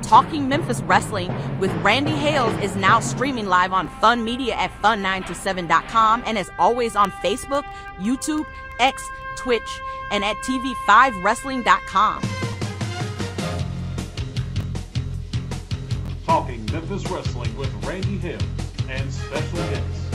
Talking Memphis Wrestling with Randy Hales is now streaming live on Fun Media at fun927.com and is always on Facebook, YouTube, X, Twitch, and at tv5wrestling.com. Talking Memphis Wrestling with Randy Hales and special guests.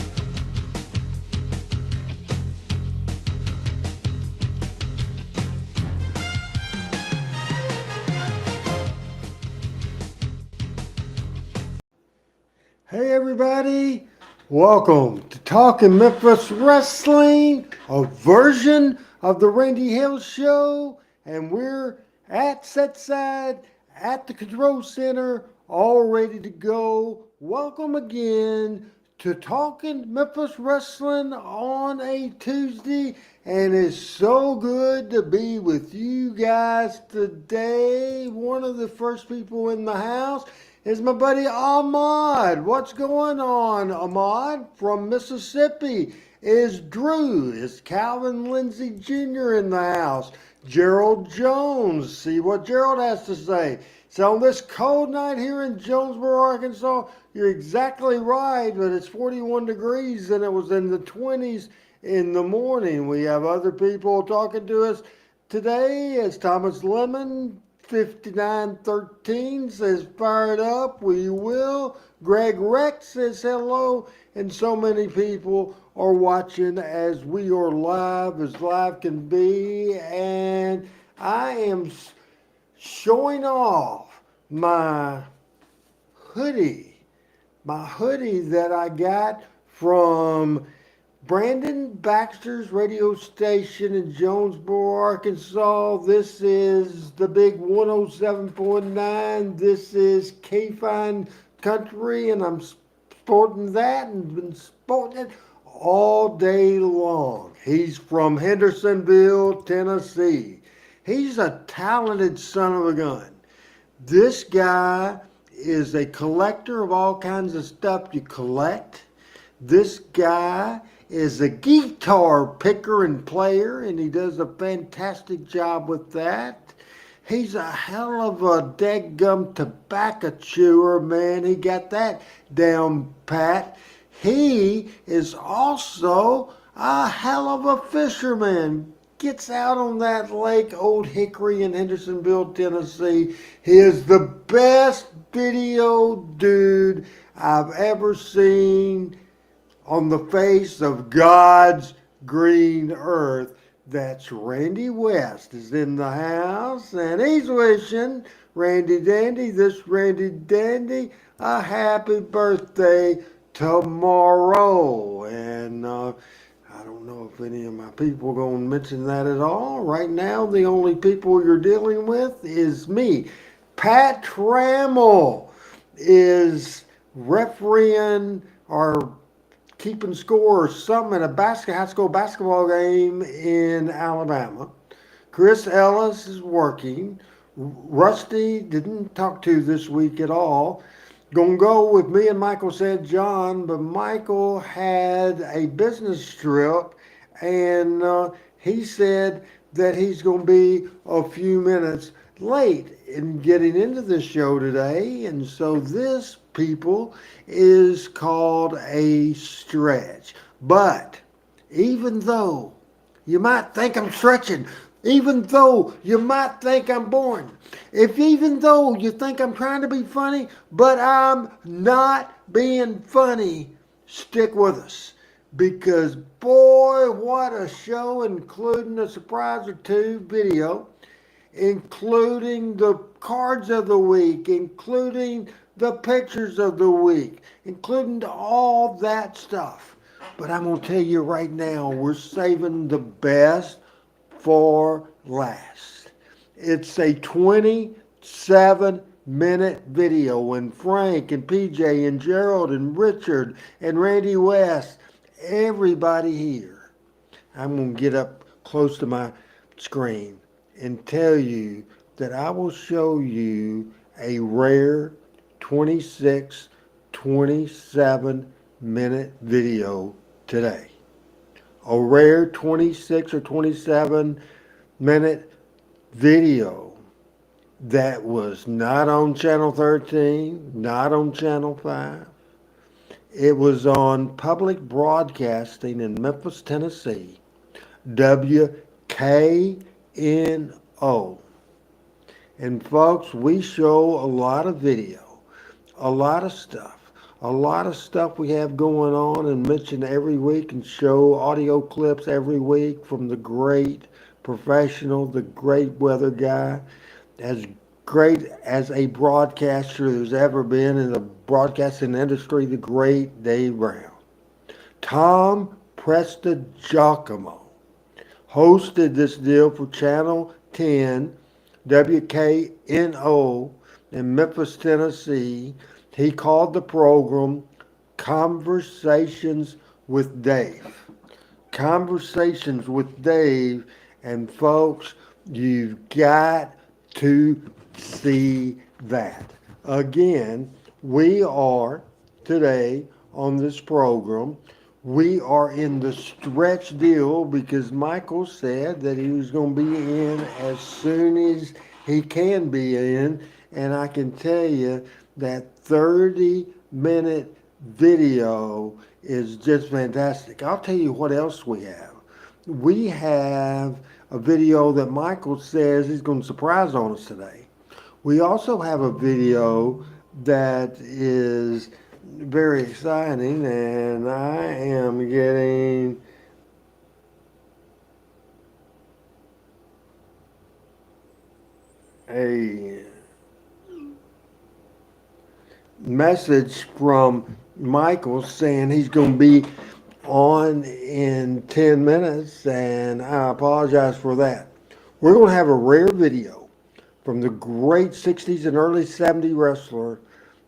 Hey everybody, welcome to Talking Memphis Wrestling, a version of the Randy Hales Show, and we're at Setside at the Control Center, all ready to go. Welcome again to Talking Memphis Wrestling on a Tuesday, and it's so good to be with you guys today. One of the first people in the house is my buddy Ahmad. What's going on, Ahmad? From Mississippi is Drew. Is Calvin Lindsay Jr. in the house? Gerald Jones. See what Gerald has to say. So on this cold night here in Jonesboro, Arkansas, you're exactly right, but it's 41 degrees and it was in the 20s in the morning. We have other people talking to us today. It's Thomas Lemon. 5913 says fired up, we will. Greg Rex says hello, and so many people are watching as we are live as live can be, and I am showing off my hoodie that I got from Brandon Baxter's radio station in Jonesboro, Arkansas. This is the big 107.9. This is K-Fine Country, and I'm sporting that and been sporting it all day long. He's from Hendersonville, Tennessee. He's a talented son of a gun. This guy is a collector of all kinds of stuff you collect. This guy is a guitar picker and player, and he does a fantastic job with that. He's a hell of a dadgum tobacco chewer, man. He got that down pat. He is also a hell of a fisherman. Gets out on that lake, Old Hickory in Hendersonville, Tennessee. He is the best video dude I've ever seen on the face of God's green earth. That's Randy West is in the house, and he's wishing Randy Dandy, this Randy Dandy, a happy birthday tomorrow. And I don't know if any of my people are going to mention that at all. Right now, the only people you're dealing with is me. Pat Trammell is refereeing or keeping score or something at a high school basketball game in Alabama. Chris Ellis is working. Rusty didn't talk to this week at all. Gonna go with me and Michael St. John, but Michael had a business trip, and he said that he's gonna be a few minutes late in getting into the show today, and so this, people, is called a stretch. But even though you might think I'm stretching, even though you might think I'm boring, even though you think I'm trying to be funny, but I'm not being funny, stick with us. Because boy, what a show, including a surprise or two video, including the cards of the week, including the pictures of the week, including all that stuff. But I'm going to tell you right now, we're saving the best for last. It's a 27-minute video, and Frank and PJ and Gerald and Richard and Randy West, everybody here. I'm going to get up close to my screen and tell you that I will show you a rare 26, 27-minute video today. A rare 26 or 27-minute video that was not on Channel 13, not on Channel 5. It was on public broadcasting in Memphis, Tennessee, WKNO. And folks, we show a lot of video, a lot of stuff, a lot of stuff we have going on and mention every week and show audio clips every week from the great professional, the great weather guy, as great as a broadcaster there's ever been in the broadcasting industry, the great Dave Brown. Tom Prestigiacomo hosted this deal for Channel 10 WKNO in Memphis, Tennessee. He called the program Conversations with Dave. Conversations with Dave. And folks, you've got to see that. Again, we are today on this program. We are in the stretch deal because Michael said that he was going to be in as soon as he can be in. And I can tell you that 30-minute video is just fantastic. I'll tell you what else we have. We have a video that Michael says he's going to surprise on us today. We also have a video that is very exciting, and I am getting a message from Michael saying he's going to be on in 10 minutes, and I apologize for that. We're going to have a rare video from the great 60s and early 70s wrestler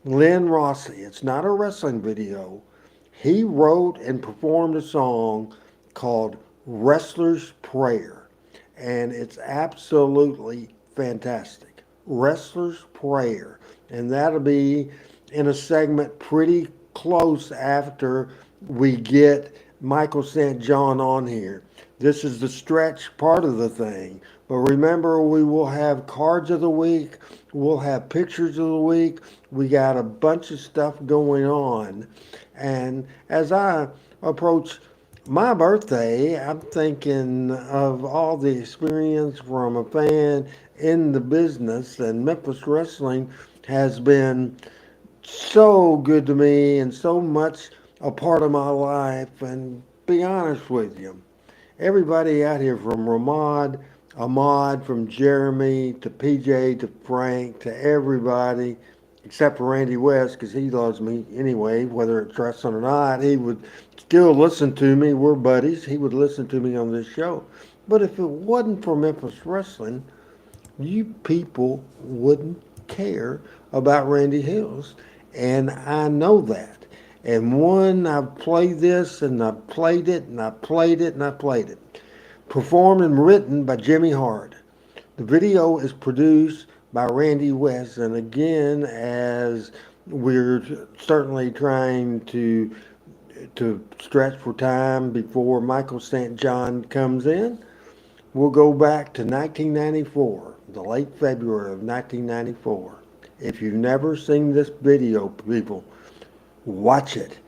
Lynn Rossi. It's not a wrestling video. He wrote and performed a song called Wrestler's Prayer, and it's absolutely fantastic. Wrestler's Prayer. And that'll be in a segment pretty close after we get Michael St. John on here. This is the stretch part of the thing. But remember, we will have cards of the week. We'll have pictures of the week. We got a bunch of stuff going on. And as I approach my birthday, I'm thinking of all the experience from a fan in the business. And Memphis Wrestling has been so good to me and so much a part of my life. And be honest with you, everybody out here from Ramad, Ahmad, from Jeremy to PJ to Frank to everybody except for Randy West, because he loves me anyway, whether it's wrestling or not. He would still listen to me. We're buddies. He would listen to me on this show. But if it wasn't for Memphis Wrestling, you people wouldn't care about Randy Hills. And I know that. And one, I've played this and I've played it and I've played it and I've played it. Performed and written by Jimmy Hart. The video is produced by Randy West. And again, as we're certainly trying to stretch for time before Michael St. John comes in, we'll go back to 1994, the late February of 1994. If you've never seen this video, people, watch it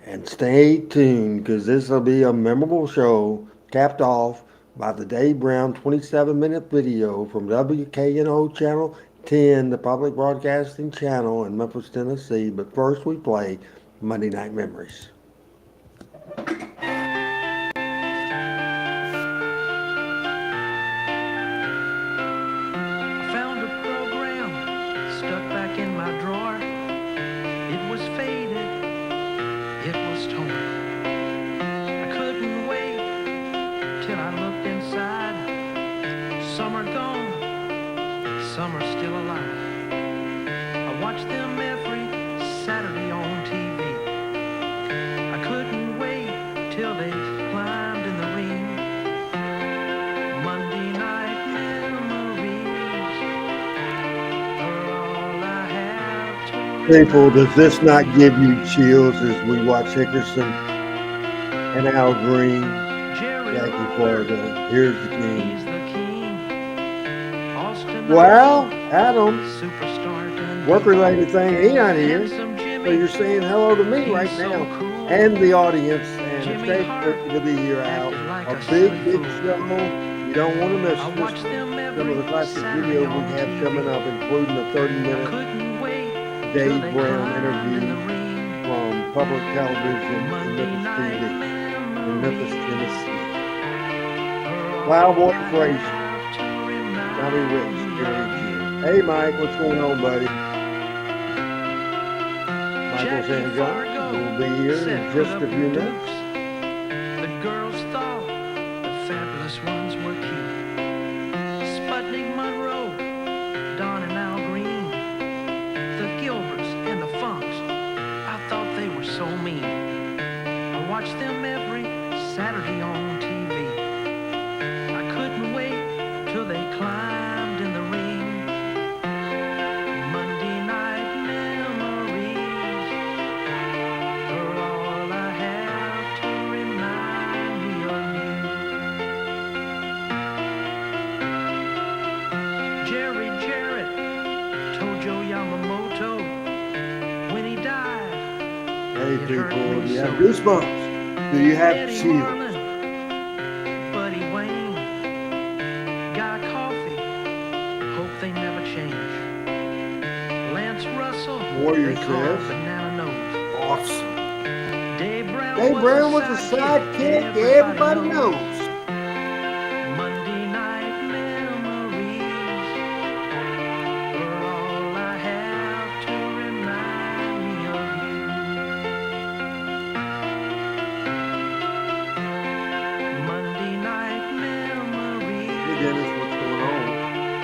and stay tuned because this will be a memorable show capped off by the Dave Brown 27-minute video from WKNO Channel 10, the public broadcasting channel in Memphis, Tennessee. But first we play Monday Night Memories. People, does this not give you chills as we watch Hickerson and Al Greene? Jackie Florida, here's the king. Well, Adam, work-related thing, he not here. So you're saying hello to me right now and the audience, and it's great for you to be here, Al. A big, big show. You don't want to miss this one. Some of the classic video we have coming up, including a 30-minute Dave Brown interview from public television in Memphis TV in Memphis, Tennessee. Plowboy Frazier, Tommy Rich, Gary G. Hey, Mike, what's going on, buddy? Michael St. John will be here in just a few minutes. The girls thought the fabulous ones were cute. Sputnik Monroe, Don and Al Greene, the Gilberts and the Funks. I thought they were so mean. I watched them every Saturday on TV. I couldn't wait till they climbed in the ring. Monday night memories are all I have to remind me of you. Jerry Jarrett told Joe Yamamoto when he died. Hey, people, do you have goosebumps? Do you have chills? Buddy Wayne got a coffee. Hope they never change. Lance Russell, Warrior they call him says. Banana Nose. Awesome. Dave Brown was a sidekick everybody knows. Monday night memories are all I have to remind me of you. Monday night memories Hey, Dennis, what's going on?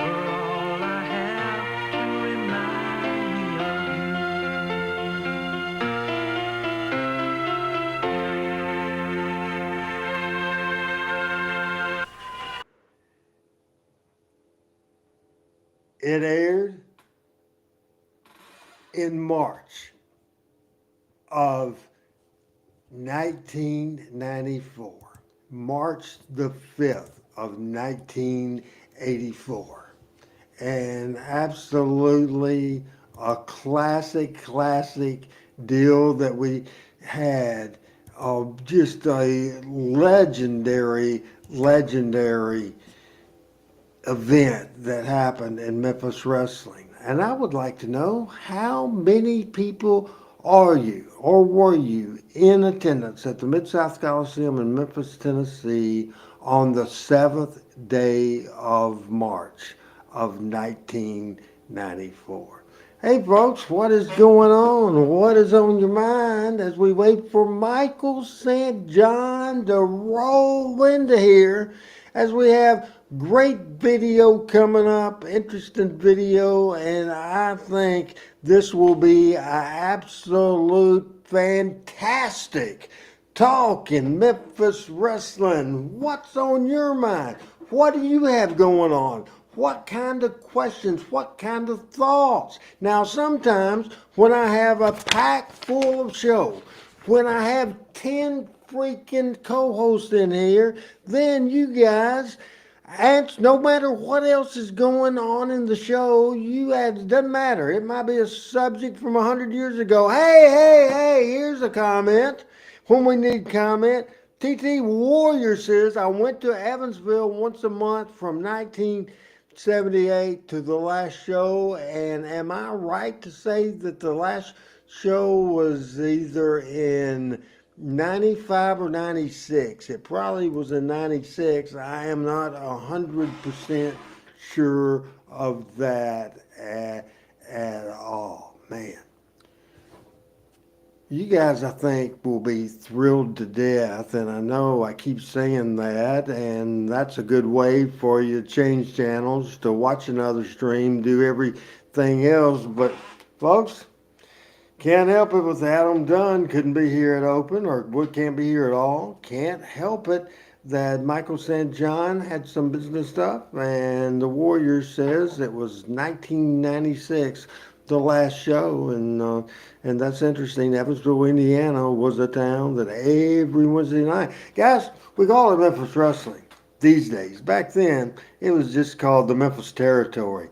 are all I have to remind me of It aired in March of 1994, March the 5th of 1984. And absolutely a classic deal that we had. Just a legendary event that happened in Memphis Wrestling. And I would like to know, how many people are you or were you in attendance at the Mid-South Coliseum in Memphis, Tennessee on the 7th day of March of 1994? Hey folks, what is going on? What is on your mind as we wait for Michael St. John to roll into here, as we have great video coming up, interesting video, and I think this will be an absolute fantastic talk in Memphis Wrestling. What's on your mind? What do you have going on? What kind of questions? What kind of thoughts? Now, sometimes when I have a pack full of show, when I have 10 freaking co-hosts in here, then you guys, and no matter what else is going on in the show, it doesn't matter. It might be a subject from 100 years ago. Hey, here's a comment when we need comment. TT Warrior says, I went to Evansville once a month from 1978 to the last show, and am I right to say that the last show was either in 95 or 96? It probably was in 96. I am not 100% sure of that at all. Man, you guys, I think, will be thrilled to death, and I know I keep saying that, and that's a good way for you to change channels, to watch another stream, do everything else. But folks, can't help it with Adam Dunn. Couldn't be here at Open, or can't be here at all. Can't help it that Michael St. John had some business stuff, and the Warrior says it was 1996, the last show, and that's interesting. Evansville, Indiana was a town that every Wednesday night, guys, we call it Memphis Wrestling these days. Back then, it was just called the Memphis Territory.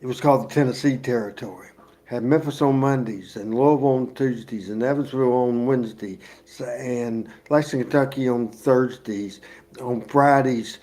It was called the Tennessee Territory. Had Memphis on Mondays and Louisville on Tuesdays and Evansville on Wednesdays and Lexington, Kentucky on Thursdays. On Fridays,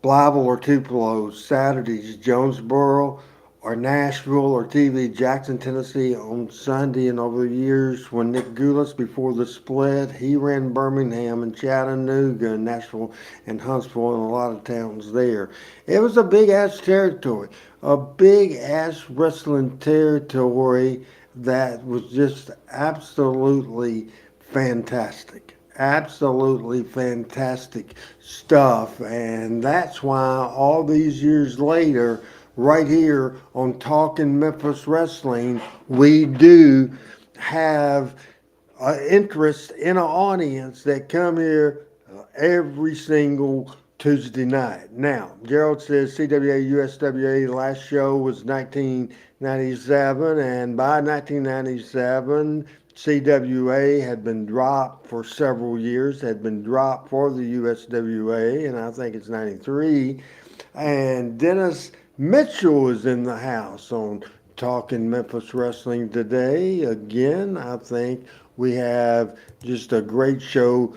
Blytheville or Tupelo. Saturdays, Jonesboro or Nashville or TV, Jackson, Tennessee on Sunday. And over the years, when Nick Gulas, before the split, he ran Birmingham and Chattanooga and Nashville and Huntsville and a lot of towns there. It was a big ass territory, a big ass wrestling territory that was just absolutely fantastic. Absolutely fantastic stuff. And that's why all these years later, right here on Talking Memphis Wrestling, we do have interest in an audience that come here every single Tuesday night. Now, Gerald says CWA USWA, the last show was 1997, and by 1997, CWA had been dropped for several years, had been dropped for the USWA, and I think it's 93. And Dennis Mitchell is in the house on Talking Memphis Wrestling today. Again, I think we have just a great show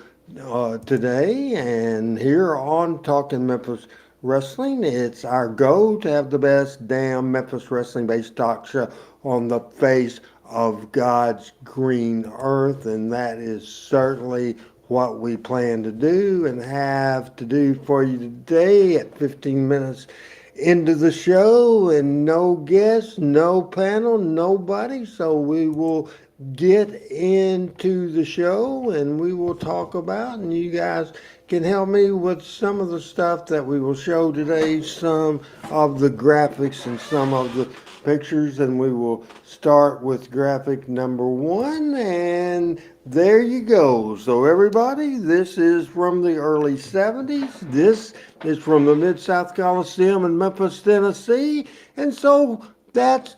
today. And here on Talking Memphis Wrestling, it's our goal to have the best damn Memphis Wrestling based talk show on the face of God's green earth. And that is certainly what we plan to do and have to do for you today at 15 minutes into the show, and no guests, no panel, nobody. So we will get into the show and we will talk about, and you guys can help me with some of the stuff that we will show today, some of the graphics and some of the pictures, and we will start with graphic number one, and there you go. So everybody, this is from the early 70s. This is from the Mid-South Coliseum in Memphis, Tennessee, and so that's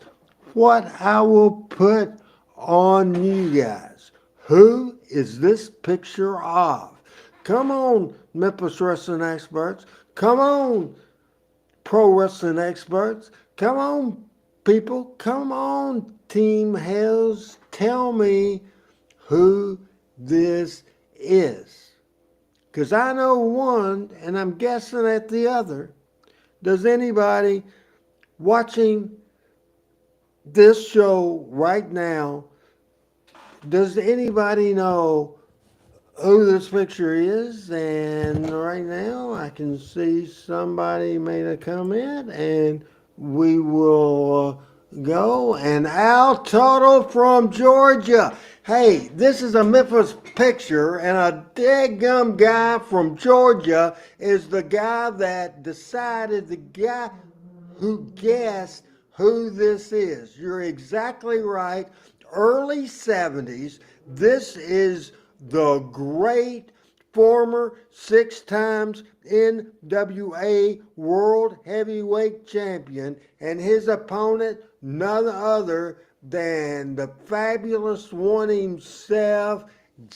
what I will put on you guys. Who is this picture of? Come on, Memphis wrestling experts. Come on, pro wrestling experts. Come on, people. Come on, Team Hells. Tell me who this is. Because I know one, and I'm guessing at the other. Does anybody watching this show right now, does anybody know who this picture is? And right now I can see somebody made a comment, and we will go. And Al Tuttle from Georgia. Hey, this is a Memphis picture, and a dead-gum guy from Georgia is the guy that decided, the guy who guessed who this is. You're exactly right. Early 70s. This is the great former 6 times NWA World Heavyweight Champion, and his opponent none other than the fabulous one himself,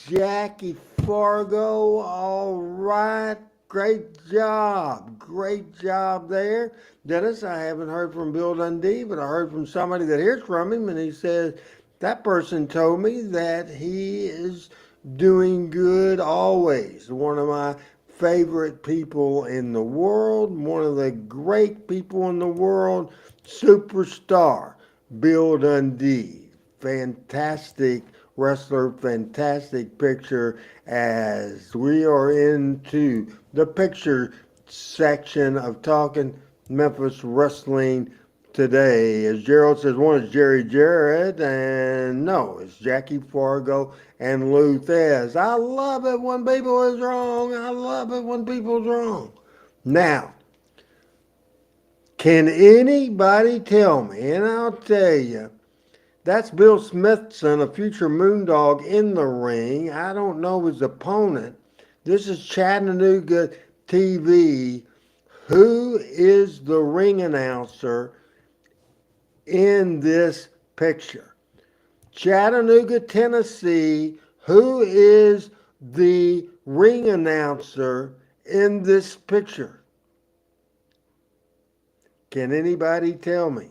Jackie Fargo. All right. Great job there. Dennis, I haven't heard from Bill Dundee, but I heard from somebody that hears from him, and he says that person told me that he is doing good always. One of my favorite people in the world, one of the great people in the world, superstar Bill Dundee. Fantastic wrestler, fantastic picture as we are into the picture section of Talking Memphis Wrestling today. As Gerald says, one is Jerry Jarrett, and no, it's Jackie Fargo and Lou Thez. I love it when people is wrong. I love it when people's wrong. Now, can anybody tell me, and I'll tell you, that's Bill Smithson, a future Moondog in the ring. I don't know his opponent. This is Chattanooga TV. Who is the ring announcer in this picture? Chattanooga, Tennessee. Who is the ring announcer in this picture? Can anybody tell me?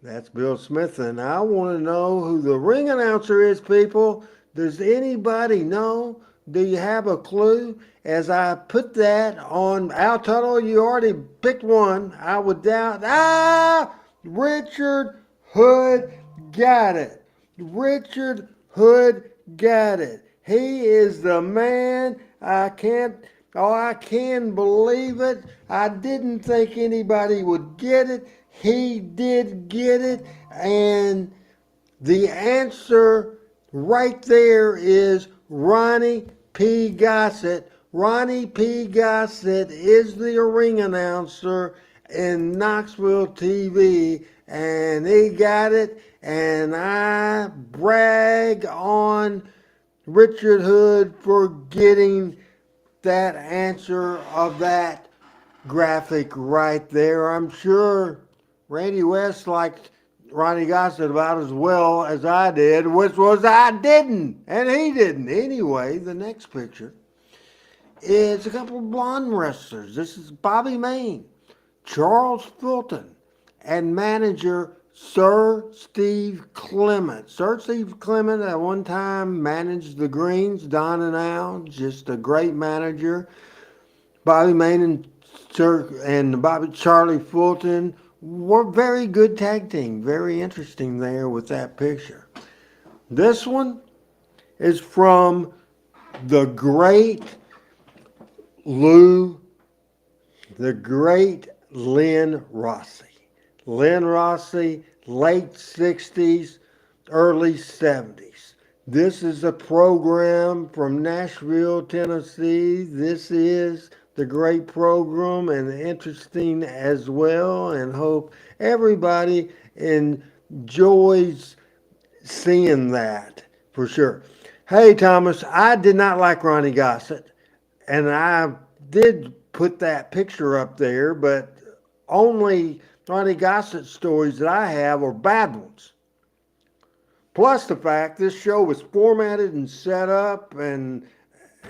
That's Bill Smith, and I want to know who the ring announcer is, people. Does anybody know? Do you have a clue? As I put that on Al Tuttle, you already picked one. I would doubt. Richard Hood got it. Richard Hood got it. He is the man. I can believe it. I didn't think anybody would get it. He did get it. And the answer right there is Ronnie P. Gossett. Ronnie P. Gossett is the ring announcer in Knoxville TV, and he got it. And I brag on Richard Hood for getting that answer of that graphic right there. I'm sure Randy West liked Ronnie Gossett about as well as I did, which was I didn't, and he didn't. Anyway, the next picture is a couple of blonde wrestlers. This is Bobby Main, Charles Fulton, and manager Sir Steve Clement. Sir Steve Clement at one time managed the Greenes, Don and Al, just a great manager. Bobby Main and Bobby Charlie Fulton were very good tag team. Very interesting there with that picture. This one is from the great Lou, the great Lynn Rossi. Lynn Rossi, late 60s, early 70s. This is a program from Nashville, Tennessee. This is the great program and interesting as well, and hope everybody enjoys seeing that for sure. Hey, Thomas, I did not like Ronnie Gossett, and I did put that picture up there, but only Ronnie Gossett stories that I have are bad ones. Plus the fact this show was formatted and set up, and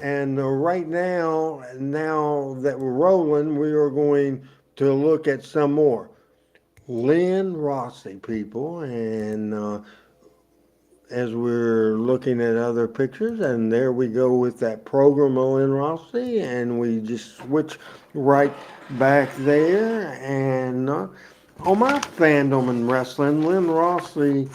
right now that we're rolling, we are going to look at some more. Lynn Rossi, people, and as we're looking at other pictures, and there we go with that program of Lynn Rossi, and we just switch right back there. And on my fandom in wrestling, Lynn Rossi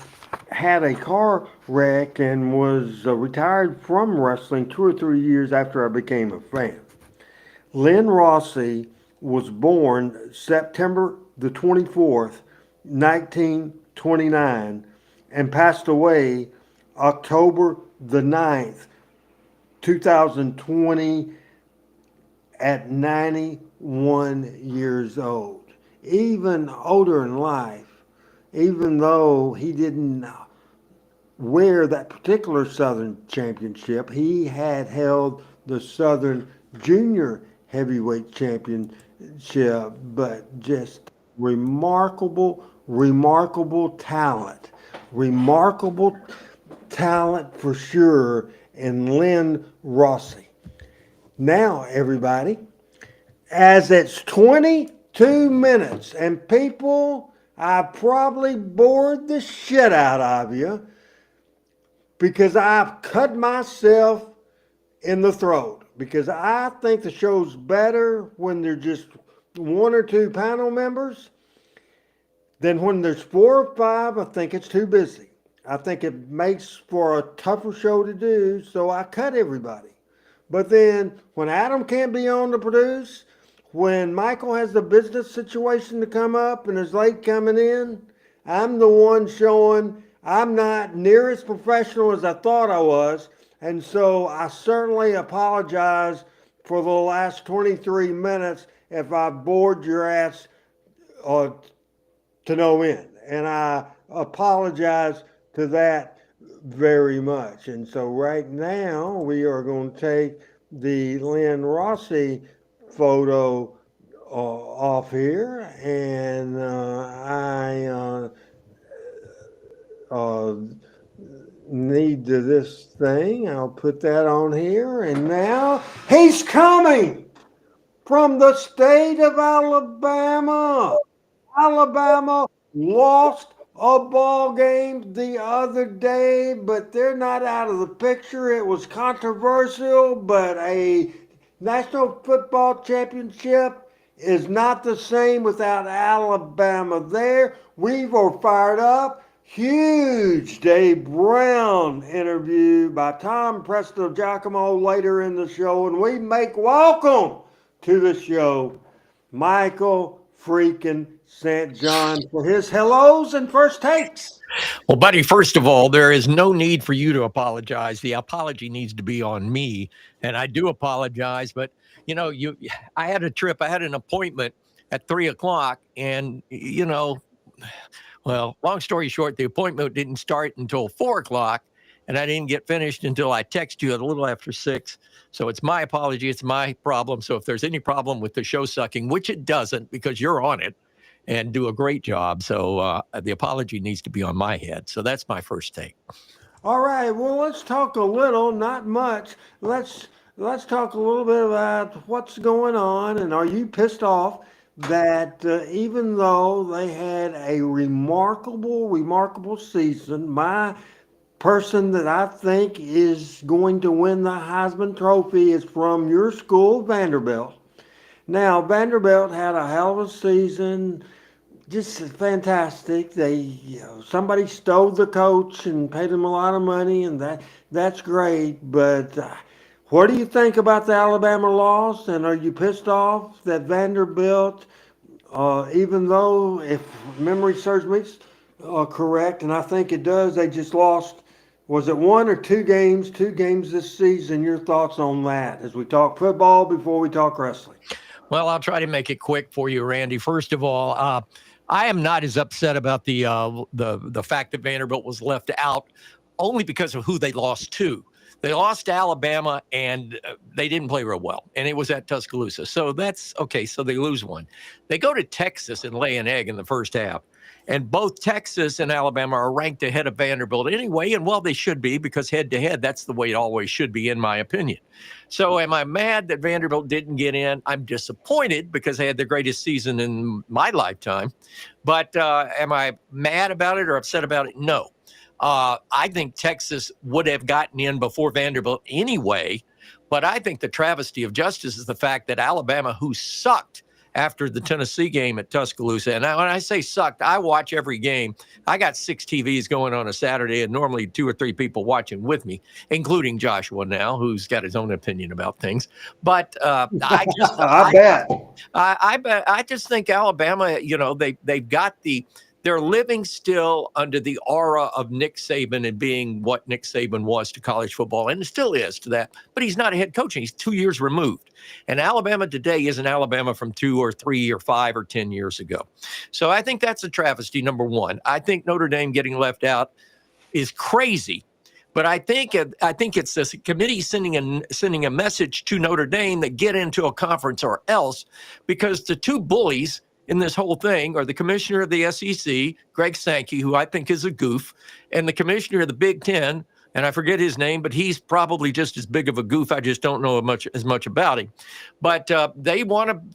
had a car wreck and was retired from wrestling 2 or 3 years after I became a fan. Lynn Rossi was born September the 24th, 1929, and passed away October the 9th, 2020, at 91 years old. Even older in life, even though he didn't wear that particular Southern Championship, he had held the Southern Junior Heavyweight Championship, but just remarkable talent. Remarkable talent for sure in Lynn Rossi. Now, everybody, as it's 22 minutes, and people, I probably bored the shit out of you because I've cut myself in the throat. Because I think the show's better when there's just one or two panel members than when there's 4 or 5. I think it's too busy. I think it makes for a tougher show to do, so I cut everybody. But then when Adam can't be on to produce, when Michael has a business situation to come up and is late coming in, I'm the one showing I'm not near as professional as I thought I was. And so I certainly apologize for the last 23 minutes if I bored your ass to no end. And I apologize to that very much. And so right now we are going to take the Lynn Rossi photo off here, and I need to this thing. I'll put that on here, and now he's coming from the state of Alabama. Alabama lost a ball game the other day, but they're not out of the picture. It was controversial, but a National Football Championship is not the same without Alabama there. We were fired up. Huge Dave Brown interview by Tom Presto Giacomo later in the show, and we make welcome to the show Michael freaking St. John for his hellos and first takes. Well, buddy, first of all, there is no need for you to apologize. The apology needs to be on me, and I do apologize. But I had a trip. I had an appointment at 3:00, and well, long story short, the appointment didn't start until 4:00, and I didn't get finished until I texted you at a little after 6. So it's my apology. It's my problem. So if there's any problem with the show sucking, which it doesn't because you're on it and do a great job. So the apology needs to be on my head. So that's my first take. All right, well, let's talk a little, not much. Let's talk a little bit about what's going on, and are you pissed off that even though they had a remarkable season, my person that I think is going to win the Heisman Trophy is from your school, Vanderbilt. Now, Vanderbilt had a hell of a season, just fantastic. Somebody stole the coach and paid him a lot of money, and that's great. But what do you think about the Alabama loss? And are you pissed off that Vanderbilt, even though, if memory serves me correct, and I think it does, they just lost. Was it one or two games? Two games this season. Your thoughts on that as we talk football before we talk wrestling? Well, I'll try to make it quick for you, Randy. First of all, I am not as upset about the fact that Vanderbilt was left out, only because of who they lost to. They lost to Alabama, and they didn't play real well, and it was at Tuscaloosa. So that's okay. So they lose one. They go to Texas and lay an egg in the first half. And both Texas and Alabama are ranked ahead of Vanderbilt anyway. And well, they should be, because head to head, that's the way it always should be, in my opinion. So am I mad that Vanderbilt didn't get in? I'm disappointed because they had the greatest season in my lifetime. But am I mad about it or upset about it? No. I think Texas would have gotten in before Vanderbilt anyway. But I think the travesty of justice is the fact that Alabama, who sucked after the Tennessee game at Tuscaloosa. And when I say sucked, I watch every game. I got 6 TVs going on a Saturday, and normally 2 or 3 people watching with me, including Joshua now, who's got his own opinion about things. But I just think Alabama, they've got they're living still under the aura of Nick Saban and being what Nick Saban was to college football, and still is to that. But he's not a head coach, and he's 2 years removed. And Alabama today isn't Alabama from 2 or 3 or 5 or 10 years ago. So I think that's a travesty, number one. I think Notre Dame getting left out is crazy. But I think it's this committee sending a message to Notre Dame that get into a conference or else, because the two bullies in this whole thing are the commissioner of the SEC, Greg Sankey, who I think is a goof, and the commissioner of the Big Ten, and I forget his name, but he's probably just as big of a goof. I just don't know as much about him. But they want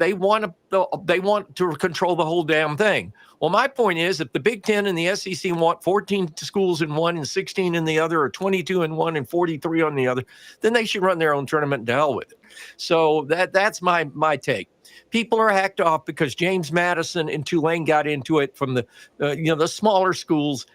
to control the whole damn thing. Well, my point is, if the Big Ten and the SEC want 14 schools in one and 16 in the other, or 22 in one and 43 on the other, then they should run their own tournament and to hell with it. So that's my take. People are hacked off because James Madison and Tulane got into it from the smaller schools.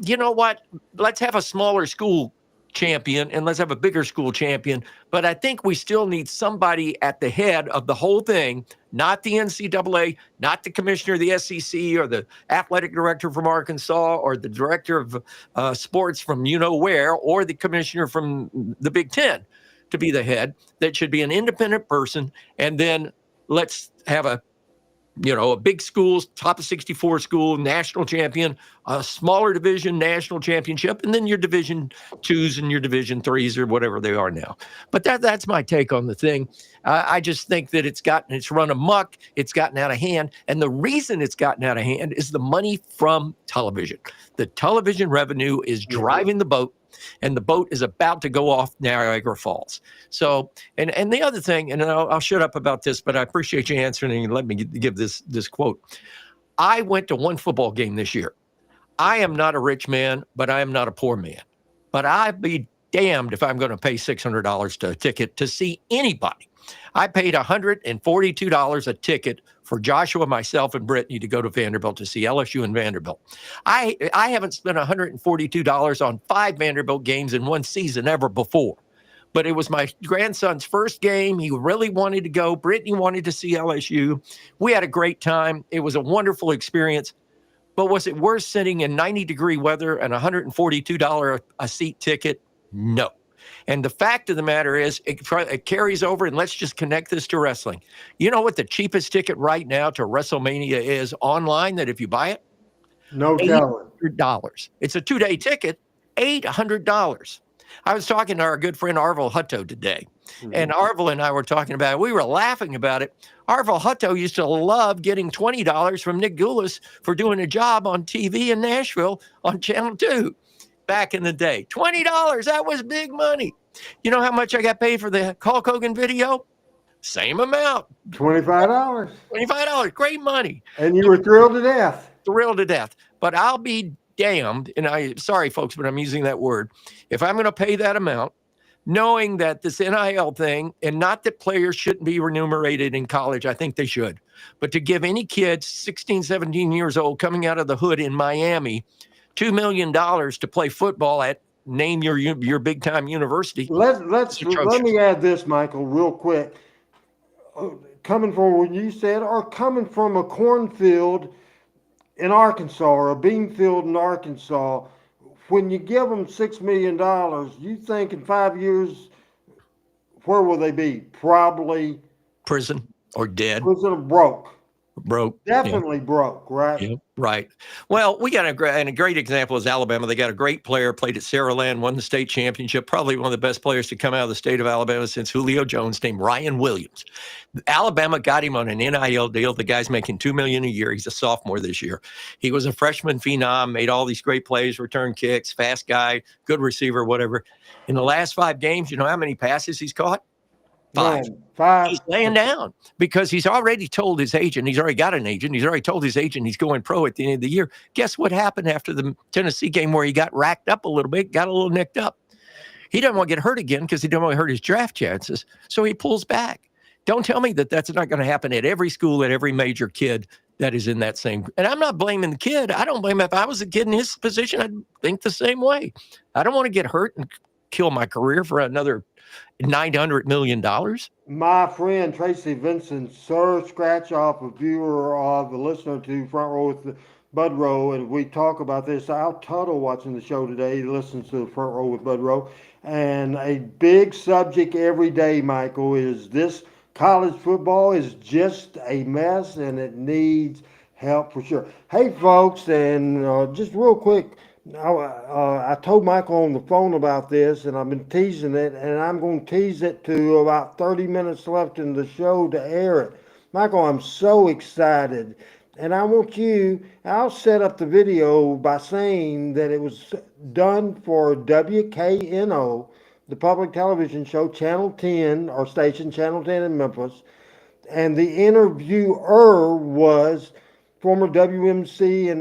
You know what? Let's have a smaller school champion and let's have a bigger school champion. But I think we still need somebody at the head of the whole thing, not the NCAA, not the commissioner of the SEC or the athletic director from Arkansas or the director of sports from where, or the commissioner from the Big Ten to be the head. That should be an independent person. And then let's have a big schools, top of 64 school, national champion, a smaller division, national championship, and then your division 2s and your division 3s or whatever they are now. But that's my take on the thing. I just think that it's run amok. It's gotten out of hand. And the reason it's gotten out of hand is the money from television. The television revenue is driving the boat. And the boat is about to go off Niagara Falls. So, and the other thing, and I'll shut up about this, but I appreciate you answering and let me give this quote. I went to one football game this year. I am not a rich man, but I am not a poor man. But I'd be damned if I'm going to pay $600 to a ticket to see anybody. I paid $142 a ticket for Joshua, myself, and Brittany to go to Vanderbilt to see LSU and Vanderbilt. I haven't spent $142 on 5 Vanderbilt games in one season ever before. But it was my grandson's first game. He really wanted to go. Brittany wanted to see LSU. We had a great time. It was a wonderful experience. But was it worth sitting in 90-degree weather and $142 a seat ticket? No. And the fact of the matter is, it carries over, and let's just connect this to wrestling. You know what the cheapest ticket right now to WrestleMania is online, that if you buy it? No telling. $800. It's a 2-day ticket, $800. I was talking to our good friend Arvel Hutto today, and Arvel and I were talking about it. We were laughing about it. Arvel Hutto used to love getting $20 from Nick Goulas for doing a job on TV in Nashville on Channel 2 back in the day. $20, that was big money. You know how much I got paid for the Hulk Hogan video? Same amount. $25. $25, great money. And you were thrilled to death. Thrilled to death. But I'll be damned, and sorry folks, but I'm using that word, if I'm going to pay that amount, knowing that this NIL thing, and not that players shouldn't be remunerated in college, I think they should, but to give any kid 16, 17 years old coming out of the hood in Miami $2 million to play football at name your big time university. Let me add this, Michael, real quick. Coming from what you said, or coming from a cornfield in Arkansas or a bean field in Arkansas, when you give them $6 million, you think in 5 years, where will they be? Probably prison or dead. Prison or broke. Definitely yeah. Broke, right? Yeah, right. Well, we got a great example is Alabama. They got a great player, played at Saraland, won the state championship, probably one of the best players to come out of the state of Alabama since Julio Jones, named Ryan Williams. Alabama got him on an NIL deal. The guy's making $2 million a year. He's a sophomore this year. He was a freshman phenom, made all these great plays, return kicks, fast guy, good receiver, whatever. In the last 5 games, you know how many passes he's caught? 5. He's laying down because he's already told his agent. He's already got an agent. He's already told his agent he's going pro at the end of the year. Guess what happened after the Tennessee game where he got racked up a little bit, got a little nicked up? He doesn't want to get hurt again because he doesn't want to hurt his draft chances. So he pulls back. Don't tell me that that's not going to happen at every school, at every major kid that is in that same. And I'm not blaming the kid. I don't blame him. If I was a kid in his position, I'd think the same way. I don't want to get hurt and kill my career for another $900 million. My friend Tracy Vincent, Sir Scratch Off, a viewer of the listener to Front Row with Bud Row, and we talk about this. Al Tuttle watching the show today. He listens to the Front Row with Bud Row. And a big subject every day, Michael, is this college football is just a mess and it needs help for sure. Hey, folks, and just real quick, I told Michael on the phone about this, and I've been teasing it, and I'm going to tease it to about 30 minutes left in the show to air it. Michael, I'm so excited, and I want I'll set up the video by saying that it was done for WKNO, the public television show, Channel 10, our station, Channel 10 in Memphis, and the interviewer was former WMC and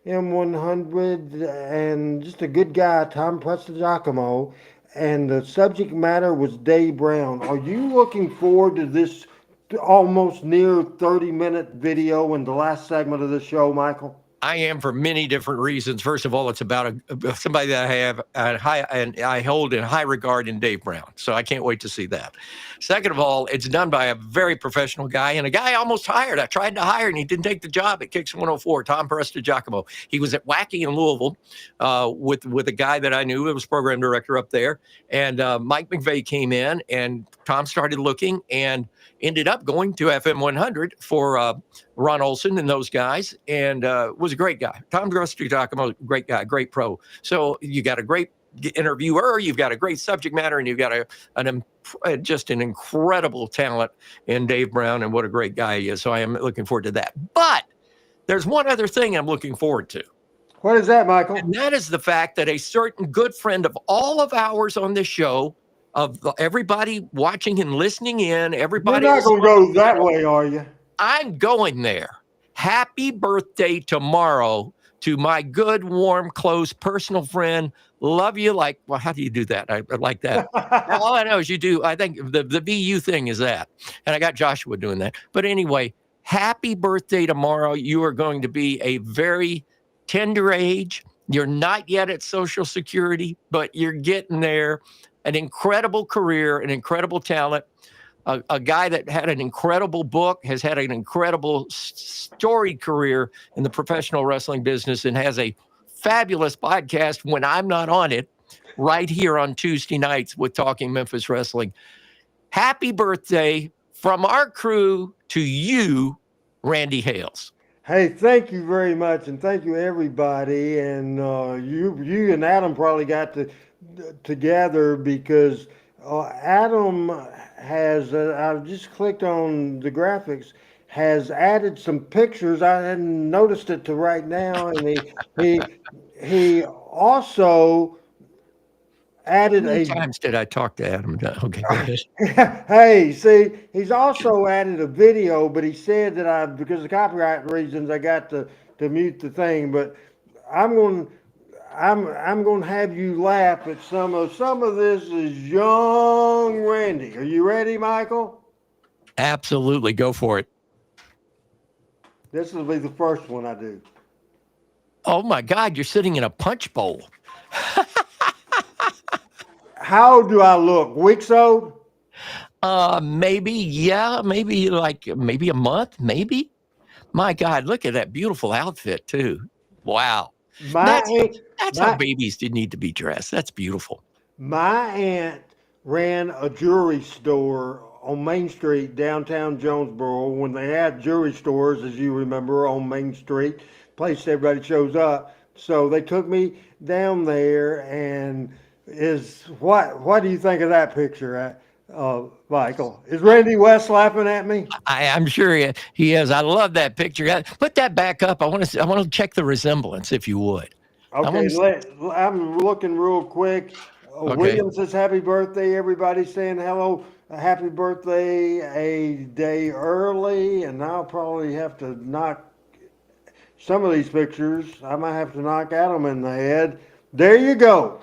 M100 and just a good guy, Tom Prestigiacomo, and the subject matter was Dave Brown. Are you looking forward to this almost near 30-minute video in the last segment of the show, Michael? I am, for many different reasons. First of all, it's about somebody that I have and I hold in high regard in Dave Brown. So I can't wait to see that. Second of all, it's done by a very professional guy and a guy I almost hired. I tried to hire and he didn't take the job at Kicks 104, Tom Prestigiacomo. He was at Wacky in Louisville with a guy that I knew, who was program director up there. And Mike McVeigh came in and Tom started looking and ended up going to FM 100 for Ron Olson and those guys, and was a great guy. Tom Prestigiacomo, great guy, great pro. So you got a great interviewer, you've got a great subject matter, and you've got just an incredible talent in Dave Brown, and what a great guy he is. So I am looking forward to that. But there's one other thing I'm looking forward to. What is that, Michael? And that is the fact that a certain good friend of all of ours on this show, of everybody watching and listening in, everybody. You're not going to go that way, are you? I'm going there. Happy birthday tomorrow to my good, warm, close, personal friend. Love you. Like, well, how do you do that? I like that. All I know is you do. I think the BU thing is that. And I got Joshua doing that. But anyway, happy birthday tomorrow. You are going to be a very tender age. You're not yet at Social Security, but you're getting there. An incredible career, an incredible talent. A guy that had an incredible book, has had an incredible storied career in the professional wrestling business, and has a fabulous podcast when I'm not on it, right here on Tuesday nights with Talking Memphis Wrestling. Happy birthday from our crew to you, Randy Hales. Hey, thank you very much, and thank you everybody. And you and Adam probably got together because Adam has. I just clicked on the graphics. Has added some pictures. I hadn't noticed it to right now, and he also added How many a. times did I talk to Adam? Okay, go ahead. Hey, see, he's also added a video, but he said that because of copyright reasons, I got to mute the thing. But I'm going, I'm going to have you laugh at some of this is young Randy. Are you ready, Michael? Absolutely, go for it. This will be the first one I do. Oh my God, you're sitting in a punch bowl. How do I look? Weeks old? Maybe, yeah, maybe maybe a month, maybe. My God, look at that beautiful outfit too. Wow. That's how babies did need to be dressed. That's beautiful. My aunt ran a jewelry store on Main Street, downtown Jonesboro, when they had jewelry stores, as you remember, on Main Street, place everybody shows up. So they took me down there, and what do you think of that picture, Michael? Is Randy West laughing at me? I'm sure he is. I love that picture. Put that back up. I want to check the resemblance, if you would. Okay, I'm looking real quick. Okay. William says happy birthday. Everybody saying hello. Happy birthday a day early, and I'll probably have to knock some of these pictures. I might have to knock Adam in the head. There you go.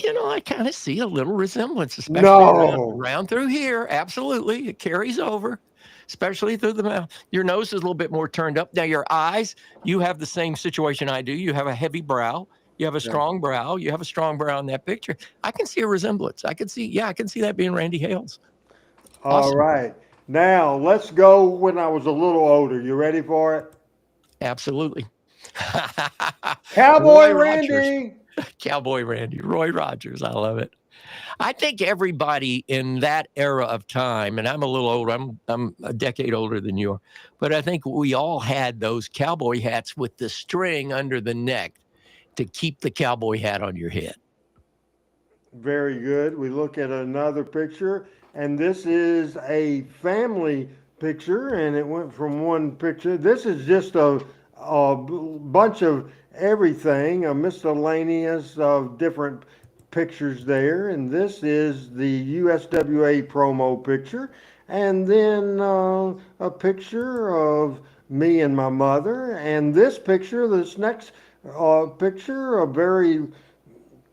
I kind of see a little resemblance, especially around through here. Absolutely. It carries over, especially through the mouth. Your nose is a little bit more turned up. Now, your eyes, you have the same situation I do. You have a heavy brow. You have a strong brow. You have a strong brow in that picture. I can see a resemblance. I can see that being Randy Hales. Awesome. All right. Now, let's go when I was a little older. You ready for it? Absolutely. Cowboy Randy. Cowboy Randy, Roy Rogers. I love it. I think everybody in that era of time, and I'm a little older, I'm a decade older than you are, but I think we all had those cowboy hats with the string under the neck to keep the cowboy hat on your head. Very good. We look at another picture, and this is a family picture, and it went from one picture. This is just a bunch of everything, a miscellaneous of different pictures there, and this is the USWA promo picture, and then a picture of me and my mother, and this next picture, a very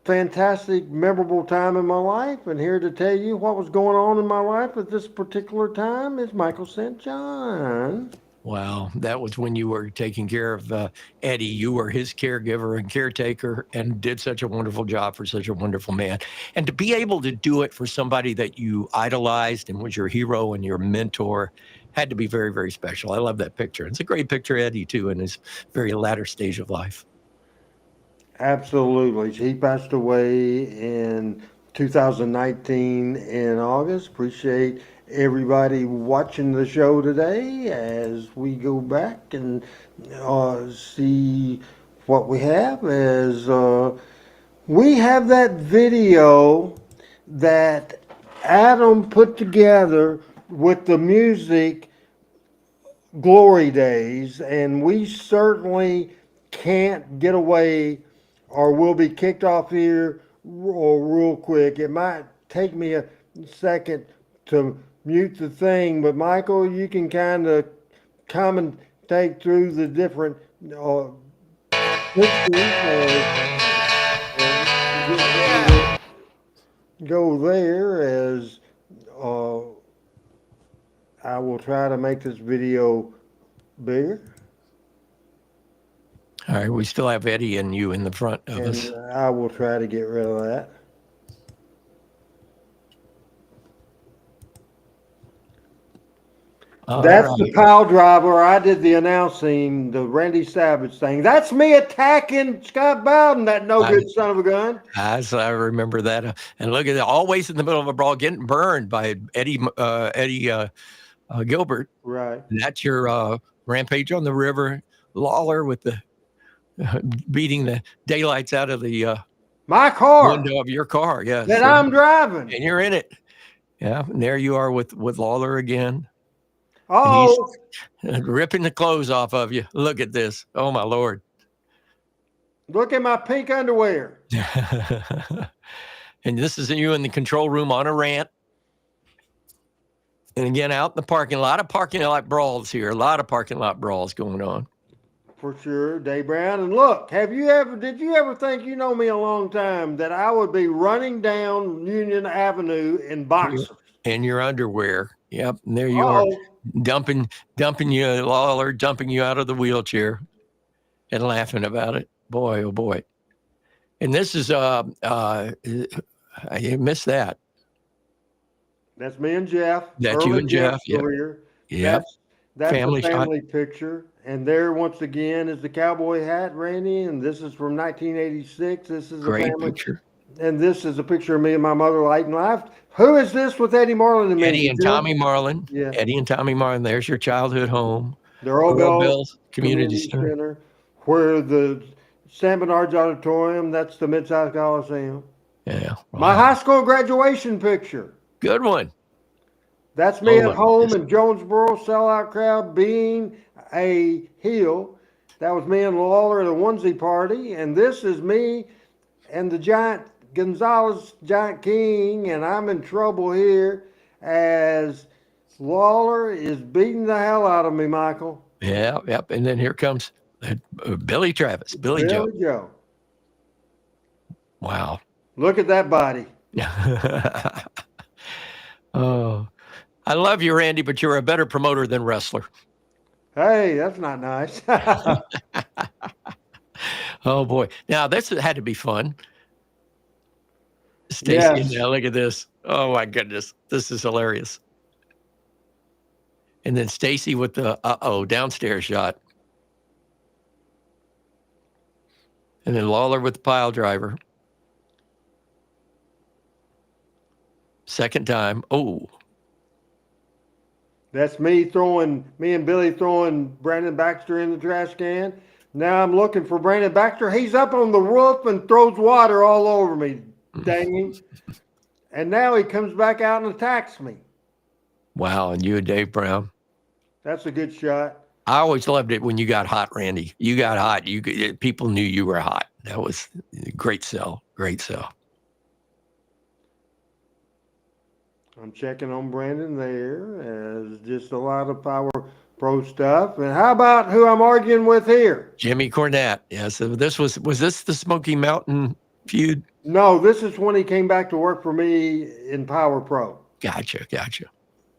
fantastic, memorable time in my life, and here to tell you what was going on in my life at this particular time is Michael St. John. Wow, that was when you were taking care of Eddie. You were his caregiver and caretaker and did such a wonderful job for such a wonderful man. And to be able to do it for somebody that you idolized and was your hero and your mentor had to be very, very special. I love that picture. It's a great picture of Eddie, too, in his very latter stage of life. Absolutely. He passed away in 2019 in August. Appreciate everybody watching the show today as we go back and see what we have. As we have that video that Adam put together with the music Glory Days, and we certainly can't get away or we'll be kicked off here real quick. It might take me a second to mute the thing, but Michael, you can kind of commentate through the different go there as uh, I will try to make this video bigger, All right, we still have Eddie and you in the front of us. and I will try to get rid of that. That's All the right. pile driver. I did the announcing, the Randy Savage thing. That's me attacking Scott Bowden, that no good son of a gun. I remember that. And look at it, always in the middle of a brawl, getting burned by Eddie Gilbert. Right. And that's your Rampage on the River, Lawler with the beating the daylights out of the My car window of your car. Yes, that I'm driving. and you're in it. Yeah, and there you are with Lawler again. Oh, He's ripping the clothes off of you. Look at this. Oh my Lord. look at my pink underwear. And this is you in the control room on a rant. And again, out in the parking lot, parking lot brawls here. A lot of parking lot brawls going on. For sure, Dave Brown. And look, did you ever think, you know me a long time, that I would be running down Union Avenue in boxers? In your underwear. Yep. And there you are. Dumping you, Lawler, dumping you out of the wheelchair and laughing about it. Boy, oh boy. And this is I missed that. That's me and Jeff. That's you and Jeff. Career. Yep. That's Family a family picture. And there, once again, is the cowboy hat, Randy. And this is from 1986. This is Great a family picture. And this is a picture of me and my mother lighting life. Who is this with Eddie Marlin and me? Eddie and Tommy Marlin. Yeah. Eddie and Tommy Marlin. There's your childhood home. The Earl Bell's Community Center. Where the San Bernard's Auditorium, that's the Mid-South Coliseum. Yeah. Wow. My high school graduation picture. Good one. That's me at home in Jonesboro, sellout crowd being a heel. That was me and Lawler at a onesie party. And this is me and the Giant Gonzalez Giant King, and I'm in trouble here as Lawler is beating the hell out of me, Michael. Yeah, yep. And then here comes Billy Travis, Billy Joe. Wow. Look at that body. Oh, I love you, Randy, but you're a better promoter than wrestler. Hey, that's not nice. Oh boy! Now this had to be fun. Stacy, yes. Now look at this. Oh my goodness, this is hilarious. And then Stacy with the downstairs shot. And then Lawler with the pile driver. Second time. Oh. That's me and Billy throwing Brandon Baxter in the trash can. Now I'm looking for Brandon Baxter. He's up on the roof and throws water all over me. Dang him. And now he comes back out and attacks me. Wow. And you and Dave Brown. That's a good shot. I always loved it when you got hot, Randy. You got hot. People knew you were hot. That was a great sell. Great sell. I'm checking on Brandon there as just a lot of Power Pro stuff. And how about who I'm arguing with here? Jimmy Cornette. Yeah. So was this the Smoky Mountain feud? No, this is when he came back to work for me in Power Pro. Gotcha.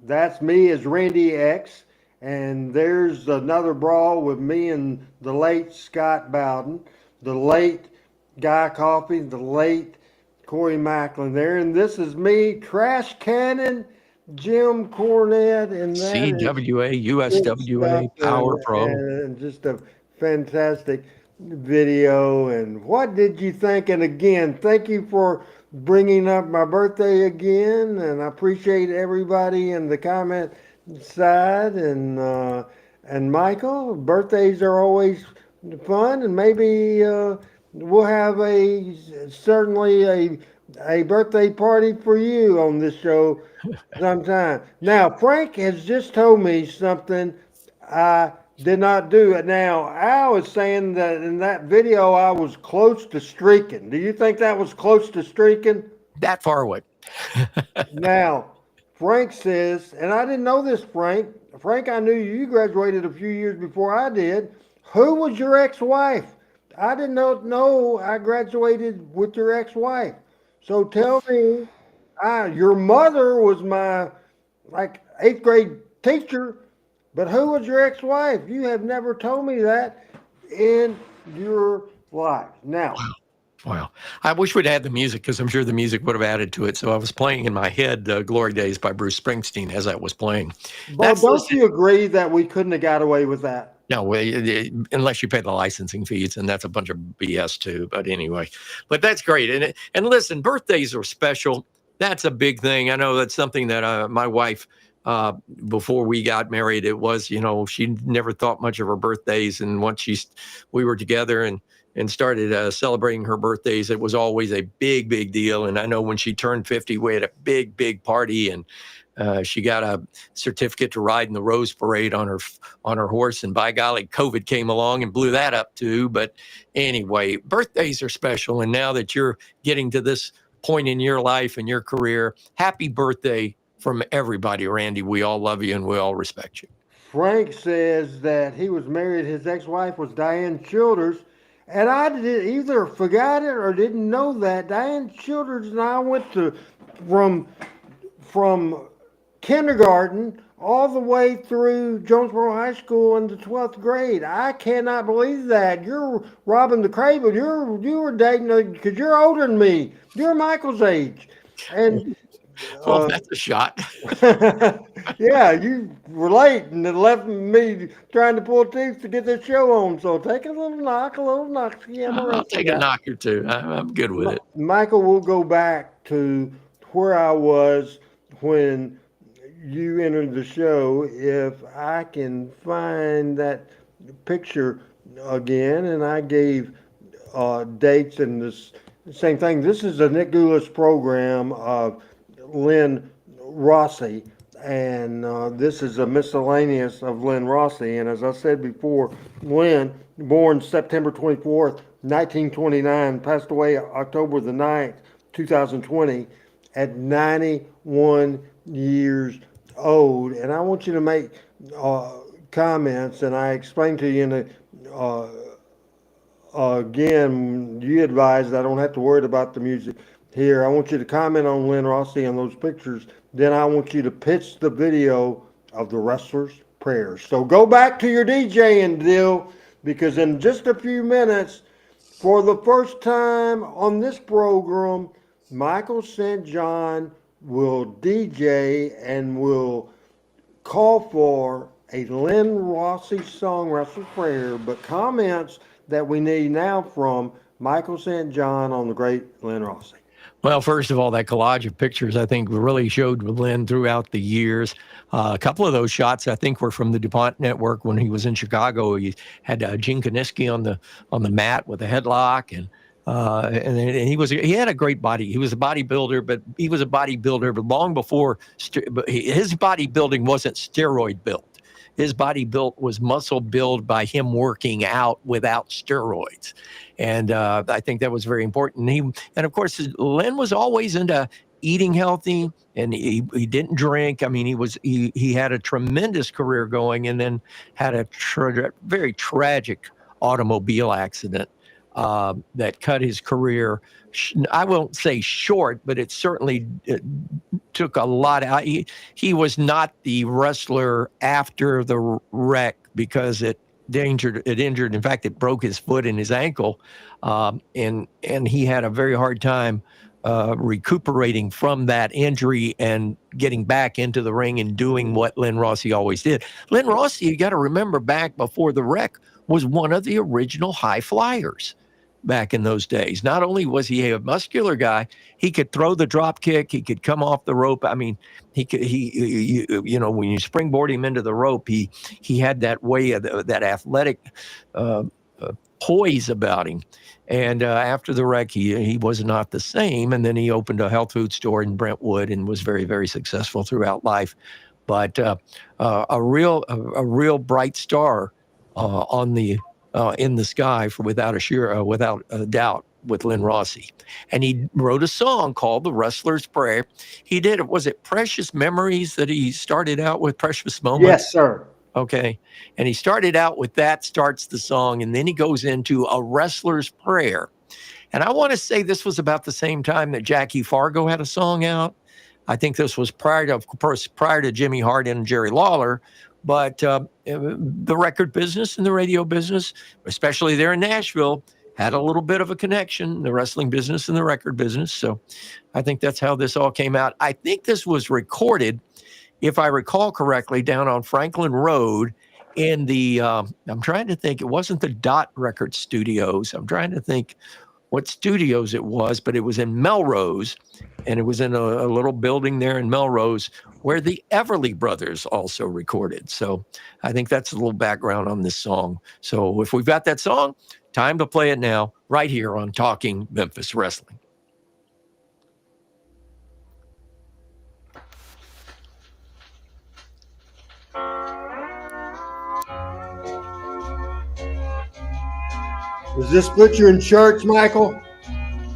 That's me as Randy X. And there's another brawl with me and the late Scott Bowden, the late Guy Coffey, the late Corey Macklin there. And this is me, Trash Cannon, Jim Cornette, and that CWA, USWA, Power Pro. And just a fantastic video. And what did you think? And again, thank you for bringing up my birthday again. And I appreciate everybody in the comment side. And Michael, birthdays are always fun. And maybe we'll have certainly a birthday party for you on this show sometime. Now, Frank has just told me something I did not do it. Now, Al is saying that in that video I was close to streaking. Do you think that was close to streaking? That far away. Now, Frank says, and I didn't know this, Frank. Frank, I knew you graduated a few years before I did. Who was your ex-wife? I did not know I graduated with your ex-wife. So tell me, your mother was my like eighth grade teacher, but who was your ex-wife? You have never told me that in your life. Now, Wow. I wish we'd had the music because I'm sure the music would have added to it. So I was playing in my head Glory Days by Bruce Springsteen as I was playing. Bo, That's don't listen. you agree that we couldn't have got away with that? No, unless you pay the licensing fees, and that's a bunch of BS too. But anyway, but that's great. And listen, birthdays are special. That's a big thing. I know that's something that my wife, before we got married, it was she never thought much of her birthdays, and once we were together and started celebrating her birthdays, it was always a big deal. And I know when she turned 50, we had a big party, and she got a certificate to ride in the Rose Parade on her horse, and by golly, COVID came along and blew that up too. But anyway, birthdays are special, and now that you're getting to this point in your life and your career, happy birthday from everybody, Randy. We all love you and we all respect you. Frank says that he was married, his ex-wife was Diane Childers, and I either forgot it or didn't know that. Diane Childers and I went to from kindergarten all the way through Jonesboro High School in the 12th grade. I cannot believe that. You're robbing the cradle. You were dating because you're older than me. You're Michael's age. And Well, that's a shot. yeah, you were late and it left me trying to pull teeth to get this show on. So take a little knock. Yeah, I'll take a knock or two. I'm good with it. Michael, we'll go back to where I was when you entered the show. If I can find that picture again, and I gave dates and this same thing. This is a Nick Goulas program of Lynn Rossi, and this is a miscellaneous of Lynn Rossi. And as I said before, Lynn, born September 24th, 1929, passed away October the 9th, 2020, at 91 years old. And I want you to make comments, and I explained to you in the again, you advised I don't have to worry about the music here. I want you to comment on Lynn Rossi and those pictures. Then I want you to pitch the video of the wrestler's prayers. So go back to your DJing deal, because in just a few minutes, for the first time on this program, Michael St. John will DJ and will call for a Lynn Rossi song, Wrestler's Prayer, but comments that we need now from Michael St. John on the great Lynn Rossi. Well, first of all, that collage of pictures, I think, really showed Lynn throughout the years. A couple of those shots, I think, were from the DuPont Network when he was in Chicago. He had Gene Kaniski on the mat with a headlock, and he had a great body. He was a bodybuilder, but long before his bodybuilding wasn't steroid built. His body built was muscle built by him working out without steroids. And I think that was very important. And of course, Lynn was always into eating healthy, and he didn't drink. I mean, he had a tremendous career going, and then had a very tragic automobile accident that cut his career. I won't say short, but it certainly took a lot out. He was not the wrestler after the wreck, because it injured. In fact, it broke his foot and his ankle, and he had a very hard time recuperating from that injury and getting back into the ring and doing what Lynn Rossi always did. Lynn Rossi, you got to remember, back before the wreck, was one of the original high flyers back in those days. Not only was he a muscular guy, he could throw the drop kick, he could come off the rope. I mean, when you springboard him into the rope, he had that way of that athletic poise about him. And after the wreck, he was not the same. And then he opened a health food store in Brentwood and was very, very successful throughout life. But a real bright star in the sky, without a doubt, with Lynn Rossi. And he wrote a song called The Wrestler's Prayer. Was it Precious Memories that he started out with, Precious Moments? Yes, sir. Okay. And he started out with That Starts the Song, and then he goes into A Wrestler's Prayer. And I want to say this was about the same time that Jackie Fargo had a song out. I think this was prior to, of course, prior to Jimmy Hart and Jerry Lawler. But the record business and the radio business, especially there in Nashville, had a little bit of a connection, the wrestling business and the record business. So I think that's how this all came out. I think this was recorded, if I recall correctly, down on Franklin Road in the, I'm trying to think, it wasn't the Dot Record Studios. I'm trying to think what studios it was, but it was in Melrose, and it was in a little building there in Melrose where the Everly Brothers also recorded. So I think that's a little background on this song. So if we've got that song, time to play it now, right here on Talking Memphis Wrestling. Does this put you in church, Michael?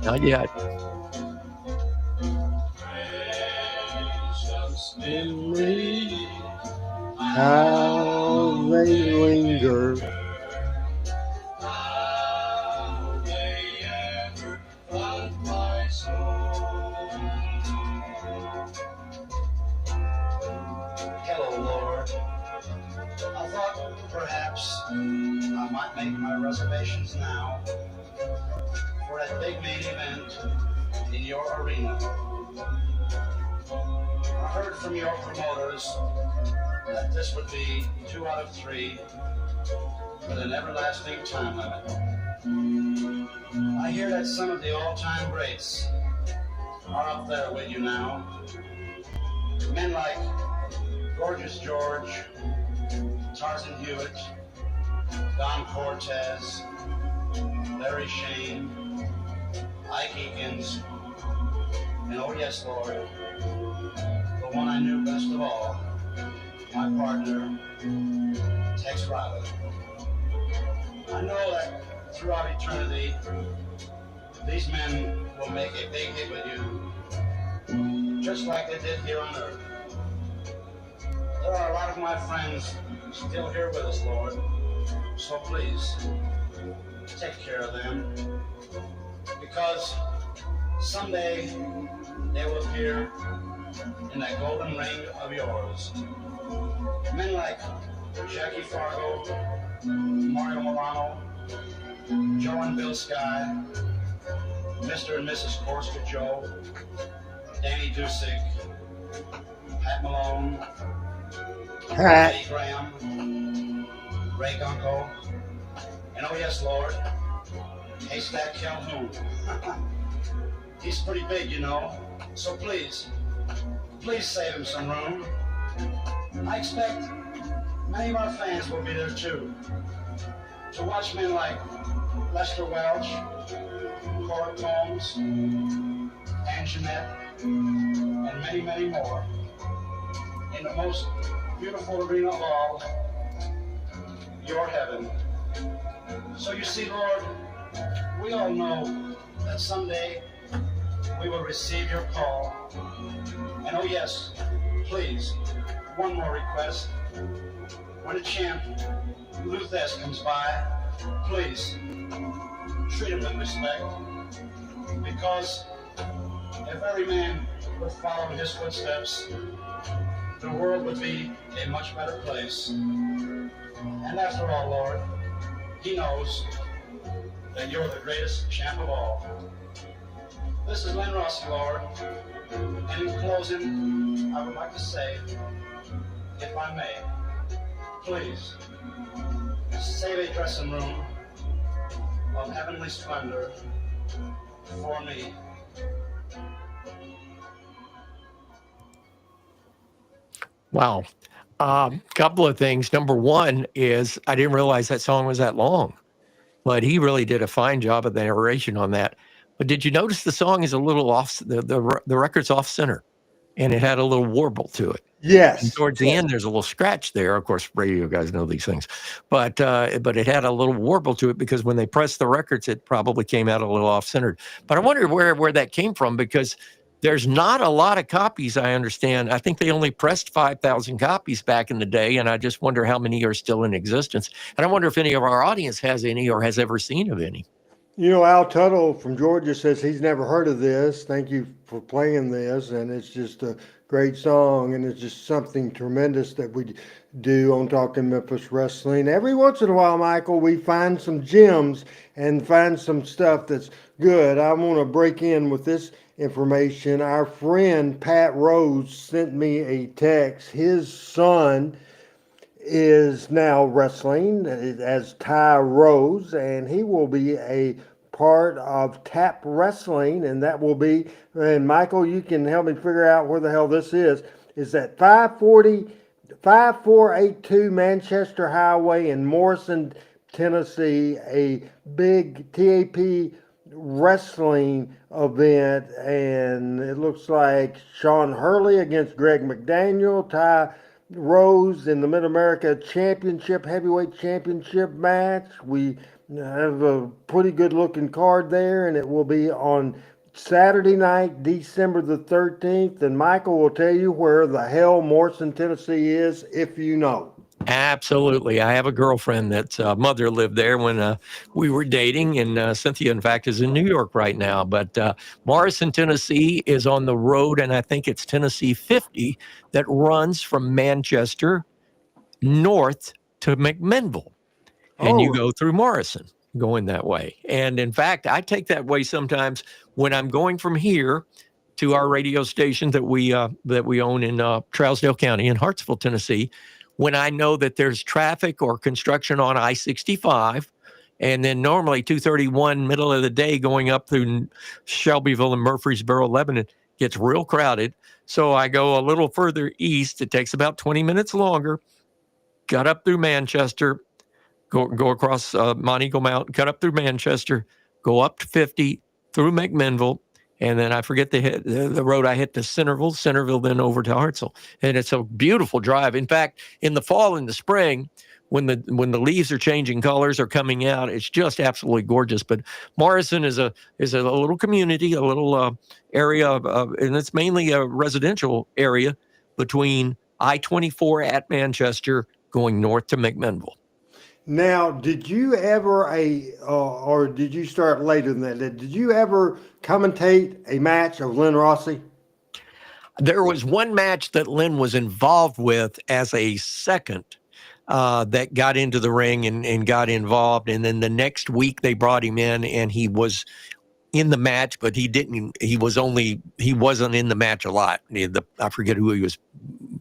Not yet. How they linger. Hello, Lord. I thought perhaps I might make my reservations now for that big main event in your arena. I heard from your promoters that this would be 2 out of 3 with an everlasting time limit. I hear that some of the all-time greats are up there with you now. Men like Gorgeous George, Tarzan Hewitt, Don Cortez, Larry Shane, Ike Eakins, and oh yes, Lord, the one I knew best of all, my partner, Tex Riley. I know that throughout eternity, these men will make a big hit with you, just like they did here on earth. There are a lot of my friends still here with us, Lord, so please, take care of them, because someday they will appear in that golden ring of yours. Men like Jackie Fargo, Mario Milano, Joe and Bill Sky, Mr. and Mrs. Corsica Joe, Danny Dusick, Pat Malone, Eddie Graham, Ray Gunko, and oh yes, Lord, Haystack Calhoun. He's pretty big, you know, so please save him some room. I expect many of our fans will be there too, to watch men like Lester Welch, Cora Combs, Ann Jeanette, and many, many more, in the most beautiful arena of all, your heaven. So you see, Lord, we all know that someday we will receive your call. And oh yes, please, one more request. When a champ, Luthes, comes by, please treat him with respect, because if every man would follow in his footsteps, the world would be a much better place. And after all, Lord, he knows that you're the greatest champ of all. This is Len Rossi, Lord, and in closing, I would like to say, if I may, please, save a dressing room of heavenly splendor for me. Wow. Couple of things. Number one is I didn't realize that song was that long, but he really did a fine job of the narration on that. But did you notice the song is a little off, the record's off center, and it had a little warble to it. Yes. And towards the end, there's a little scratch there. Of course, radio guys know these things, but it had a little warble to it because when they pressed the records, it probably came out a little off centered. But I wonder where that came from, because There's not a lot of copies, I understand. I think they only pressed 5,000 copies back in the day, and I just wonder how many are still in existence. And I wonder if any of our audience has any or has ever seen of any. You know, Al Tuttle from Georgia says he's never heard of this. Thank you for playing this, and it's just a great song, and it's just something tremendous that we do on Talking Memphis Wrestling. Every once in a while, Michael, we find some gems and find some stuff that's good. I want to break in with this information. Our friend Pat Rose sent me a text. His son is now wrestling as Ty Rose, and he will be a part of Tap Wrestling, and that will be, and Michael, you can help me figure out where the hell this is that 5482 Manchester Highway in Morrison, Tennessee, a big TAP wrestling event, and it looks like Sean Hurley against Greg McDaniel, Ty Rose in the Mid-America Championship, Heavyweight Championship match. We have a pretty good looking card there, and it will be on Saturday night, December the 13th. And Michael will tell you where the hell Morrison, Tennessee is if you know. Absolutely. I have a girlfriend that's mother lived there when we were dating, and Cynthia, in fact, is in New York right now. But Morrison, Tennessee is on the road, and I think it's Tennessee 50 that runs from Manchester north to McMinnville. And you go through Morrison going that way. And in fact, I take that way sometimes when I'm going from here to our radio station that we own in Trousdale County in Hartsville, Tennessee, when I know that there's traffic or construction on I-65, and then normally 231 middle of the day going up through Shelbyville and Murfreesboro, Lebanon, gets real crowded. So I go a little further east. It takes about 20 minutes longer. Got up through Manchester, go across Monteagle Mountain, cut up through Manchester, go up to 50 through McMinnville, and then I forget the road I hit to Centerville, then over to Hartselle. And it's a beautiful drive. In fact, in the fall and the spring, when the leaves are changing colors or coming out, it's just absolutely gorgeous. But Morrison is a little community, a little area, and it's mainly a residential area between I-24 at Manchester going north to McMinnville. Now, did you ever or did you start later than that? Did you ever commentate a match of Lynn Rossi? There was one match that Lynn was involved with as a second that got into the ring and got involved. And then the next week they brought him in and he was in the match, but he wasn't in the match a lot. I forget who he was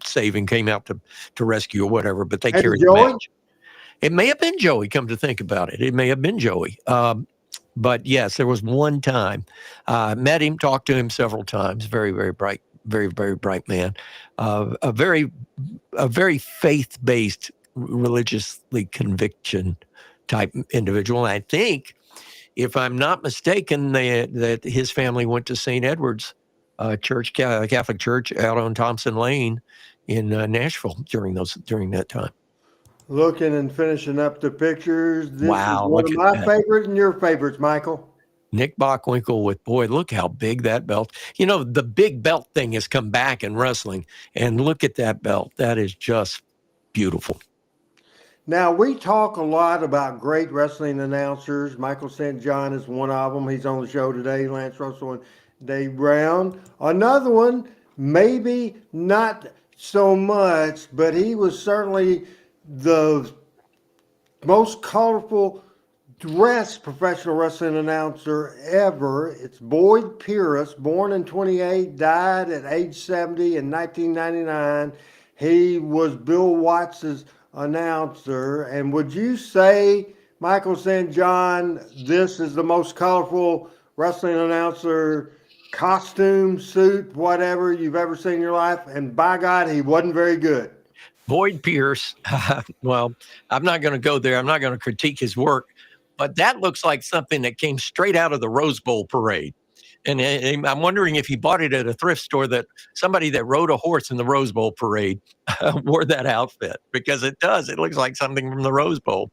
saving, came out to rescue or whatever, but they carried the match. It may have been Joey, come to think about it. It may have been Joey. But yes, there was one time. Met him, talked to him several times. Very, very bright, very, very bright man. A very faith-based, religiously conviction type individual. I think, if I'm not mistaken, that his family went to St. Edward's Church, Catholic Church out on Thompson Lane in Nashville during that time. Looking and finishing up the pictures. This wow, is one of my favorites and your favorites, Michael. Nick Bockwinkel with, boy, look how big that belt. You know, the big belt thing has come back in wrestling, and look at that belt. That is just beautiful. Now, we talk a lot about great wrestling announcers. Michael St. John is one of them. He's on the show today, Lance Russell and Dave Brown. Another one, maybe not so much, but he was certainly the most colorful dressed professional wrestling announcer ever. It's Boyd Pierce, born in 28, died at age 70 in 1999. He was Bill Watts' announcer. And would you say, Michael St. John, this is the most colorful wrestling announcer, costume, suit, whatever you've ever seen in your life? And by God, he wasn't very good. Boyd Pierce, well, I'm not going to go there. I'm not going to critique his work, but that looks like something that came straight out of the Rose Bowl parade. And I'm wondering if he bought it at a thrift store, that somebody that rode a horse in the Rose Bowl parade wore that outfit, because it does. It looks like something from the Rose Bowl.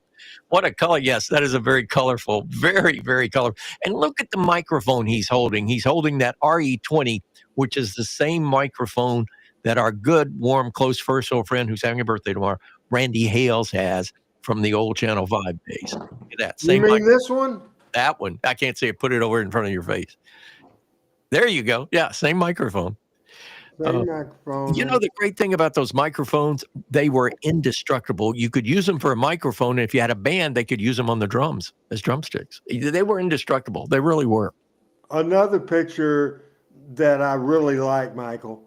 What a color. Yes, that is a very colorful, very, very colorful. And look at the microphone he's holding. He's holding that RE20 which is the same microphone that our good, warm, close first old friend who's having a birthday tomorrow, Randy Hales, has from the old Channel 5 days. Look at that. You Same mean this one? that one. I can't say it. Put it over in front of your face. There you go. Yeah, same microphone. Same microphone. You know, the great thing about those microphones, they were indestructible. You could use them for a microphone. And if you had a band, they could use them on the drums as drumsticks. They were indestructible. They really were. Another picture that I really like, Michael.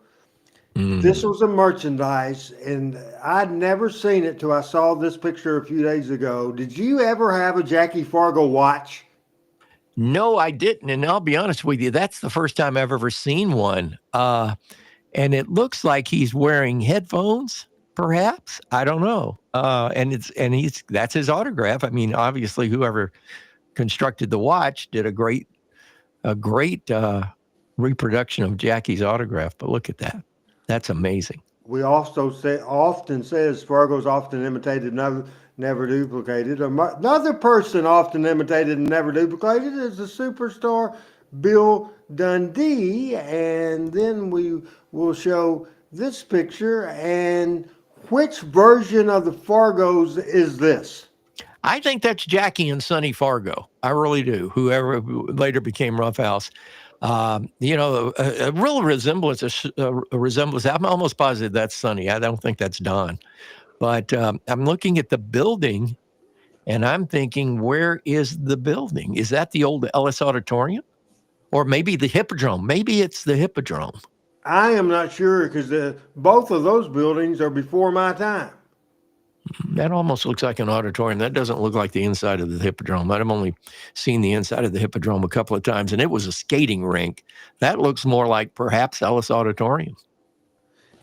This was a merchandise, and I'd never seen it till I saw this picture a few days ago. Did you ever have a Jackie Fargo watch? No, I didn't. And I'll be honest with you, that's the first time I've ever seen one. And it looks like he's wearing headphones, perhaps. I don't know. That's his autograph. I mean, obviously, whoever constructed the watch did a great reproduction of Jackie's autograph. But look at that. That's amazing. We also often says Fargo's often imitated, never duplicated. Another person often imitated and never duplicated is the superstar Bill Dundee. And then we will show this picture. And which version of the Fargos is this? I think that's Jackie and Sonny Fargo. I really do. Whoever later became Roughhouse. A real resemblance, a resemblance. I'm almost positive that's Sonny. I don't think that's Don. But I'm looking at the building, and I'm thinking, where is the building? Is that the old Ellis Auditorium? Or maybe the Hippodrome? Maybe it's the Hippodrome. I am not sure because both of those buildings are before my time. That almost looks like an auditorium. That doesn't look like the inside of the Hippodrome. I've only seen the inside of the Hippodrome a couple of times, and it was a skating rink. That looks more like perhaps Ellis Auditorium.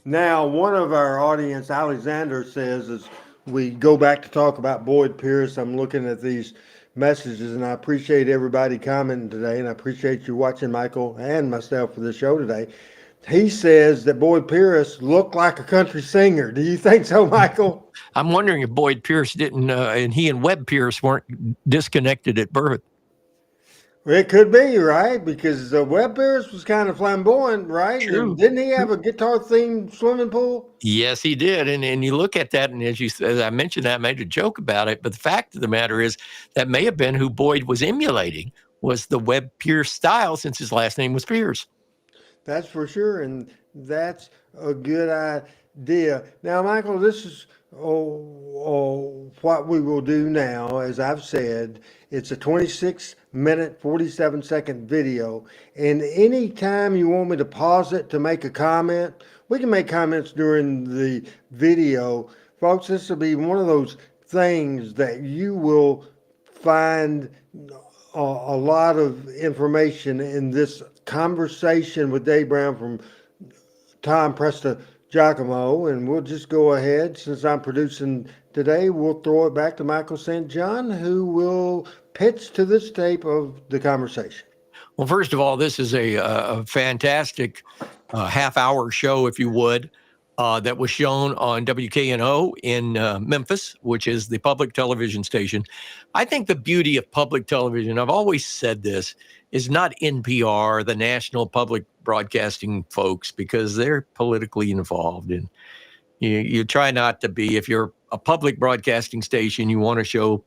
Now, one of our audience, Alexander, says as we go back to talk about Boyd Pierce, I'm looking at these messages, and I appreciate everybody commenting today, and I appreciate you watching Michael and myself for the show today. He says that Boyd Pierce looked like a country singer. Do you think so, Michael? I'm wondering if Boyd Pierce didn't, and he and Webb Pierce weren't disconnected at birth. Well, it could be, right? Because Webb Pierce was kind of flamboyant, right? True. And didn't he have a guitar-themed swimming pool? Yes, he did. And you look at that, and as I mentioned that, I made a joke about it. But the fact of the matter is that may have been who Boyd was emulating, was the Webb Pierce style, since his last name was Pierce. That's for sure, and that's a good idea. Now, Michael, this is what we will do now. As I've said, it's a 26-minute, 47-second video, and anytime you want me to pause it to make a comment, we can make comments during the video. Folks, this will be one of those things that you will find a lot of information in this conversation with Dave Brown from Tom Presta Giacomo, and we'll just go ahead. Since I'm producing today, we'll throw it back to Michael St. John, who will pitch to this tape of the conversation. Well, first of all, this is a fantastic half-hour show, if you would, that was shown on WKNO in Memphis, which is the public television station. I think the beauty of public television, I've always said this, is not NPR, the National Public Broadcasting folks, because they're politically involved. And you try not to be. If you're a public broadcasting station, you want to show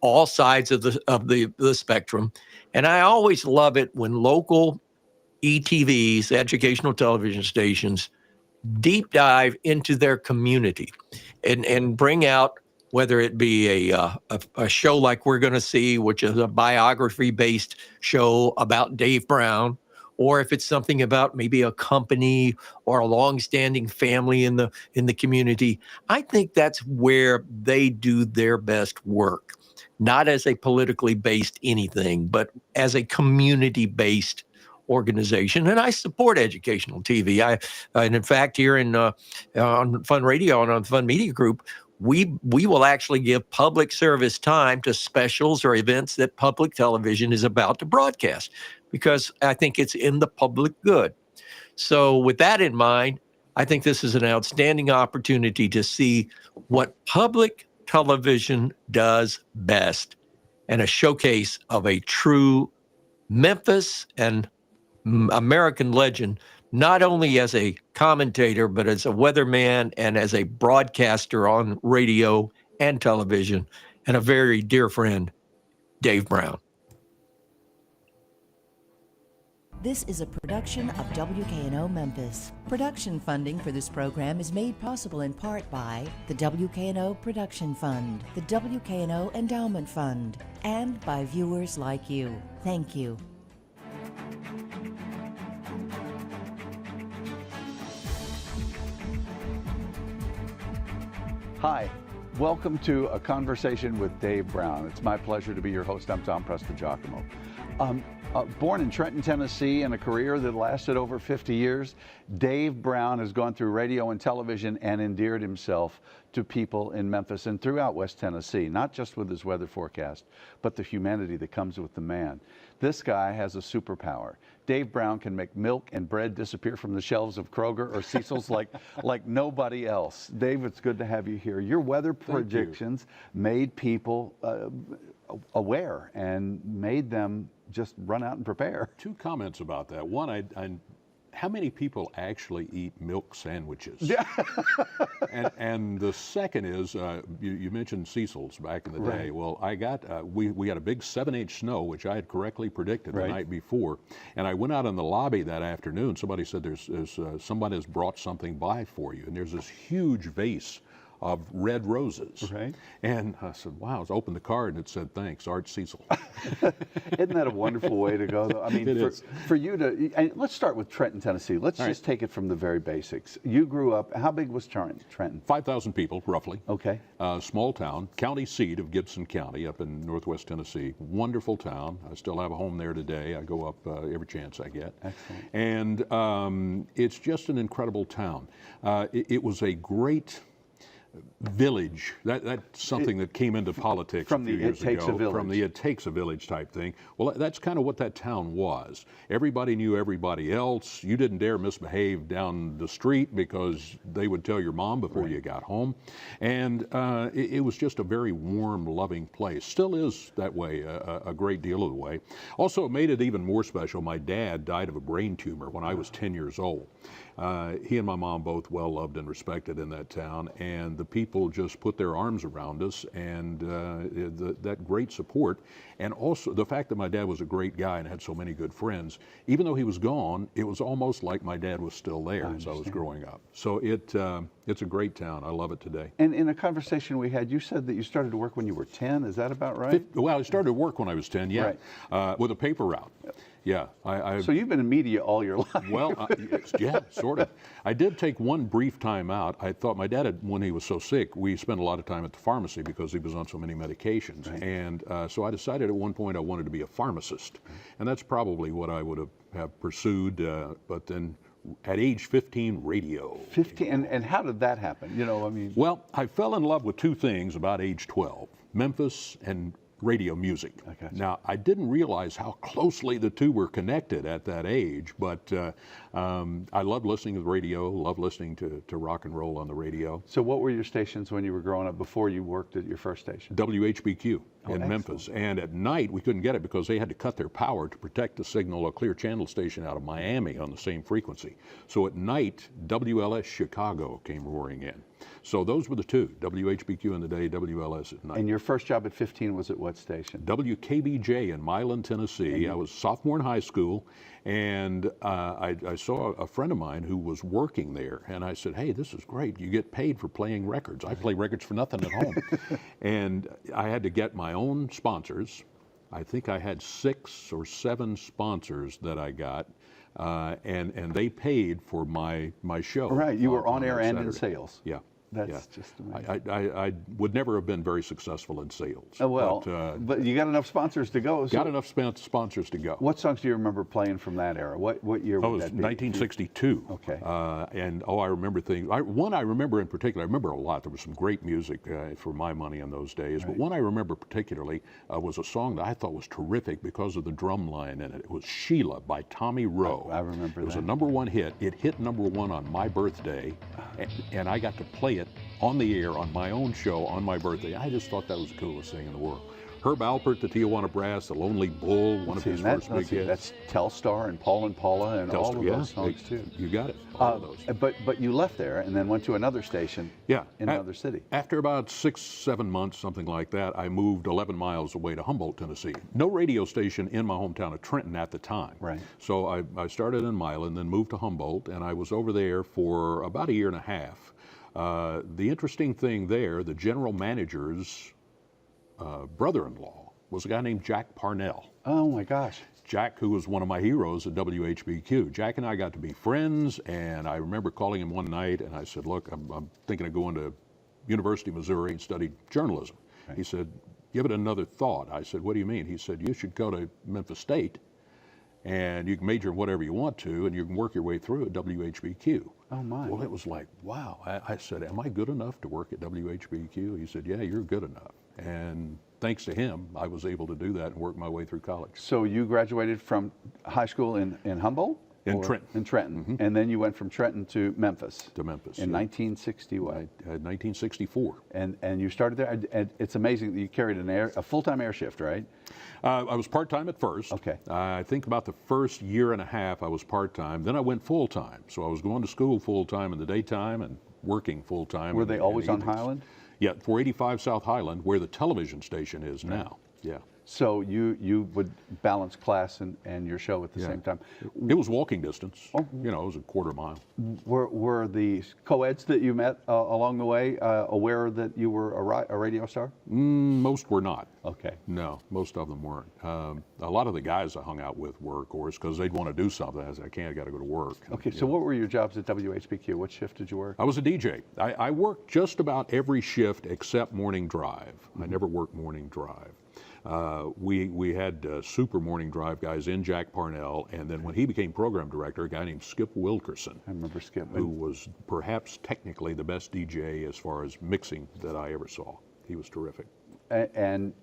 all sides of the spectrum. And I always love it when local ETVs, educational television stations, deep dive into their community and bring out, whether it be a show like we're going to see, which is a biography-based show about Dave Brown, or if it's something about maybe a company or a long-standing family in the community. I think that's where they do their best work, not as a politically based anything, but as a community-based organization. And I support educational TV. And in fact, here on Fun Radio and on Fun Media Group, we will actually give public service time to specials or events that public television is about to broadcast, because I think it's in the public good. So with that in mind, I think this is an outstanding opportunity to see what public television does best, and a showcase of a true Memphis and American legend, not only as a commentator, but as a weatherman and as a broadcaster on radio and television, and a very dear friend, Dave Brown. This is a production of WKNO Memphis. Production funding for this program is made possible in part by the WKNO Production Fund, the WKNO Endowment Fund, and by viewers like you. Thank you. Hi, welcome to A Conversation with Dave Brown. It's my pleasure to be your host. I'm Tom Prestigiacomo. Born in Trenton, Tennessee, and a career that lasted over 50 years, Dave Brown has gone through radio and television and endeared himself to people in Memphis and throughout West Tennessee, not just with his weather forecast, but the humanity that comes with the man. This guy has a superpower. Dave Brown can make milk and bread disappear from the shelves of Kroger or Cecil's like nobody else. Dave, it's good to have you here. Your weather predictions made people aware and made them just run out and prepare. Two comments about that. One, how many people actually eat milk sandwiches? Yeah. and the second is, you mentioned Cecil's back in the day. Right. Well, I got, we had a big 7-inch snow, which I had correctly predicted the night before. And I went out in the lobby that afternoon. Somebody said, somebody has brought something by for you. And there's this huge vase of red roses. Right. And I said, wow, I opened the card and it said, thanks, Art Cecil. Isn't that a wonderful way to go, though? I mean, for you to, and let's start with Trenton, Tennessee. Let's just take it from the very basics. You grew up, how big was Trenton? 5,000 people, roughly. Okay. Small town, county seat of Gibson County up in northwest Tennessee. Wonderful town. I still have a home there today. I go up every chance I get. Excellent. And it's just an incredible town. It was a great village. That's something that came into politics a few years ago. From the it takes a village type thing. Well, that's kind of what that town was. Everybody knew everybody else. You didn't dare misbehave down the street because they would tell your mom before you got home. And it was just a very warm, loving place. Still is that way a great deal of the way. Also, it made it even more special. My dad died of a brain tumor when I was 10 years old. He and my mom both well loved and respected in that town, and the people just put their arms around us, and that great support, and also the fact that my dad was a great guy and had so many good friends. Even though he was gone, it was almost like my dad was still there as I was growing up. So it's a great town. I love it today. And in a conversation we had, you said that you started to work when you were 10. Is that about right? Well, I started to work when I was 10, yeah, with a paper route. Yeah. So you've been in media all your life. Well, yeah, sort of. I did take one brief time out. I thought my dad, when he was so sick, we spent a lot of time at the pharmacy because he was on so many medications. Right. And so I decided at one point I wanted to be a pharmacist. And that's probably what I would have pursued. But then at age 15, radio. 15, and how did that happen? You know, I mean. Well, I fell in love with two things about age 12, Memphis and radio music. Now, I didn't realize how closely the two were connected at that age, but I loved listening to the radio, loved listening to rock and roll on the radio. So what were your stations when you were growing up before you worked at your first station? WHBQ in Memphis. And at night, we couldn't get it because they had to cut their power to protect the signal, a clear channel station out of Miami on the same frequency. So at night, WLS Chicago came roaring in. So those were the two, WHBQ in the day, WLS at night. And your first job at 15 was at what station? WKBJ in Milan, Tennessee. I was sophomore in high school, and I saw a friend of mine who was working there, and I said, hey, this is great. You get paid for playing records. I play records for nothing at home. And I had to get my own sponsors. I think I had 6 or 7 sponsors that I got. And they paid for my show. Right, you were on air and in sales. Yeah. That's just amazing. I would never have been very successful in sales. Oh, well, but you got enough sponsors to go. Got enough sponsors to go. What songs do you remember playing from that era? What year would that be? 1962. Okay. And I remember things. One I remember in particular, I remember a lot. There was some great music for my money in those days. Right. But one I remember particularly was a song that I thought was terrific because of the drum line in it. It was Sheila by Tommy Rowe. I remember that. It was a #1 hit. It hit #1 on my birthday, and I got to play it on the air on my own show on my birthday. I just thought that was the coolest thing in the world. Herb Alpert, the Tijuana Brass, the Lonely Bull, one of his first big hits. That's Telstar and Paul and Paula and all of those songs too. You got it. All of those. But you left there and then went to another station. Yeah. In another city. After about 6-7 months, something like that, I moved 11 miles away to Humboldt, Tennessee. No radio station in my hometown of Trenton at the time. Right. So I started in Milan, then moved to Humboldt, and I was over there for about a year and a half. The interesting thing there, the general manager's brother-in-law was a guy named Jack Parnell. Oh my gosh. Jack, who was one of my heroes at WHBQ. Jack and I got to be friends, and I remember calling him one night, and I said, look, I'm thinking of going to University of Missouri and study journalism. Right. He said, give it another thought. I said, what do you mean? He said, you should go to Memphis State, and you can major in whatever you want to, and you can work your way through at WHBQ. Oh my. Well, it was like, wow. I said, am I good enough to work at WHBQ? He said, yeah, you're good enough. And thanks to him, I was able to do that and work my way through college. So you graduated from high school in Humboldt? In Trenton. In Trenton. Mm-hmm. And then you went from Trenton to Memphis. To Memphis. In 1960 what? 1964. And you started there, and it's amazing that you carried a full-time air shift, right? I was part-time at first. Okay. I think about the first year and a half I was part-time. Then I went full-time. So I was going to school full-time in the daytime and working full-time. Were they always on Highland? Yeah, 485 South Highland, where the television station is now. Yeah. So you would balance class and your show at the same time. It was walking distance. Oh. You know, it was a quarter mile. Were the co-eds that you met along the way aware that you were a radio star? Most were not. Okay. No, most of them weren't. A lot of the guys I hung out with were, of course, because they'd want to do something. I said, I can't, I got to go to work. Okay, so what were your jobs at WHBQ? What shift did you work? I was a DJ. I worked just about every shift except morning drive. Mm-hmm. I never worked morning drive. We had super morning drive guys in Jack Parnell, and then when he became program director, a guy named Skip Wilkerson. I remember Skip. Who was perhaps technically the best DJ as far as mixing that I ever saw. He was terrific. And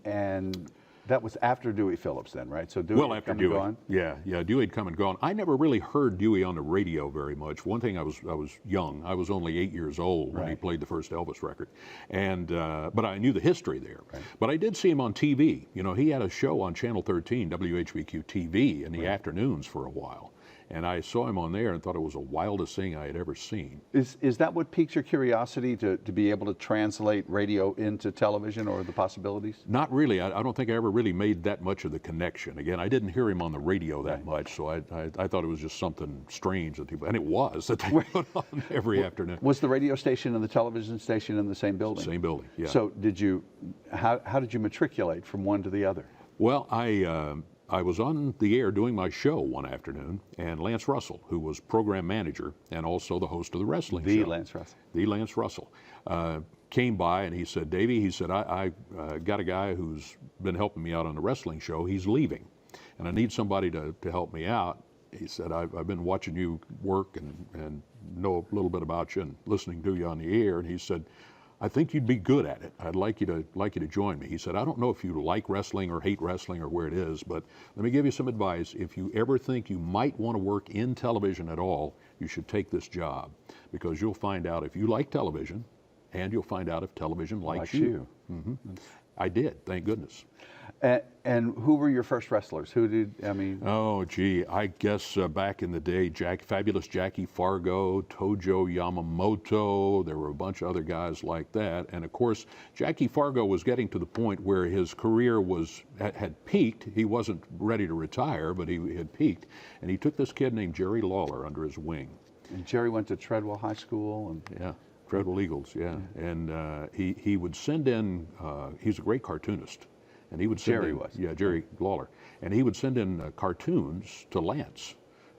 that was after Dewey Phillips then, right? So Dewey had come and gone? Yeah, Dewey had come and gone. I never really heard Dewey on the radio very much. One thing, I was young. I was only 8 years old when he played the first Elvis record. And but I knew the history there. Right. But I did see him on TV. You know, he had a show on Channel 13, WHBQ TV, in the afternoons for a while. And I saw him on there and thought it was the wildest thing I had ever seen. Is that what piques your curiosity, to be able to translate radio into television, or the possibilities? Not really. I don't think I ever really made that much of the connection. Again, I didn't hear him on the radio that much, so I thought it was just something strange that people, and it was, that they put on every afternoon. Was the radio station and the television station in the same building? Same building, yeah. So how did you matriculate from one to the other? Well, I was on the air doing my show one afternoon, and Lance Russell, who was program manager and also the host of the wrestling show. The Lance Russell, came by and he said, Davey, he said, I got a guy who's been helping me out on the wrestling show. He's leaving, and I need somebody to help me out. He said, I've been watching you work and know a little bit about you and listening to you on the air. And he said, I think you'd be good at it. I'd like you to join me. He said, I don't know if you like wrestling or hate wrestling or where it is, but let me give you some advice. If you ever think you might want to work in television at all, you should take this job, because you'll find out if you like television, and you'll find out if television likes you. Mm-hmm. I did, thank goodness. And who were your first wrestlers? Oh, gee, I guess back in the day, Fabulous Jackie Fargo, Tojo Yamamoto, there were a bunch of other guys like that. And of course, Jackie Fargo was getting to the point where his career had peaked. He wasn't ready to retire, but he had peaked. And he took this kid named Jerry Lawler under his wing. And Jerry went to Treadwell High School? Yeah. Treadwell Eagles, yeah. And he would send in, he's a great cartoonist. And he would send Jerry Lawler. And he would send in cartoons to Lance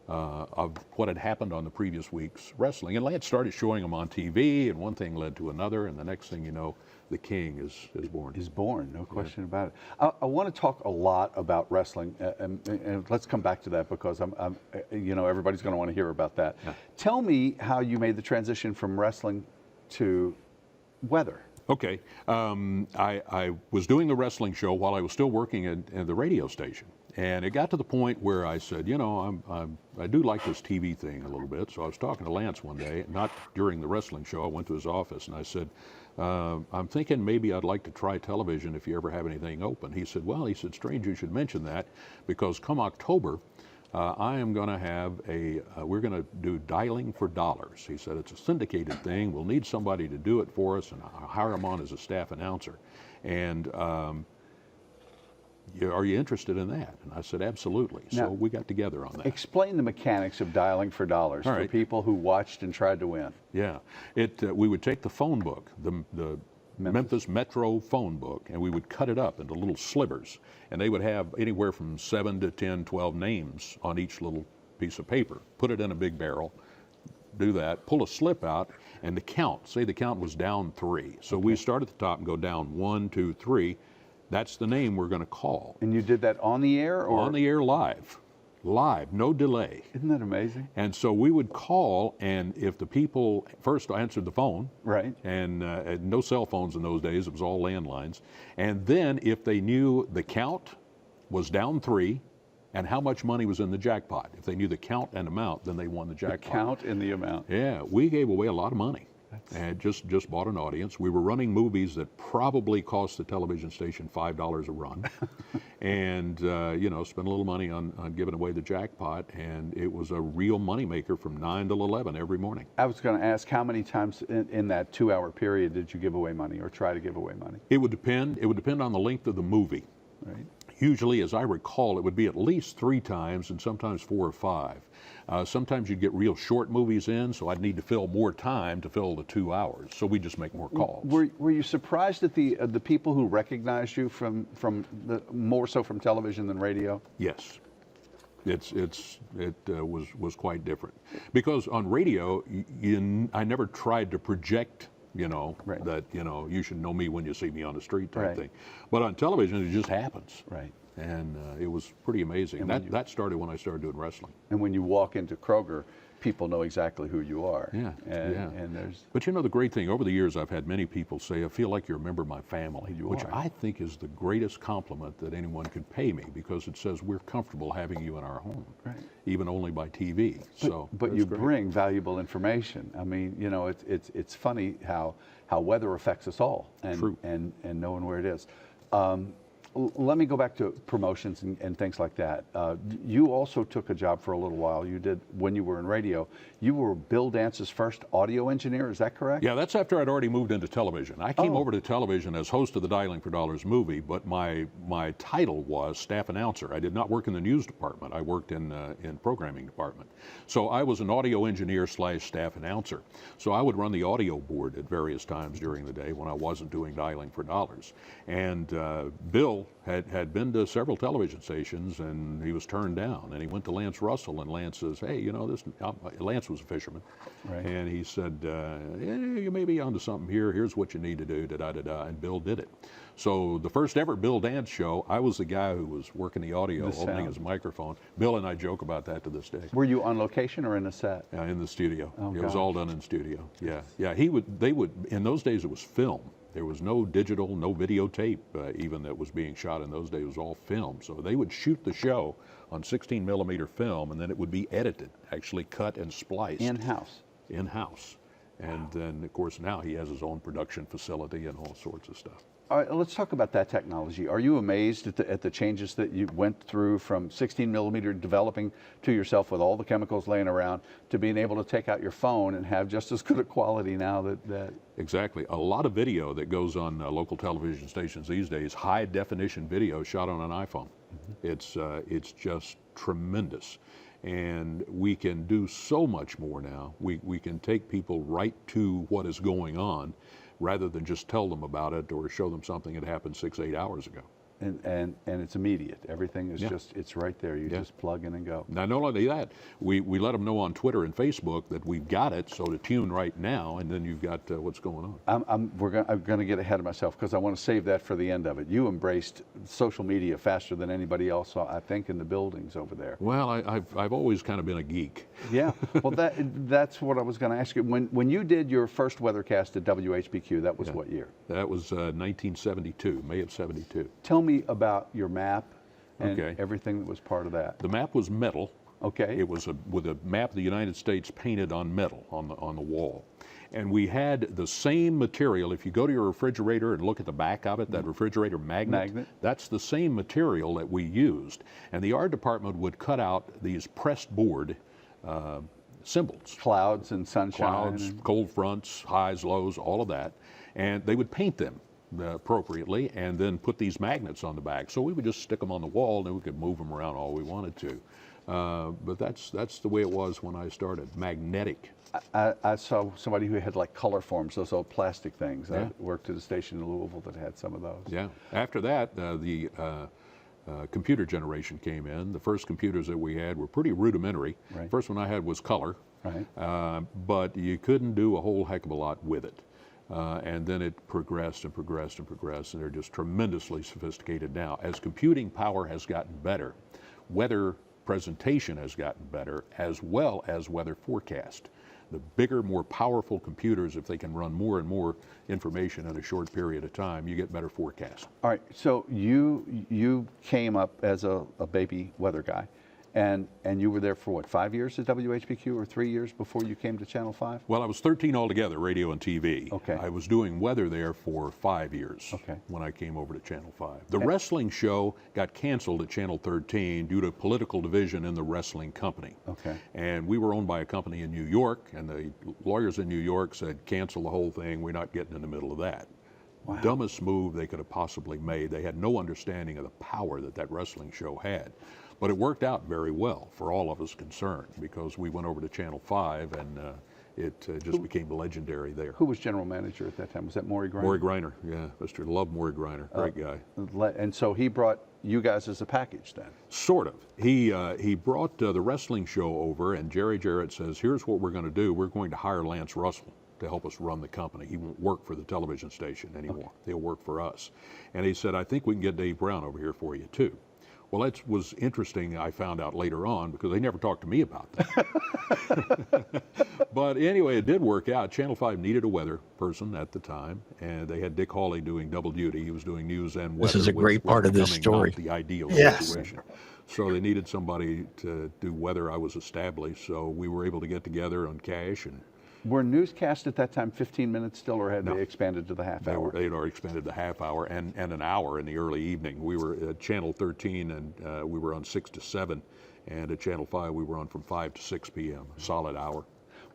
of what had happened on the previous week's wrestling. And Lance started showing them on TV, and one thing led to another, and the next thing you know, the king is born. Is born, no question about it. I want to talk a lot about wrestling, and let's come back to that, because everybody's going to want to hear about that. Yeah. Tell me how you made the transition from wrestling to weather. Okay, I was doing the wrestling show while I was still working at the radio station, And it got to the point where I said, you know, I do like this TV thing a little bit. So I was talking to Lance one day, not during the wrestling show. I went to his office and I said, I'm thinking maybe I'd like to try television if you ever have anything open. He said, well, he said, strange you should mention that, because come October, I am going to have we're going to do Dialing for Dollars. He said, it's a syndicated thing. We'll need somebody to do it for us, and I'll hire him on as a staff announcer. And are you interested in that? And I said, absolutely. So we got together on that. Explain the mechanics of Dialing for Dollars for people who watched and tried to win. Yeah. We would take the phone book, the Memphis Metro phone book, and we would cut it up into little slivers. And they would have anywhere from 7 to 10, 12 names on each little piece of paper. Put it in a big barrel, do that, pull a slip out, and the count. Say the count was down 3. So we start at the top and go down 1, 2, 3. That's the name we're going to call. And you did that on the air? Or? On the air, live. Live, no delay. Isn't that amazing? And so we would call, and if the people first answered the phone, right, and no cell phones in those days, it was all landlines, and then if they knew the count was down 3 and how much money was in the jackpot, if they knew the count and amount, then they won the jackpot. The count and the amount. Yeah, we gave away a lot of money. And just bought an audience. We were running movies that probably cost the television station $5 a run, and you know, spent a little money on giving away the jackpot, and it was a real moneymaker from 9 till 11 every morning. I was going to ask, how many times in that 2-hour period did you give away money or try to give away money? It would depend. It would depend on the length of the movie. Right. Usually, as I recall, it would be at least 3 times and sometimes 4 or 5. Sometimes you'd get real short movies in, so I'd need to fill more time to fill the 2 hours. So we just make more calls. Were you surprised at the people who recognized you from more so from television than radio? Yes. It was quite different, because on radio I never tried to project, you know, that, you know, you should know me when you see me on the street type thing. But on television, it just happens. Right. And it was pretty amazing. That started when I started doing wrestling. And when you walk into Kroger, people know exactly who you are. Yeah. And there's. But you know, the great thing, over the years, I've had many people say, I feel like you're a member of my family, which I think is the greatest compliment that anyone could pay me, because it says we're comfortable having you in our home, even only by TV. But you bring valuable information. I mean, you know, it's funny how weather affects us all, and knowing where it is. Let me go back to promotions and things like that. You also took a job for a little while. You did, when you were in radio, you were Bill Dance's first audio engineer, is that correct? Yeah, that's after I'd already moved into television. I came over to television as host of the Dialing for Dollars movie, but my title was staff announcer. I did not work in the news department. I worked in programming department. So I was an audio engineer / staff announcer. So I would run the audio board at various times during the day when I wasn't doing Dialing for Dollars. And Bill had been to several television stations, and he was turned down. And he went to Lance Russell, and Lance says, hey, you know, Lance was a fisherman. Right. And he said, you may be onto something here. Here's what you need to do, da-da-da-da. And Bill did it. So the first ever Bill Dance show, I was the guy who was working the audio, opening his microphone. Bill and I joke about that to this day. Were you on location or in a set? In the studio. Oh, it was all done in studio. Yeah. Yeah. They would, in those days it was film. There was no digital, no videotape even that was being shot in those days. It was all film. So they would shoot the show on 16 millimeter film, and then it would be edited, actually cut and spliced. In-house. In-house. And then, of course, now he has his own production facility and all sorts of stuff. All right, let's talk about that technology. Are you amazed at the changes that you went through from 16 millimeter developing to yourself with all the chemicals laying around to being able to take out your phone and have just as good a quality now that... Exactly. A lot of video that goes on local television stations these days, high definition video shot on an iPhone. It's just tremendous. And we can do so much more now. We can take people right to what is going on, rather than just tell them about it or show them something that happened 6-8 hours ago. And it's immediate. Everything is just, it's right there. You just plug in and go. Now, not only that, we let them know on Twitter and Facebook that we've got it, so to tune right now, and then you've got what's going on. I'm going to get ahead of myself because I want to save that for the end of it. You embraced social media faster than anybody else, I think, in the buildings over there. Well, I've always kind of been a geek. Yeah. Well, that's what I was going to ask you. When you did your first weathercast at WHBQ, that was what year? That was 1972, May of '72. Tell me about your map and everything that was part of that. The map was metal. Okay. It was with a map of the United States painted on metal on the wall. And we had the same material. If you go to your refrigerator and look at the back of it, that refrigerator magnet, that's the same material that we used. And the art department would cut out these pressed board symbols. Clouds and sunshine. Clouds, cold fronts, highs, lows, all of that. And they would paint them appropriately and then put these magnets on the back. So we would just stick them on the wall and then we could move them around all we wanted to. But that's the way it was when I started, magnetic. I saw somebody who had like color forms, those old plastic things. I worked at a station in Louisville that had some of those. Yeah. After that, the computer generation came in. The first computers that we had were pretty rudimentary. Right. First one I had was color, right. But you couldn't do a whole heck of a lot with it. And then it progressed and progressed and progressed, and they're just tremendously sophisticated now. As computing power has gotten better, weather presentation has gotten better, as well as weather forecast. The bigger, more powerful computers, if they can run more and more information in a short period of time, you get better forecast. All right, so you came up as a baby weather guy, and you were there for what, 5 years at WHBQ, or 3 years before you came to Channel 5? Well, I was 13 altogether, radio and TV. Okay. I was doing weather there for 5 years when I came over to Channel 5. The wrestling show got canceled at Channel 13 due to political division in the wrestling company. Okay. And we were owned by a company in New York, and the lawyers in New York said, cancel the whole thing, we're not getting in the middle of that. Wow. Dumbest move they could have possibly made. They had no understanding of the power that wrestling show had. But it worked out very well for all of us concerned, because we went over to Channel 5 and it just became legendary there. Who was general manager at that time? Was that Maury Greiner? Maury Greiner, yeah. Mr. Love Maury Greiner, great guy. And so he brought you guys as a package then? Sort of. He brought the wrestling show over, and Jerry Jarrett says, here's what we're going to do. We're going to hire Lance Russell to help us run the company. He won't work for the television station anymore. Okay. He'll work for us. And he said, I think we can get Dave Brown over here for you too. Well, that was interesting, I found out later on, because they never talked to me about that. But anyway, it did work out. Channel 5 needed a weather person at the time, and they had Dick Hawley doing double duty. He was doing news and weather. This is a great part of this story. Not the ideal situation. So they needed somebody to do weather. I was established, so we were able to get together on cash. And were newscasts at that time 15 minutes still, or had they expanded to the half hour? They had already expanded the half hour and an hour in the early evening. We were at Channel 13, and we were on 6 to 7, and at Channel 5 we were on from 5 to 6 p.m., a solid hour.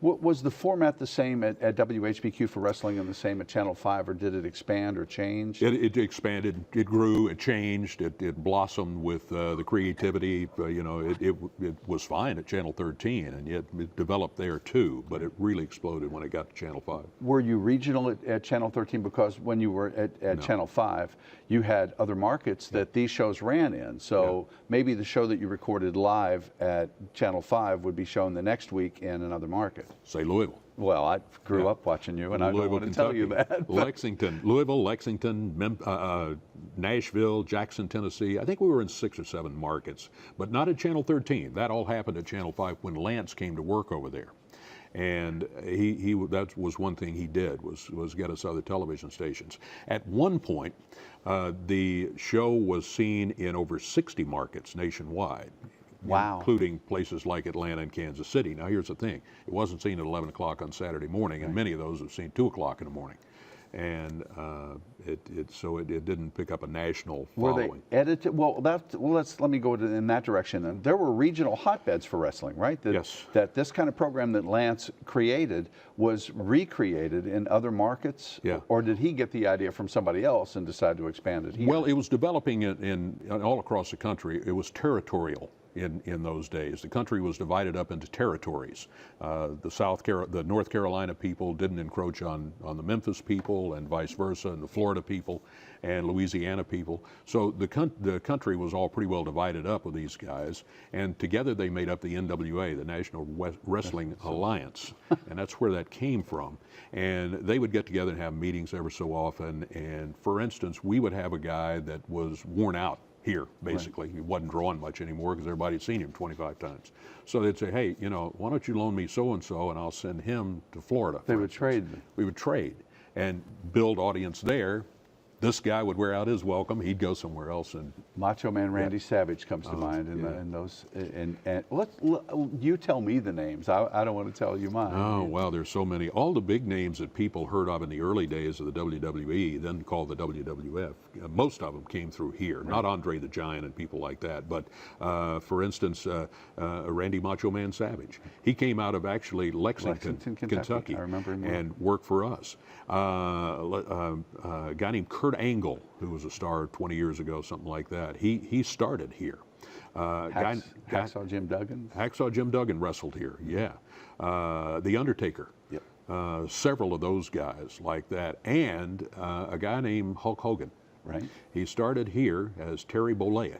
Was the format the same at WHBQ for wrestling and the same at Channel 5, or did it expand or change? It expanded, it grew, it changed, it blossomed with the creativity. It was fine at Channel 13, and yet it developed there too, but it really exploded when it got to Channel 5. Were you regional at Channel 13? Because when you were at Channel 5, you had other markets that these shows ran in. So maybe the show that you recorded live at Channel 5 would be shown the next week in another market. Say Louisville. Well, I grew up watching you, and I don't want to tell you that. Louisville, Lexington, Nashville, Jackson, Tennessee. I think we were in 6 or 7 markets, but not at Channel 13. That all happened at Channel 5 when Lance came to work over there. And that was one thing he did, was get us other television stations. At one point, the show was seen in over 60 markets nationwide. Wow. Including places like Atlanta and Kansas City. Now, here's the thing. It wasn't seen at 11 o'clock on Saturday morning, and many of those have seen 2 o'clock in the morning. And so it didn't pick up a national following. Were they edited? Let me go in that direction then. There were regional hotbeds for wrestling, right? Yes. That this kind of program that Lance created was recreated in other markets? Yeah. Or did he get the idea from somebody else and decide to expand it here? Well, it was developing in all across the country. It was territorial. In those days, the country was divided up into territories. The North Carolina people didn't encroach on the Memphis people, and vice versa, and the Florida people and Louisiana people. So the country was all pretty well divided up with these guys, and together they made up the NWA, the National Wrestling Alliance, and that's where that came from. And they would get together and have meetings every so often. And for instance, we would have a guy that was worn out here, basically. Right. He wasn't drawing much anymore because everybody had seen him 25 times. So they'd say, hey, why don't you loan me so-and-so, and I'll send him to Florida. They would trade. We would trade and build audience there, this guy would wear out his welcome. He'd go somewhere else. And Macho Man Randy Savage comes to mind in those. And you tell me the names. I don't want to tell you mine. Oh, wow, there's so many. All the big names that people heard of in the early days of the WWE, then called the WWF, most of them came through here. Right. Not Andre the Giant and people like that, but for instance, Randy Macho Man Savage. He came out of actually Lexington, Kentucky. I remember him. And worked for us. A guy named Kurt Angle, who was a star 20 years ago, something like that. He started here. Hacksaw Jim Duggan? Hacksaw Jim Duggan wrestled here, yeah. The Undertaker. Yep. Several of those guys like that. And a guy named Hulk Hogan. Right. He started here as Terry Bollea,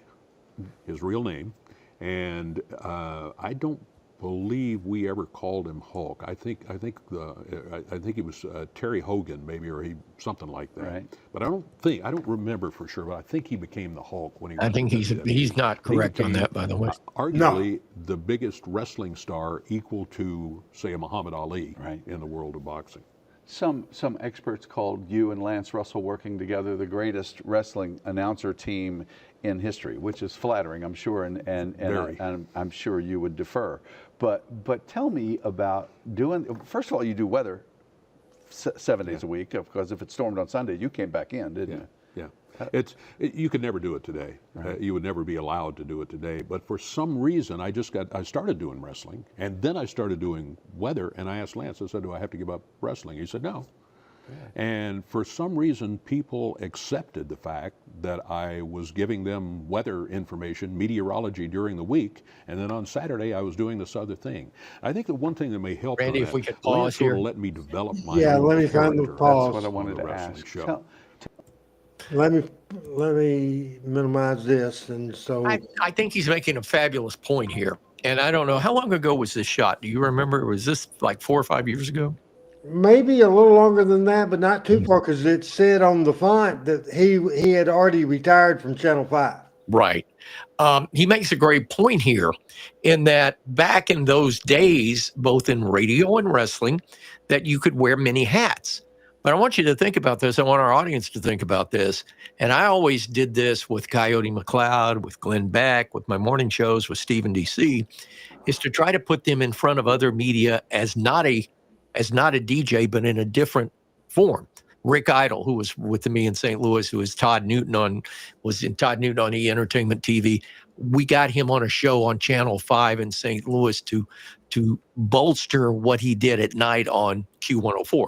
his real name. And I don't believe we ever called him Hulk. I think he was Terry Hogan, maybe, or something like that. Right. But I don't remember for sure. But I think he became the Hulk when he. I think he's not correct on that, by the way. Arguably the biggest wrestling star, equal to say a Muhammad Ali, right, in the world of boxing. Some experts called you and Lance Russell working together the greatest wrestling announcer team in history, which is flattering, I'm sure, and I'm sure you would defer. But tell me about doing. First of all, you do weather 7 days a week, because if it stormed on Sunday, you came back in, didn't you? Yeah. You could never do it today. Right. You would never be allowed to do it today. But for some reason, I started doing wrestling, and then I started doing weather. And I asked Lance, I said, "Do I have to give up wrestling?" He said, "No." Yeah. And for some reason, people accepted the fact that I was giving them weather information, meteorology during the week, and then on Saturday I was doing this other thing. I think the one thing that may help, Randy, if we could pause here, let me develop my let me find the pause. That's what I wanted to ask. Let me minimize this, and so I think he's making a fabulous point here. And I don't know, how long ago was this shot? Do you remember? Was this like 4 or 5 years ago? Maybe a little longer than that, but not too far, because it said on the font that he had already retired from Channel 5. Right. He makes a great point here in that back in those days, both in radio and wrestling, that you could wear many hats. But I want you to think about this. I want our audience to think about this. And I always did this with Coyote McLeod, with Glenn Beck, with my morning shows with Stephen DC, is to try to put them in front of other media as not a DJ, but in a different form. Rick Idle, who was with me in St. Louis, who was Todd Newton was in Todd Newton on E! Entertainment TV. We got him on a show on Channel 5 in St. Louis to bolster what he did at night on Q104.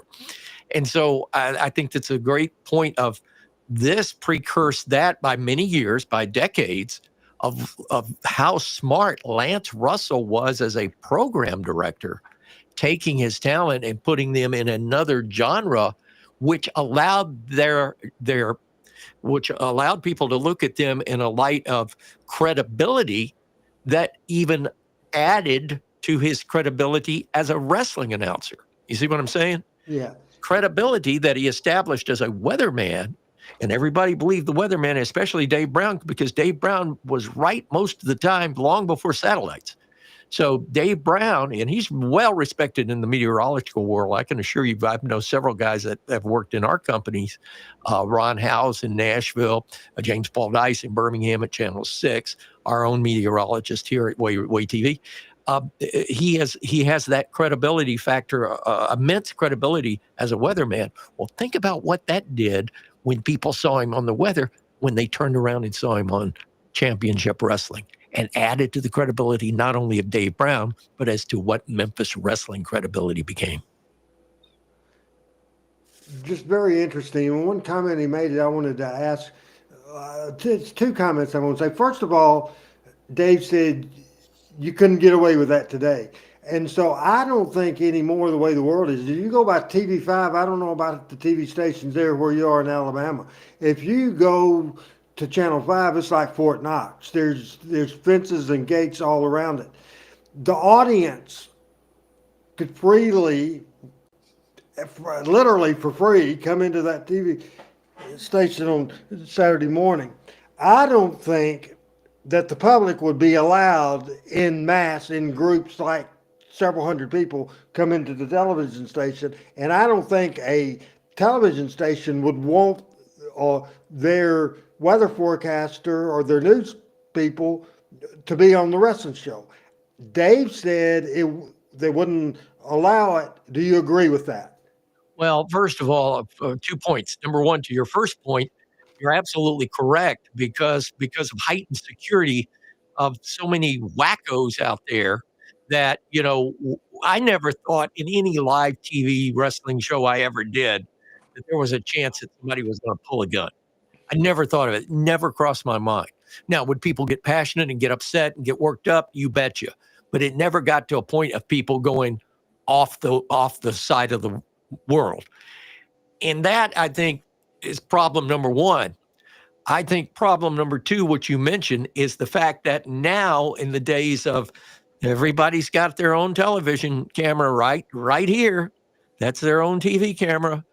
And so I think that's a great point of this precursed that by many years, by decades, of how smart Lance Russell was as a program director, taking his talent and putting them in another genre, which allowed which allowed people to look at them in a light of credibility that even added to his credibility as a wrestling announcer. You see what I'm saying? Yeah. Credibility that he established as a weatherman, and everybody believed the weatherman, especially Dave Brown, because Dave Brown was right most of the time, long before satellites. So Dave Brown, and he's well respected in the meteorological world. I can assure you, I know several guys that have worked in our companies, Ron Howes in Nashville, James Paul Dice in Birmingham at Channel 6, our own meteorologist here at Way TV. He has that credibility factor, immense credibility as a weatherman. Well, think about what that did when people saw him on the weather, when they turned around and saw him on Championship Wrestling, and added to the credibility not only of Dave Brown, but as to what Memphis Wrestling credibility became. Just very interesting. And one comment he made that I wanted to ask, it's two comments I want to say. First of all, Dave said you couldn't get away with that today. And so I don't think anymore the way the world is. If you go by TV5, I don't know about the TV stations there where you are in Alabama. If you go to Channel 5, it's like Fort Knox. There's fences and gates all around it. The audience could freely, literally for free, come into that TV station on Saturday morning. I don't think that the public would be allowed in mass, in groups like several hundred people come into the television station. And I don't think a television station would want their weather forecaster or their news people to be on the wrestling show. Dave said they wouldn't allow it. Do you agree with that? Well, first of all, 2 points. Number one, to your first point, you're absolutely correct because of heightened security of so many wackos out there that, I never thought in any live TV wrestling show I ever did that there was a chance that somebody was going to pull a gun. I never thought of it. Never crossed my mind. Now, would people get passionate and get upset and get worked up? You betcha. But it never got to a point of people going off the side of the world. And that, I think, is problem number one. I think problem number two, what you mentioned, is the fact that now in the days of everybody's got their own television camera right here. That's their own TV camera.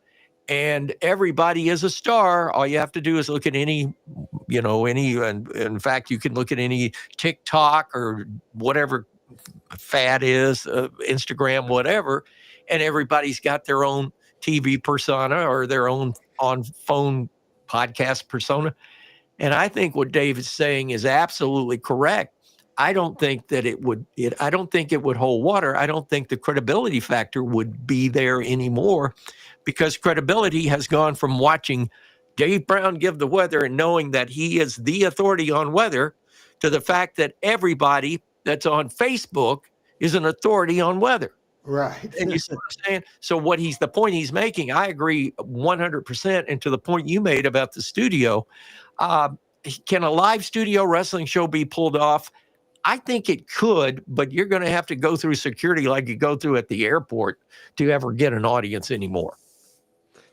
And everybody is a star. All you have to do is look at any, and in fact, you can look at any TikTok or whatever fad is, Instagram, whatever, and everybody's got their own TV persona or their own on phone podcast persona. And I think what Dave is saying is absolutely correct. I don't think that it would hold water. I don't think the credibility factor would be there anymore, because credibility has gone from watching Dave Brown give the weather and knowing that he is the authority on weather to the fact that everybody that's on Facebook is an authority on weather. Right. And you see what I'm saying? So the point he's making, I agree 100%. And to the point you made about the studio, can a live studio wrestling show be pulled off? I think it could, but you're going to have to go through security like you go through at the airport to ever get an audience anymore.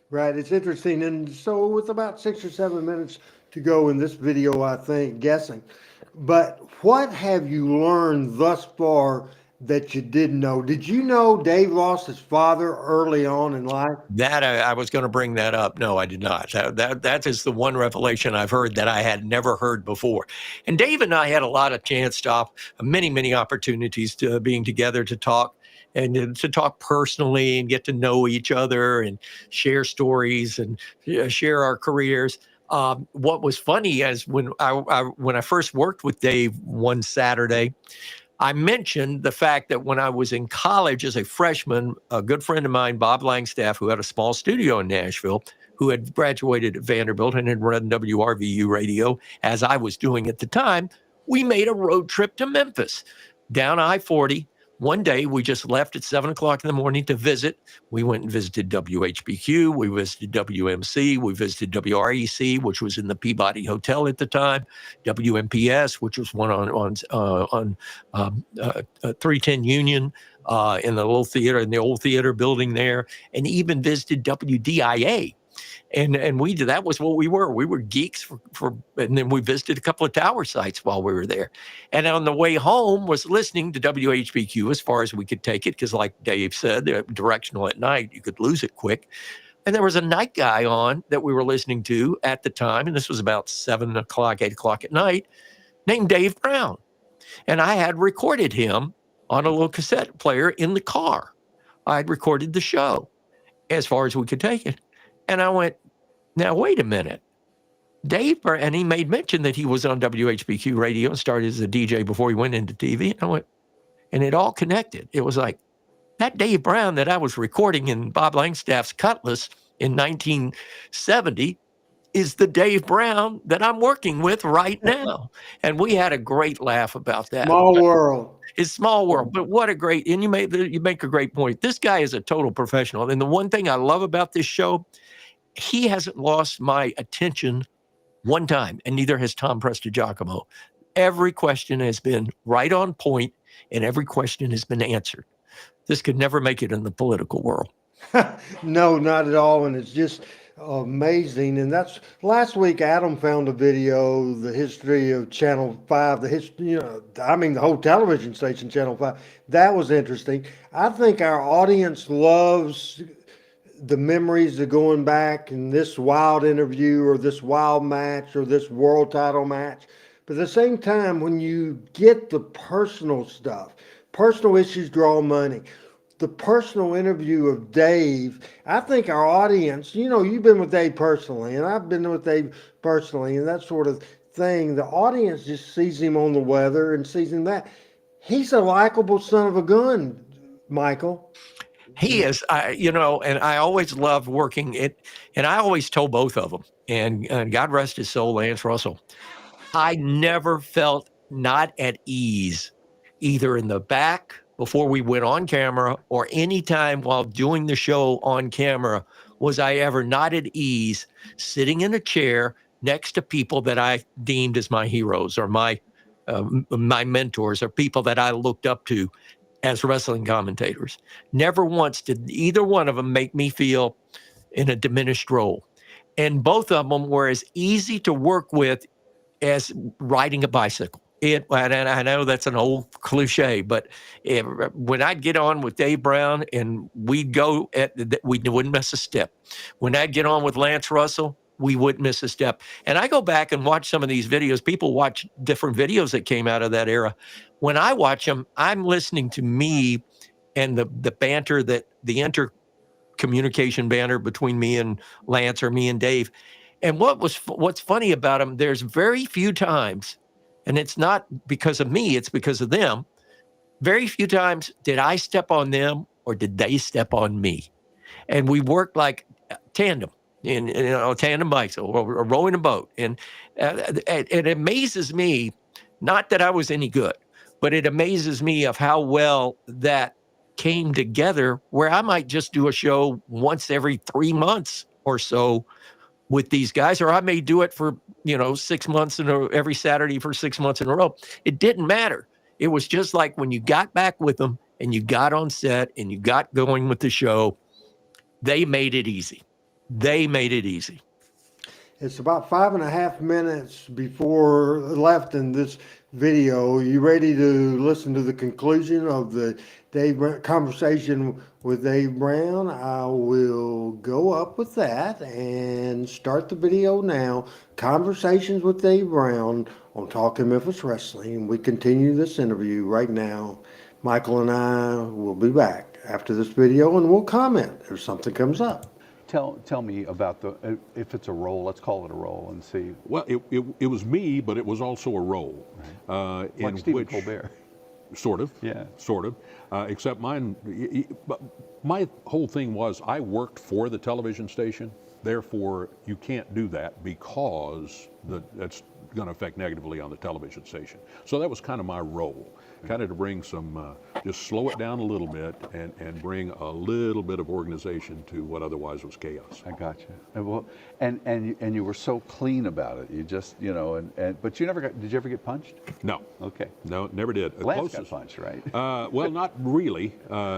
Right. It's interesting. And so with about 6 or 7 minutes to go in this video, I think, guessing. But what have you learned thus far that you didn't know? Did you know Dave lost his father early on in life? That I was going to bring that up. No, I did not. That is the one revelation I've heard that I had never heard before. And Dave and I had a lot of chance to many opportunities to being together to talk and to talk personally and get to know each other and share stories and share our careers. What was funny is when I first worked with Dave one Saturday, I mentioned the fact that when I was in college as a freshman, a good friend of mine, Bob Langstaff, who had a small studio in Nashville, who had graduated at Vanderbilt and had run WRVU radio, as I was doing at the time, we made a road trip to Memphis, down I-40. One day, we just left at 7 o'clock in the morning to visit. We went and visited WHBQ. We visited WMC. We visited WREC, which was in the Peabody Hotel at the time. WMPS, which was one on 310 Union in the little theater, in the old theater building there, and even visited WDIA. And we did, that was what we were. We were geeks and then we visited a couple of tower sites while we were there. And on the way home was listening to WHBQ as far as we could take it, because like Dave said, they're directional at night, you could lose it quick. And there was a night guy on that we were listening to at the time, and this was about 7 o'clock, 8 o'clock at night, named Dave Brown. And I had recorded him on a little cassette player in the car. I had recorded the show as far as we could take it. And I went, now, wait a minute. Dave, and he made mention that he was on WHBQ radio and started as a DJ before he went into TV. And I went, and it all connected. It was like, that Dave Brown that I was recording in Bob Langstaff's Cutlass in 1970 is the Dave Brown that I'm working with right now. And we had a great laugh about that. Small world. It's small world, but what a great, and you make a great point. This guy is a total professional. And the one thing I love about this show, he hasn't lost my attention one time, and neither has Tom Prestigiacomo. Every question has been right on point, and every question has been answered. This could never make it in the political world. No, not at all. And it's just amazing. And that's last week, Adam found a video, the history of Channel 5, the history, the whole television station, Channel 5. That was interesting. I think our audience loves the memories of going back and this wild interview or this wild match or this world title match. But at the same time, when you get the personal stuff, personal issues draw money. the personal interview of Dave. I think our audience, you've been with Dave personally, and I've been with Dave personally, and that sort of thing. The audience just sees him on the weather and sees him that. He's a likable son of a gun, Michael. He is, and I always loved working it, and I always told both of them, and God rest his soul, Lance Russell, I never felt not at ease, either in the back before we went on camera or any time while doing the show on camera, was I ever not at ease sitting in a chair next to people that I deemed as my heroes or my mentors or people that I looked up to as wrestling commentators. Never once did either one of them make me feel in a diminished role. And both of them were as easy to work with as riding a bicycle. And I know that's an old cliche, but when I'd get on with Dave Brown and we'd go we wouldn't miss a step. When I'd get on with Lance Russell, we wouldn't miss a step. And I go back and watch some of these videos. People watch different videos that came out of that era. When I watch them, I'm listening to me and the banter, the intercommunication banter between me and Lance or me and Dave. And what's funny about them, there's very few times, and it's not because of me, it's because of them. Very few times did I step on them or did they step on me. And we worked like tandem. In tandem bikes or rowing a boat. And it amazes me, not that I was any good, but it amazes me of how well that came together, where I might just do a show once every 3 months or so with these guys, or I may do it for, 6 months every Saturday for 6 months in a row. It didn't matter. It was just like when you got back with them and you got on set and you got going with the show, they made it easy. They made it easy. It's about 5.5 minutes before left in this video. You ready to listen to the conclusion of the conversation with Dave Brown? I will go up with that and start the video now. Conversations with Dave Brown on Talking Memphis Wrestling. We continue this interview right now. Michael and I will be back after this video and we'll comment if something comes up. Tell me about if it's a role, let's call it a role and see. Well, it was me, but it was also a role. Right. Like Stephen Colbert. Sort of. Yeah. Sort of. Except mine, my whole thing was I worked for the television station. Therefore, you can't do that because that's going to affect negatively on the television station. So that was kind of my role, kind of to bring some, just slow it down a little bit and bring a little bit of organization to what otherwise was chaos. I got you. And you were so clean about it. You just, but you never did you ever get punched? No. Okay. No, never did. Lance got punched, right? Well, not really.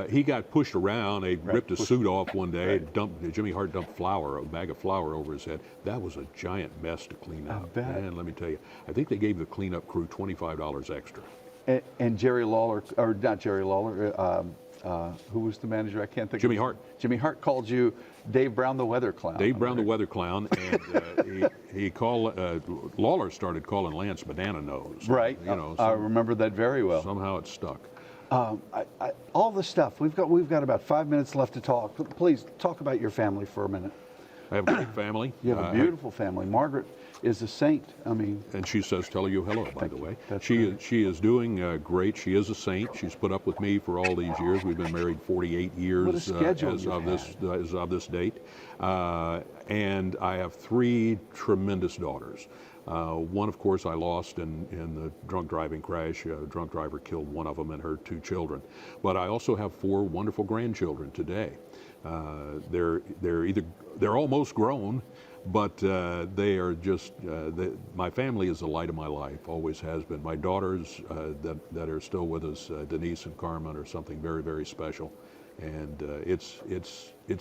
He got pushed around. They ripped his suit off one day. Right. Jimmy Hart dumped a bag of flour over his head. That was a giant mess to clean up. And let me tell you, I think they gave the cleanup crew $25 extra. And Jerry Lawler, or not Jerry Lawler, who was the manager? I can't think. Jimmy Hart. Jimmy Hart called you Dave Brown the Weather Clown. Dave Brown the Weather Clown, and he called. Lawler started calling Lance Banana Nose. Right. I remember that very well. Somehow it stuck. All the stuff we've got about 5 minutes left to talk. Please talk about your family for a minute. I have a great family. You have a beautiful family. Margaret is a saint. I mean, and she says, "Tell you hello." By the way, she is doing great. She is a saint. She's put up with me for all these years. We've been married 48 years what a schedule as of this date, and I have 3 tremendous daughters. One, of course, I lost in the drunk driving crash. A drunk driver killed one of them and her 2 children. But I also have 4 wonderful grandchildren today. They're almost grown, but they are just, my family is the light of my life, always has been. My daughters that are still with us, Denise and Carmen, are something very, very special. And it's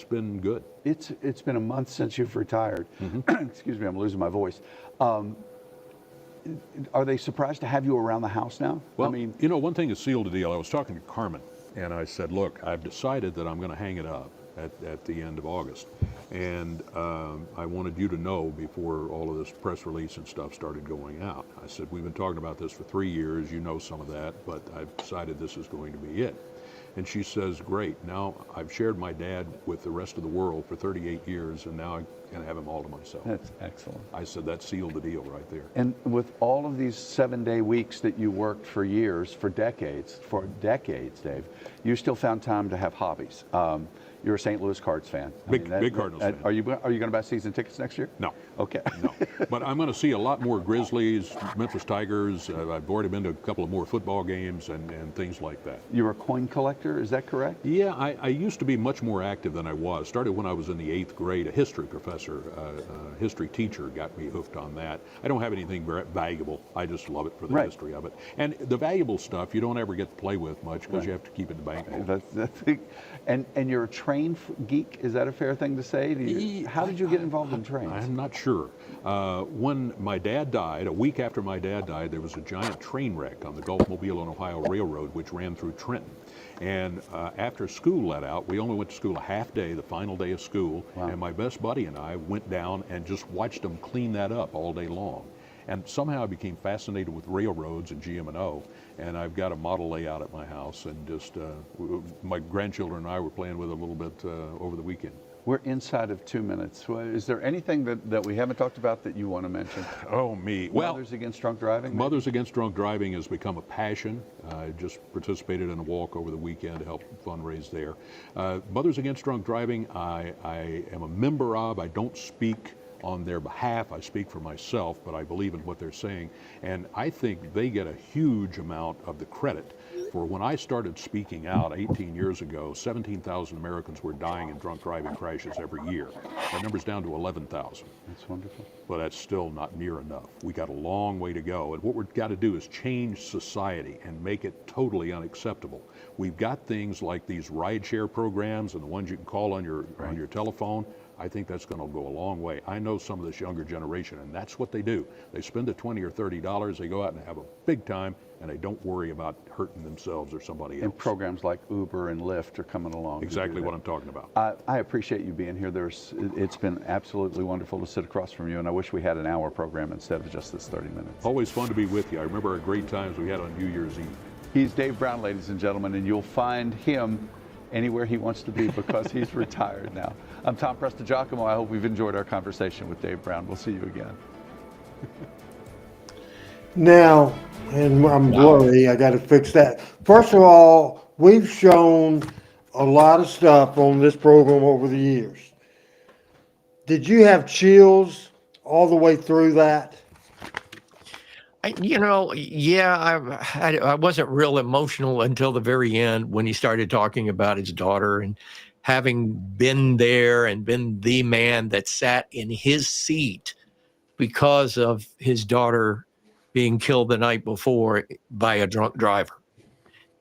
been good. It's been a month since you've retired. Mm-hmm. Excuse me, I'm losing my voice. Are they surprised to have you around the house now? Well, one thing is sealed the deal. I was talking to Carmen, and I said, look, I've decided that I'm going to hang it up at the end of August. And I wanted you to know before all of this press release and stuff started going out. I said, we've been talking about this for 3 years. You know some of that, but I've decided this is going to be it. And she says, great, now I've shared my dad with the rest of the world for 38 years, and now I can have him all to myself. That's excellent. I said, that sealed the deal right there. And with all of these 7-day weeks that you worked for years, for decades, Dave, you still found time to have hobbies. You're a St. Louis Cards fan. Big Cardinals fan. Are you going to buy season tickets next year? No. Okay. No. But I'm going to see a lot more Grizzlies, Memphis Tigers. I've already been to a couple of more football games and things like that. You're a coin collector, is that correct? Yeah, I used to be much more active than I was. Started when I was in the 8th grade. A history professor, a history teacher got me hooked on that. I don't have anything very valuable. I just love it for the history of it. And the valuable stuff you don't ever get to play with much because you have to keep it in the bank. And you're a train geek, is that a fair thing to say? How did you get involved in trains? I'm not sure. When my dad died, a week after my dad died, there was a giant train wreck on the Gulf Mobile and Ohio Railroad, which ran through Trenton. And after school let out, we only went to school a half day, the final day of school, and my best buddy and I went down and just watched them clean that up all day long. And somehow I became fascinated with railroads and GM&O, and I've got a model layout at my house, and just my grandchildren and I were playing with it a little bit over the weekend. We're inside of 2 minutes. Is there anything that we haven't talked about that you want to mention? Oh, me. Well, Mothers Against Drunk Driving? Mothers Against Drunk Driving has become a passion. I just participated in a walk over the weekend to help fundraise there. Mothers Against Drunk Driving, I am a member of. I don't speak on their behalf. I speak for myself, but I believe in what they're saying. And I think they get a huge amount of the credit for when I started speaking out 18 years ago, 17,000 Americans were dying in drunk driving crashes every year. That number's down to 11,000. That's wonderful. But that's still not near enough. We got a long way to go. And what we've got to do is change society and make it totally unacceptable. We've got things like these rideshare programs and the ones you can call on your telephone. I think that's going to go a long way. I know some of this younger generation, and that's what they do. They spend the $20 or $30, they go out and have a big time, and they don't worry about hurting themselves or somebody else. And programs like Uber and Lyft are coming along. Exactly what I'm talking about. I appreciate you being here. It's been absolutely wonderful to sit across from you, and I wish we had an hour program instead of just this 30 minutes. Always fun to be with you. I remember our great times we had on New Year's Eve. He's Dave Brown, ladies and gentlemen, and you'll find him anywhere he wants to be because he's retired now. I'm Tom Prestigiacomo. I hope we've enjoyed our conversation with Dave Brown. We'll see you again. Now, and I'm blurry, I got to fix that. First of all, we've shown a lot of stuff on this program over the years. Did you have chills all the way through that? I wasn't real emotional until the very end when he started talking about his daughter, and having been there and been the man that sat in his seat because of his daughter being killed the night before by a drunk driver.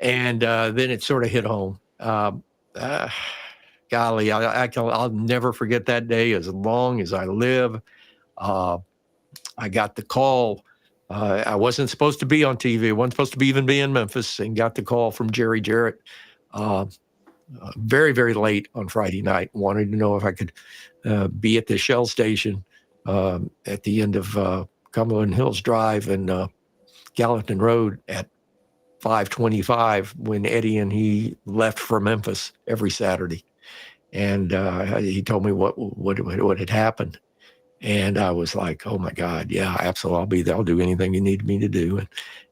And then it sort of hit home. Golly, I'll never forget that day as long as I live. I got the call. I wasn't supposed to be on TV. I wasn't supposed to even be in Memphis, and got the call from Jerry Jarrett very, very late on Friday night. Wanted to know if I could be at the Shell station at the end of Cumberland Hills Drive and Gallatin Road at 5:25 when Eddie and he left for Memphis every Saturday. And he told me what had happened. And I was like, oh my God, yeah, absolutely. I'll be there. I'll do anything you need me to do.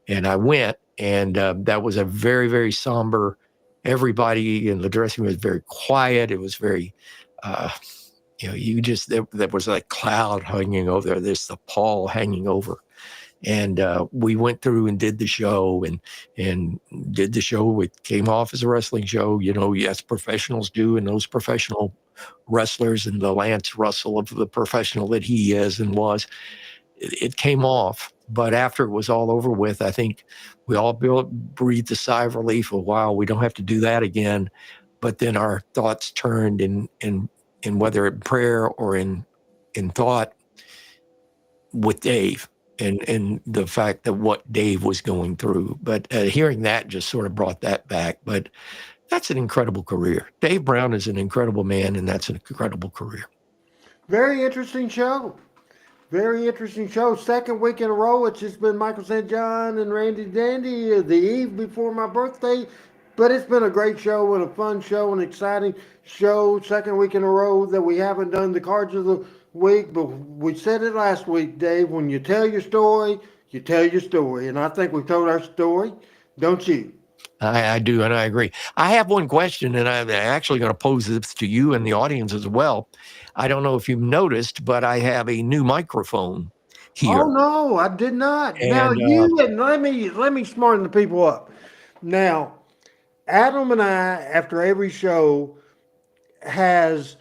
And I went, and that was a very, very somber. Everybody in the dressing room was very quiet. It was very, there was a cloud hanging over there. There's the pall hanging over. And we went through and did the show and did the show. It came off as a wrestling show, as professionals do. And those professional wrestlers and the Lance Russell of the professional that he is and was, it came off. But after it was all over with, I think we all breathed a sigh of relief. Wow, we don't have to do that again. But then our thoughts turned in whether in prayer or in thought with Dave. And the fact that what Dave was going through. But hearing that just sort of brought that back. But that's an incredible career. Dave Brown is an incredible man, and that's an incredible career. Very interesting show. Very interesting show. Second week in a row, it's just been Michael St. John and Randy Dandy. The eve before my birthday, But it's been a great show and a fun show, an exciting show. Second week in a row that we haven't done the cards of the week, but we said it last week, Dave. When you tell your story, you tell your story, and I think we've told our story, don't you? I do, and I agree. I have one question, and I'm actually going to pose this to you and the audience as well. I don't know if you've noticed, but I have a new microphone here. Oh no, I did not. And, now let me smarten the people up. Now, Adam and I, after every show, has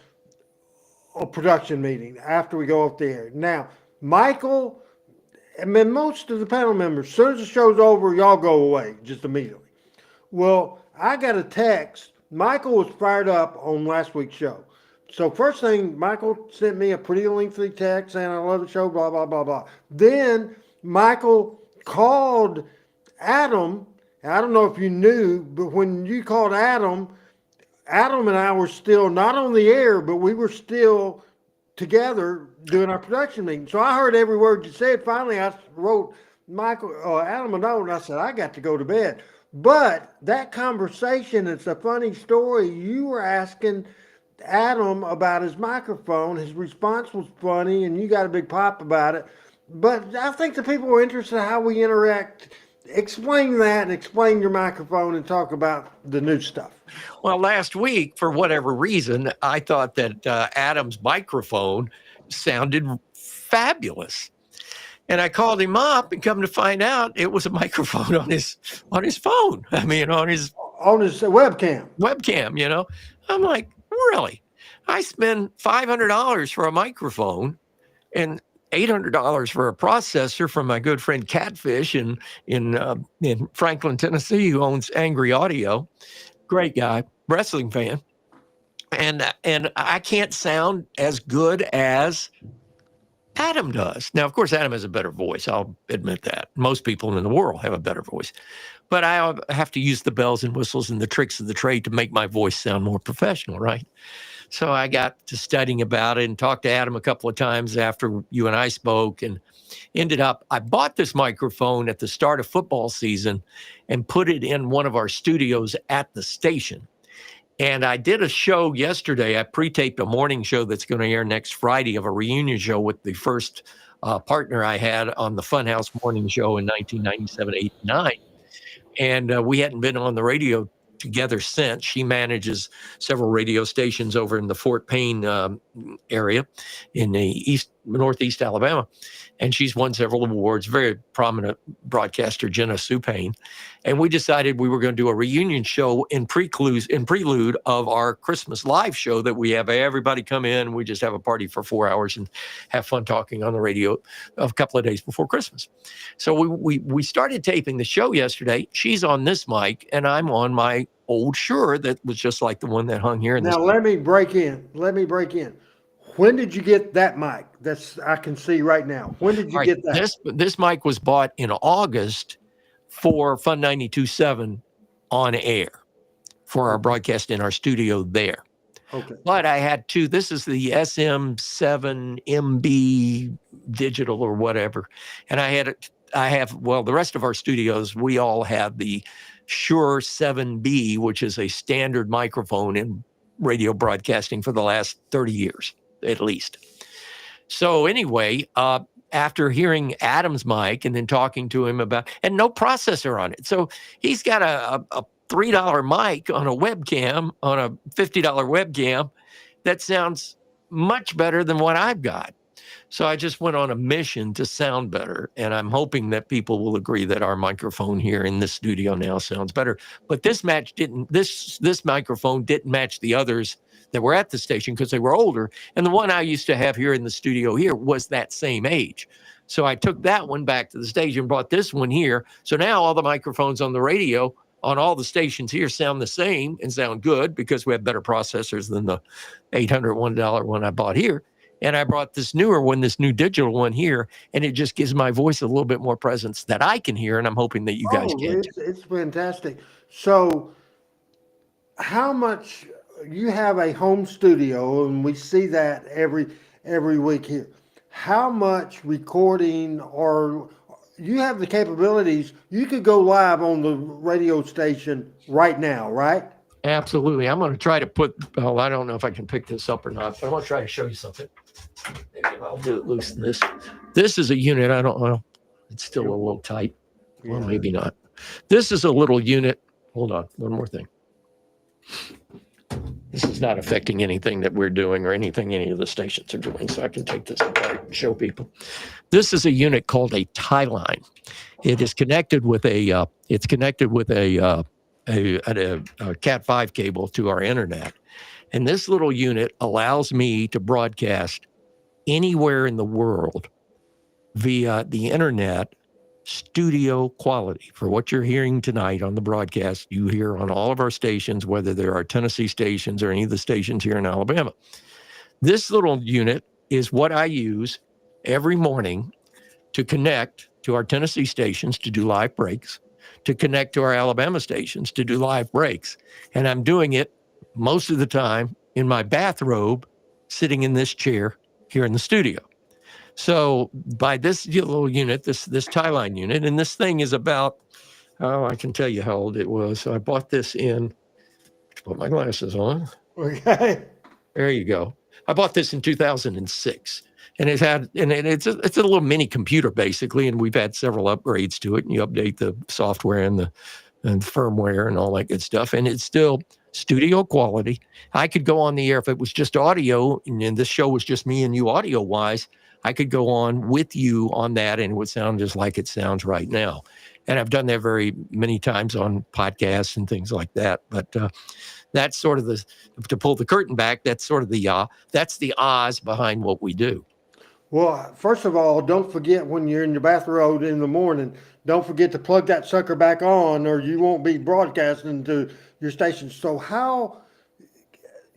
a production meeting after we go up there. Now, Michael, and then most of the panel members, as soon as the show's over, y'all go away just immediately. Well, I got a text. Michael was fired up on last week's show. So first thing, Michael sent me a pretty lengthy text saying, I love the show, blah, blah, blah, blah. Then Michael called Adam. I don't know if you knew, but when you called Adam and I were still not on the air, but we were still together doing our production meeting. So I heard every word you said. Finally, I wrote Adam a note, and I said, I got to go to bed. But that conversation, it's a funny story. You were asking Adam about his microphone. His response was funny, and you got a big pop about it. But I think the people are interested in how we interact. Explain that and explain your microphone and talk about the new stuff. Well, last week, for whatever reason, I thought that Adam's microphone sounded fabulous. And I called him up, and come to find out it was a microphone on his phone. I mean, on his webcam. Webcam, you know. I'm like, really? I spend $500 for a microphone and $800 for a processor from my good friend Catfish in Franklin, Tennessee, who owns Angry Audio. Great guy, wrestling fan. And I can't sound as good as Adam does. Now, of course, Adam has a better voice. I'll admit that. Most people in the world have a better voice. But I have to use the bells and whistles and the tricks of the trade to make my voice sound more professional, right? So I got to studying about it and talked to Adam a couple of times after you and I spoke, and ended up, I bought this microphone at the start of football season and put it in one of our studios at the station. And I did a show yesterday. I pre-taped a morning show that's going to air next Friday of a reunion show with the first partner I had on the Funhouse morning show in 1997-89. And we hadn't been on the radio together since. She manages several radio stations over in the Fort Payne area in the northeast Alabama. And she's won several awards, very prominent broadcaster, Jenna Sue Payne. And we decided we were going to do a reunion show in prelude of our Christmas live show that we have everybody come in. We just have a party for 4 hours and have fun talking on the radio a couple of days before Christmas. So we started taping the show yesterday. She's on this mic, and I'm on my old Shure that was just like the one that hung here. Now, let me break in. When did you get that mic? I can see right now. When did you get that? This mic was bought in August for Fun 92.7 on air for our broadcast in our studio there. Okay. But I had two. This is the SM7MB digital or whatever. And the rest of our studios, we all have the Shure 7B, which is a standard microphone in radio broadcasting for the last 30 years. At least. So anyway, after hearing Adam's mic and then talking to him and no processor on it. So he's got a $3 mic on a webcam, on a $50 webcam that sounds much better than what I've got. So I just went on a mission to sound better. And I'm hoping that people will agree that our microphone here in this studio now sounds better. But this microphone didn't match the others that were at the station because they were older. And the one I used to have here in the studio here was that same age. So I took that one back to the station and brought this one here. So now all the microphones on the radio on all the stations here sound the same and sound good because we have better processors than the $801 one I bought here. And I brought this newer one, this new digital one here, and it just gives my voice a little bit more presence that I can hear, and I'm hoping that you guys can. It's fantastic. So how much... You have a home studio, and we see that every week here. How much recording, or you have the capabilities. You could go live on the radio station right now, right? Absolutely. I'm going to try to put, well, I don't know if I can pick this up or not, but I'm going to try to show you something. Maybe I'll do it loose in this. This is a unit. I don't know. It's still a little tight. Well, maybe not. This is a little unit. Hold on. One more thing. This is not affecting anything that we're doing or anything any of the stations are doing, so I can take this apart and show people. This is a unit called a tie line. It is connected with a Cat 5 cable to our internet, and this little unit allows me to broadcast anywhere in the world via the internet, studio quality. For what you're hearing tonight on the broadcast, you hear on all of our stations, whether there are Tennessee stations or any of the stations here in Alabama. This little unit is what I use every morning to connect to our Tennessee stations to do live breaks, to connect to our Alabama stations to do live breaks. And I'm doing it most of the time in my bathrobe, sitting in this chair here in the studio. So by this little unit, this tie line unit, and this thing is about, I can tell you how old it was. So I bought this put my glasses on. Okay. There you go. I bought this in 2006. And it's a little mini computer basically, and we've had several upgrades to it. And you update the software and the firmware and all that good stuff, and it's still studio quality. I could go on the air if it was just audio, and this show was just me and you audio wise. I could go on with you on that, and it would sound just like it sounds right now. And I've done that very many times on podcasts and things like that. But that's sort of to pull the curtain back. That's sort of that's the Oz behind what we do. Well, first of all, don't forget when you're in your bathrobe in the morning, don't forget to plug that sucker back on, or you won't be broadcasting to your station. So how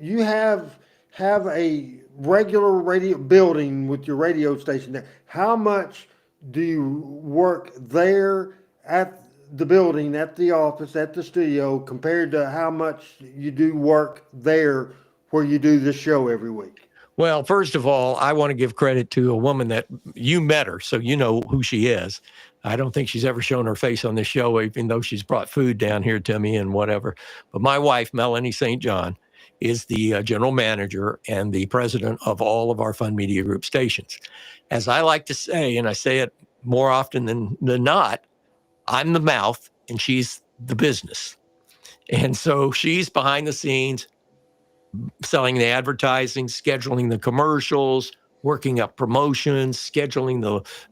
you have a regular radio building with your radio station there, how much do you work there at the building, at the office, at the studio, compared to how much you do work there where you do this show every week? Well, first of all, I want to give credit to a woman that you met her, so you know who she is. I don't think she's ever shown her face on this show, even though she's brought food down here to me and whatever. But my wife, Melanie St. John, is the general manager and the president of all of our Fun Media Group stations. As I like to say, and I say it more often than not, I'm the mouth and she's the business. And so she's behind the scenes, selling the advertising, scheduling the commercials, working up promotions, scheduling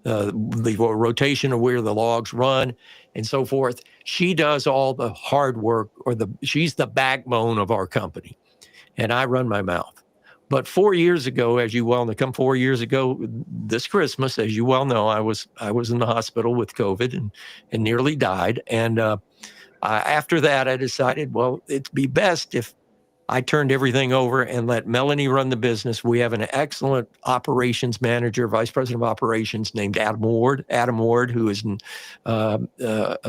the rotation of where the logs run, and so forth. She does all the hard work, she's the backbone of our company, and I run my mouth. But 4 years ago, as you well know, 4 years ago this Christmas, as you well know, I was in the hospital with COVID and nearly died. And after that, I decided, well, it'd be best if I turned everything over and let Melanie run the business. We have an excellent operations manager, vice president of operations named Adam Ward. Adam Ward, who is a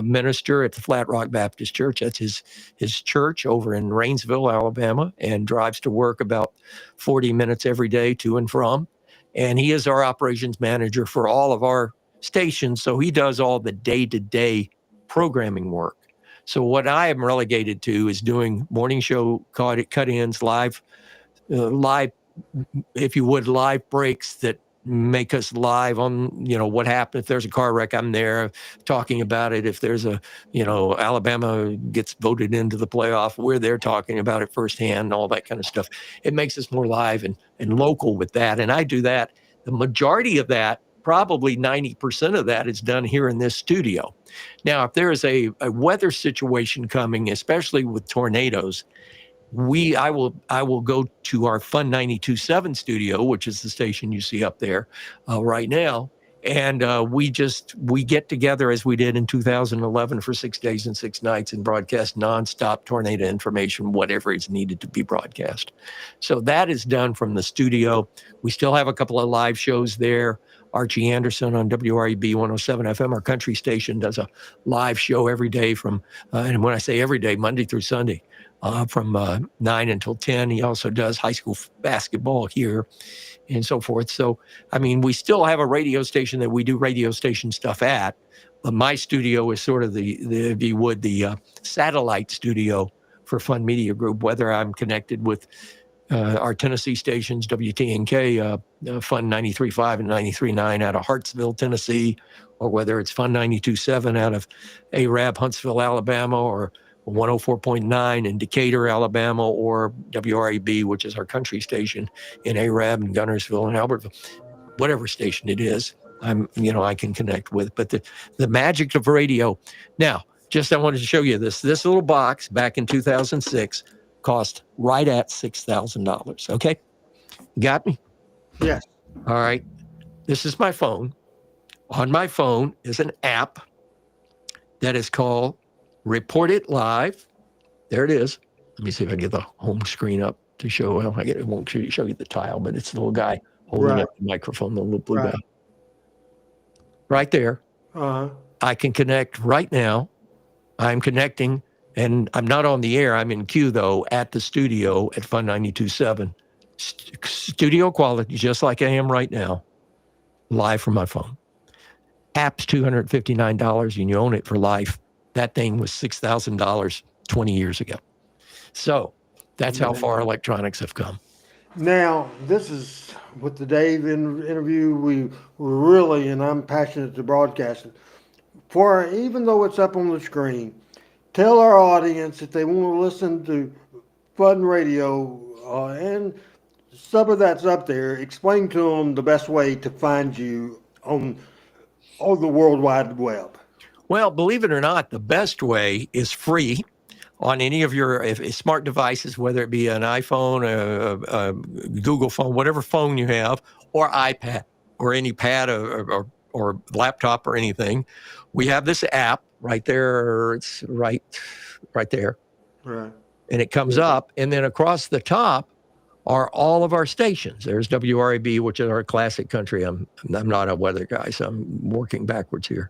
minister at the Flat Rock Baptist Church. That's his church over in Rainsville, Alabama, and drives to work about 40 minutes every day to and from. And he is our operations manager for all of our stations. So he does all the day-to-day programming work. So what I am relegated to is doing morning show cut-ins, live, if you would, live breaks that make us live on, what happened. If there's a car wreck, I'm there talking about it. If there's Alabama gets voted into the playoff, we're there talking about it firsthand, all that kind of stuff. It makes us more live and local with that. And I do that. The majority of that, probably 90% of that, is done here in this studio. Now, if there is a weather situation coming, especially with tornadoes, I will go to our Fun 92.7 studio, which is the station you see up there right now, and we get together as we did in 2011 for 6 days and 6 nights and broadcast nonstop tornado information, whatever is needed to be broadcast. So that is done from the studio. We still have a couple of live shows there. Archie Anderson on WREB 107 FM, our country station, does a live show every day and when I say every day, Monday through Sunday, from 9 until 10. He also does high school basketball here and so forth. So, I mean, we still have a radio station that we do radio station stuff at, but my studio is sort of if you would, the satellite studio for Fun Media Group, whether I'm connected with our Tennessee stations, WTNK, Fun 93.5 and 93.9 out of Hartsville, Tennessee, or whether it's Fun 92.7 out of ARAB, Huntsville, Alabama, or 104.9 in Decatur, Alabama, or WRAB, which is our country station in ARAB and Gunnersville and Albertville, whatever station it is, I can connect with. But the magic of radio. Now, I wanted to show you this little box back in 2006 cost right at $6,000. Okay, got me? Yes. All right. This is my phone. On my phone is an app that is called Report It Live. There it is. Let me see if I get the home screen up to show. Well, it won't show you the tile, but it's the little guy holding up the microphone, the little blue guy. Right there. Uh-huh. I can connect right now. I'm connecting, and I'm not on the air. I'm in queue, though, at the studio at Fun 92.7. Studio quality, just like I am right now, live from my phone. App's $259, and you own it for life. That thing was $6,000 20 years ago. So that's how far electronics have come. Now, this is with the Dave interview. We were really, and I'm passionate to broadcasting. Even though it's up on the screen, tell our audience if they want to listen to Fun Radio and some of that's up there, explain to them the best way to find you on the World Wide Web. Well, believe it or not, the best way is free on any of your smart devices, whether it be an iPhone, a Google phone, whatever phone you have, or iPad, or any pad or laptop or anything. We have this app right there. It's right there. Right. And it comes up, and then across the top are all of our stations. There's WRAB, which is our classic country. I'm not a weather guy, so I'm working backwards here.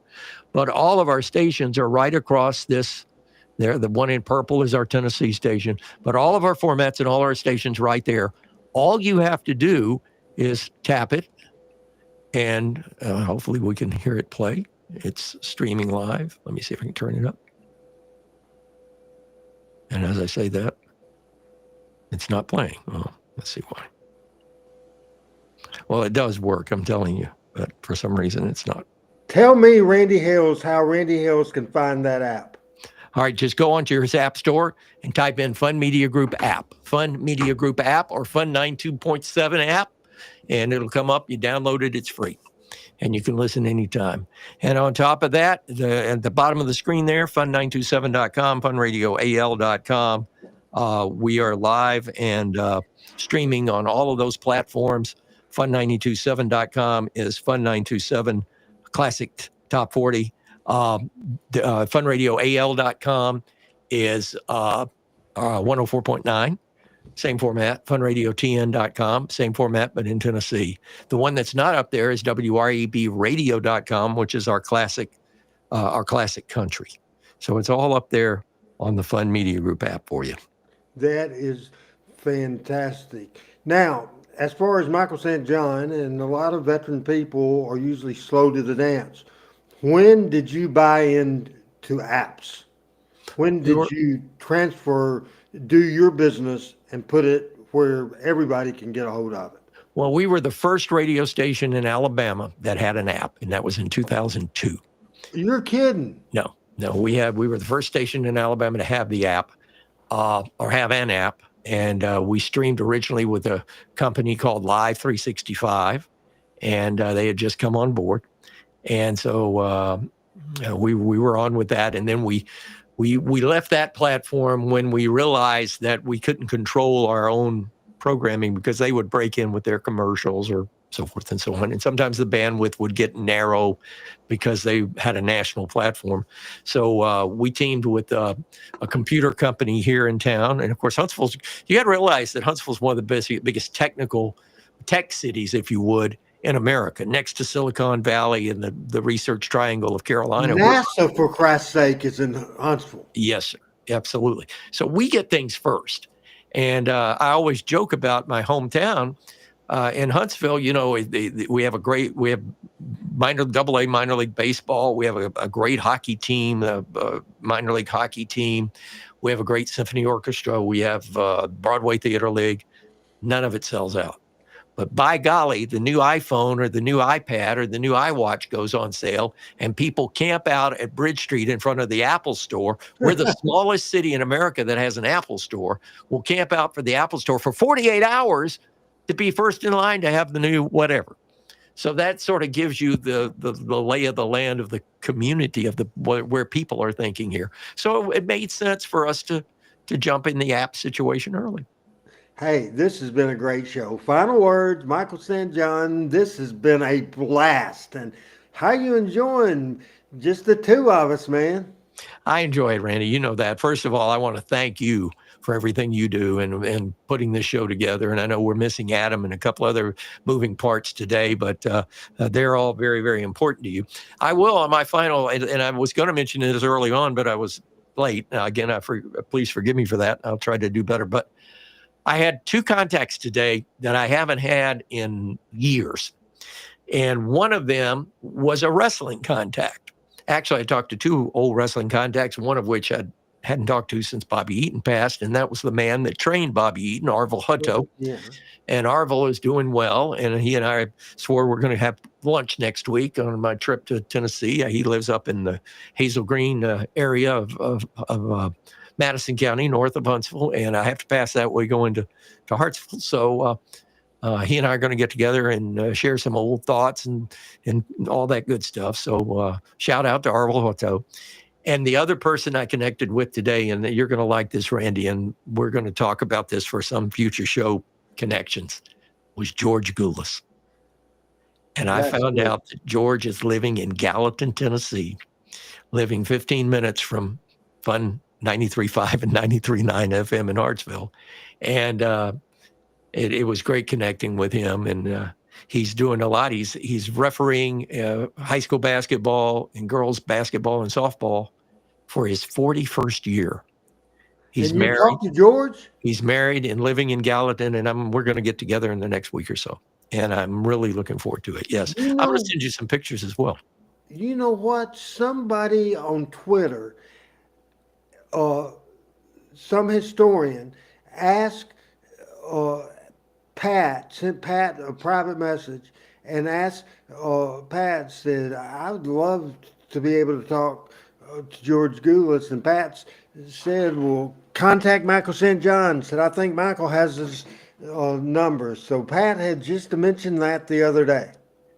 But all of our stations are right across this. There, the one in purple is our Tennessee station. But all of our formats and all our stations right there. All you have to do is tap it, and hopefully we can hear it play. It's streaming live. Let me see if I can turn it up. And as I say that, it's not playing. Oh, let's see why. Well, it does work, I'm telling you, but for some reason it's not. Tell me, Randy Hales, how Randy Hales can find that app. All right, just go onto your app store and type in Fun Media Group app, Fun Media Group app, or Fun 92.7 app, and it'll come up. You download it, it's free, and you can listen anytime. And on top of that, at the bottom of the screen there, fun927.com, funradioal.com. We are live and streaming on all of those platforms. Fun927.com is Fun927 Classic Top 40. Funradioal.com is 104.9. Same format. Funradiotn.com, same format, but in Tennessee. The one that's not up there is WREBradio.com, which is our classic country. So it's all up there on the Fun Media Group app for you. That is fantastic. Now, as far as Michael St. John, and a lot of veteran people are usually slow to the dance. When did you buy into apps? When did you do your business and put it where everybody can get a hold of it? Well, we were the first radio station in Alabama that had an app, and that was in 2002. You're kidding. No, we were the first station in Alabama to have the app, or have an app, and we streamed originally with a company called Live 365, and they had just come on board. And so we were on with that, and then we left that platform when we realized that we couldn't control our own programming because they would break in with their commercials or so forth and so on. And sometimes the bandwidth would get narrow because they had a national platform. So we teamed with a computer company here in town. And of course, you got to realize that Huntsville's one of the biggest tech cities, if you would, in America, next to Silicon Valley and the Research Triangle of Carolina. NASA, for Christ's sake, is in Huntsville. Yes, sir. Absolutely. So we get things first. And I always joke about my hometown in Huntsville. You know, we have double-A minor league baseball. We have a great hockey team, a minor league hockey team. We have a great symphony orchestra. We have Broadway Theater League. None of it sells out. But by golly, the new iPhone or the new iPad or the new iWatch goes on sale, and people camp out at Bridge Street in front of the Apple Store. We're the smallest city in America that has an Apple Store. We'll camp out for the Apple Store for 48 hours to be first in line to have the new whatever. So that sort of gives you the lay of the land of the community of where people are thinking here. So it made sense for us to jump in the app situation early. Hey, this has been a great show. Final words, Michael St. John. This has been a blast. And how you enjoying just the two of us, man? I enjoy it, Randy. You know that. First of all, I want to thank you for everything you do and putting this show together. And I know we're missing Adam and a couple other moving parts today, but they're all very, very important to you. I will on my final, and I was going to mention this early on, but I was late. Again, please forgive me for that. I'll try to do better. But I had two contacts today that I haven't had in years. And one of them was a wrestling contact. Actually, I talked to two old wrestling contacts, one of which I hadn't talked to since Bobby Eaton passed. And that was the man that trained Bobby Eaton, Arvil Hutto. Yeah. And Arvil is doing well. And he and I swore we're going to have lunch next week on my trip to Tennessee. He lives up in the Hazel Green area of Madison County, north of Huntsville, and I have to pass that way going to Hartsville. So he and I are going to get together and share some old thoughts and all that good stuff. So shout out to Arvil Hutto. And the other person I connected with today, and you're going to like this, Randy, and we're going to talk about this for some future show connections, was George Goulas. And I found out that George is living in Gallatin, Tennessee, living 15 minutes from Fun 93.5 and 93.9 FM in Hartsville. And it was great connecting with him. And he's doing a lot. He's refereeing high school basketball and girls basketball and softball for his 41st year. He's married. Talk to George? He's married and living in Gallatin, and we're going to get together in the next week or so. And I'm really looking forward to it. Yes. I'm going to send you some pictures as well. You know what? Somebody on Twitter, some historian asked sent Pat a private message and asked Pat, said, I would love to be able to talk to George Goulas. And Pat said, well, contact Michael St. John. Said, I think Michael has his number. So Pat had just mentioned that the other day.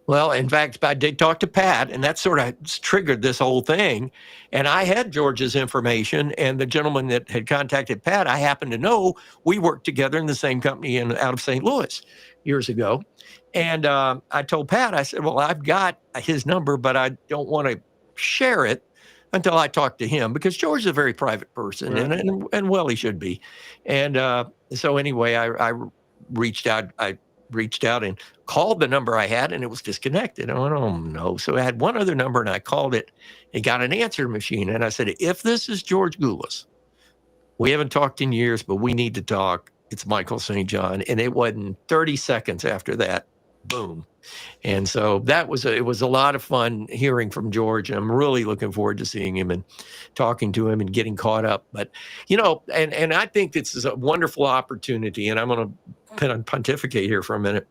Well, in fact, I did talk to Pat, and that sort of triggered this whole thing. And I had George's information, and the gentleman that had contacted Pat, I happen to know we worked together in the same company out of St. Louis years ago. And I told Pat, I said, well, I've got his number, but I don't want to share it until I talk to him, because George is a very private person, right. and well, he should be. And so anyway, I reached out. I reached out and called the number I had, and it was disconnected. I went, oh no. So I had one other number, and I called it and got an answer machine. And I said, if this is George Goulas, we haven't talked in years, but we need to talk. It's Michael St. John. And it wasn't 30 seconds after that, boom. And so it was a lot of fun hearing from George. And I'm really looking forward to seeing him and talking to him and getting caught up. But, and I think this is a wonderful opportunity, and I'm going to pontificate here for a minute.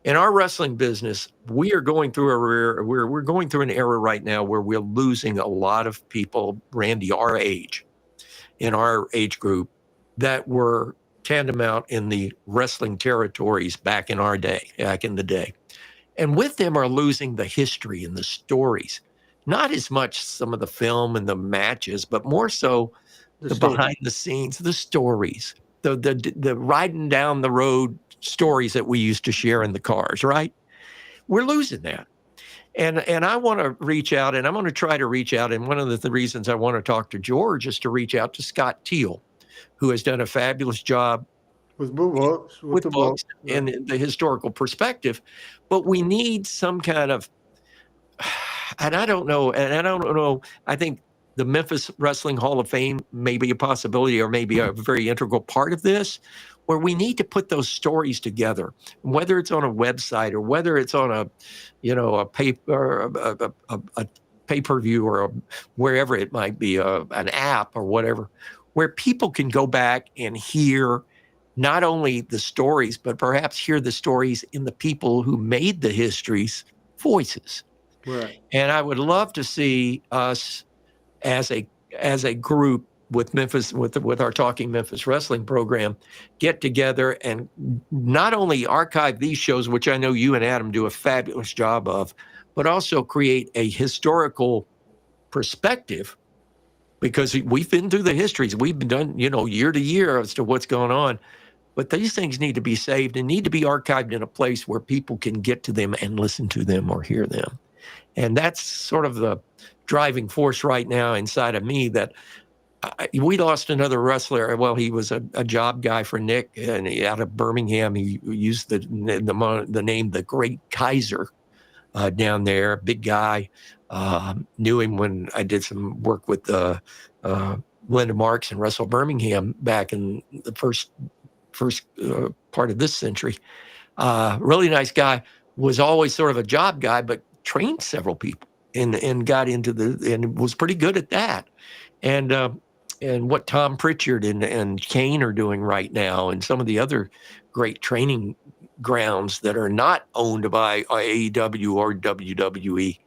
In our wrestling business, we are going through we're going through an era right now where we're losing a lot of people, Randy, our age, in our age group, that were tantamount in the wrestling territories back in the day. And with them are losing the history and the stories, not as much some of the film and the matches, but more so the behind the scenes, the stories, the riding down the road stories that we used to share in the cars, right? We're losing that. And I want to reach out, and I'm going to try to reach out. And one of the reasons I want to talk to George is to reach out to Scott Teal, who has done a fabulous job with books, and the historical perspective. But we need some kind of, I think the Memphis Wrestling Hall of Fame may be a possibility, or maybe a very integral part of this, where we need to put those stories together, whether it's on a website or whether it's on a pay-per-view or wherever it might be, an app or whatever, where people can go back and hear not only the stories, but perhaps hear the stories in the people who made the histories' voices. Right. And I would love to see us as a group with Memphis, with our Talking Memphis Wrestling program, get together and not only archive these shows, which I know you and Adam do a fabulous job of, but also create a historical perspective, because we've been through the histories. We've been done, year to year as to what's going on. But these things need to be saved and need to be archived in a place where people can get to them and listen to them or hear them. And that's sort of the driving force right now inside of me, that we lost another wrestler. Well, he was a job guy for Nick, and out of Birmingham. He used the name The Great Kaiser down there. Big guy. Knew him when I did some work with Linda Marks and Wrestle Birmingham back in the first part of this century. Really nice guy. Was always sort of a job guy, but trained several people and got into and was pretty good at that. And what Tom Pritchard and Kane are doing right now, and some of the other great training grounds that are not owned by AEW or WWE.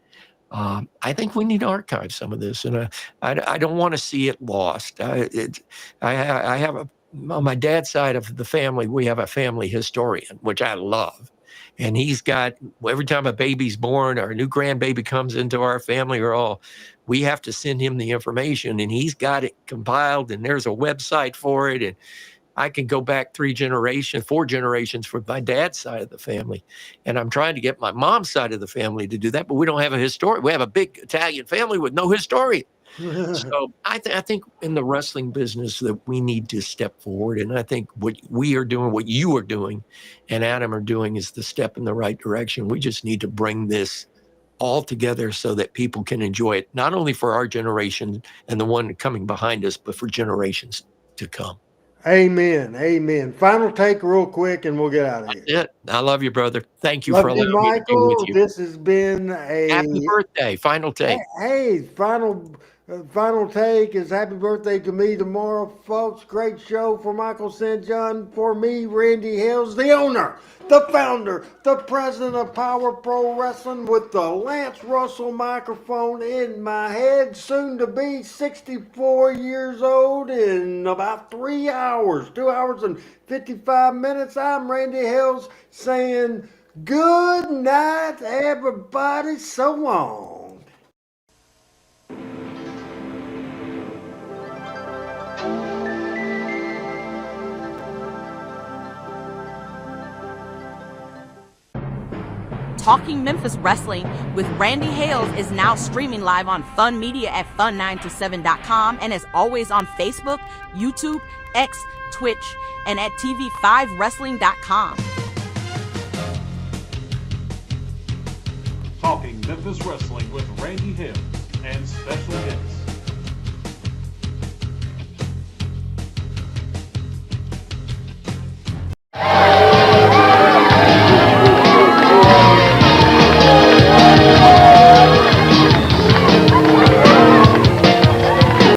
I think we need to archive some of this, and I don't want to see it lost. I have on my dad's side of the family, we have a family historian, which I love. And he's got, every time a baby's born or a new grandbaby comes into our family, we have to send him the information, and he's got it compiled, and there's a website for it. And I can go back 4 generations for my dad's side of the family. And I'm trying to get my mom's side of the family to do that, but we don't have a historian. We have a big Italian family with no historian. So I think in the wrestling business that we need to step forward. And I think what we are doing, what you are doing, and Adam are doing is the step in the right direction. We just need to bring this all together so that people can enjoy it, not only for our generation and the one coming behind us, but for generations to come. Amen. Amen. Final take real quick and we'll get out of here. That's it. I love you, brother. Thank you Love for allowing Michael. me to be with you. This has been a happy birthday. Final take. Hey, final take is happy birthday to me tomorrow, folks. Great show for Michael St. John, for me, Randy Hales, the owner, the founder, the president of Power Pro Wrestling, with the Lance Russell microphone in my head, soon to be 64 years old in about 3 hours, 2 hours and 55 minutes. I'm Randy Hales saying good night, everybody. So long. Talking Memphis Wrestling with Randy Hales is now streaming live on Fun Media at fun927.com, and is always on Facebook, YouTube, X, Twitch, and at tv5wrestling.com. Talking Memphis Wrestling with Randy Hales and special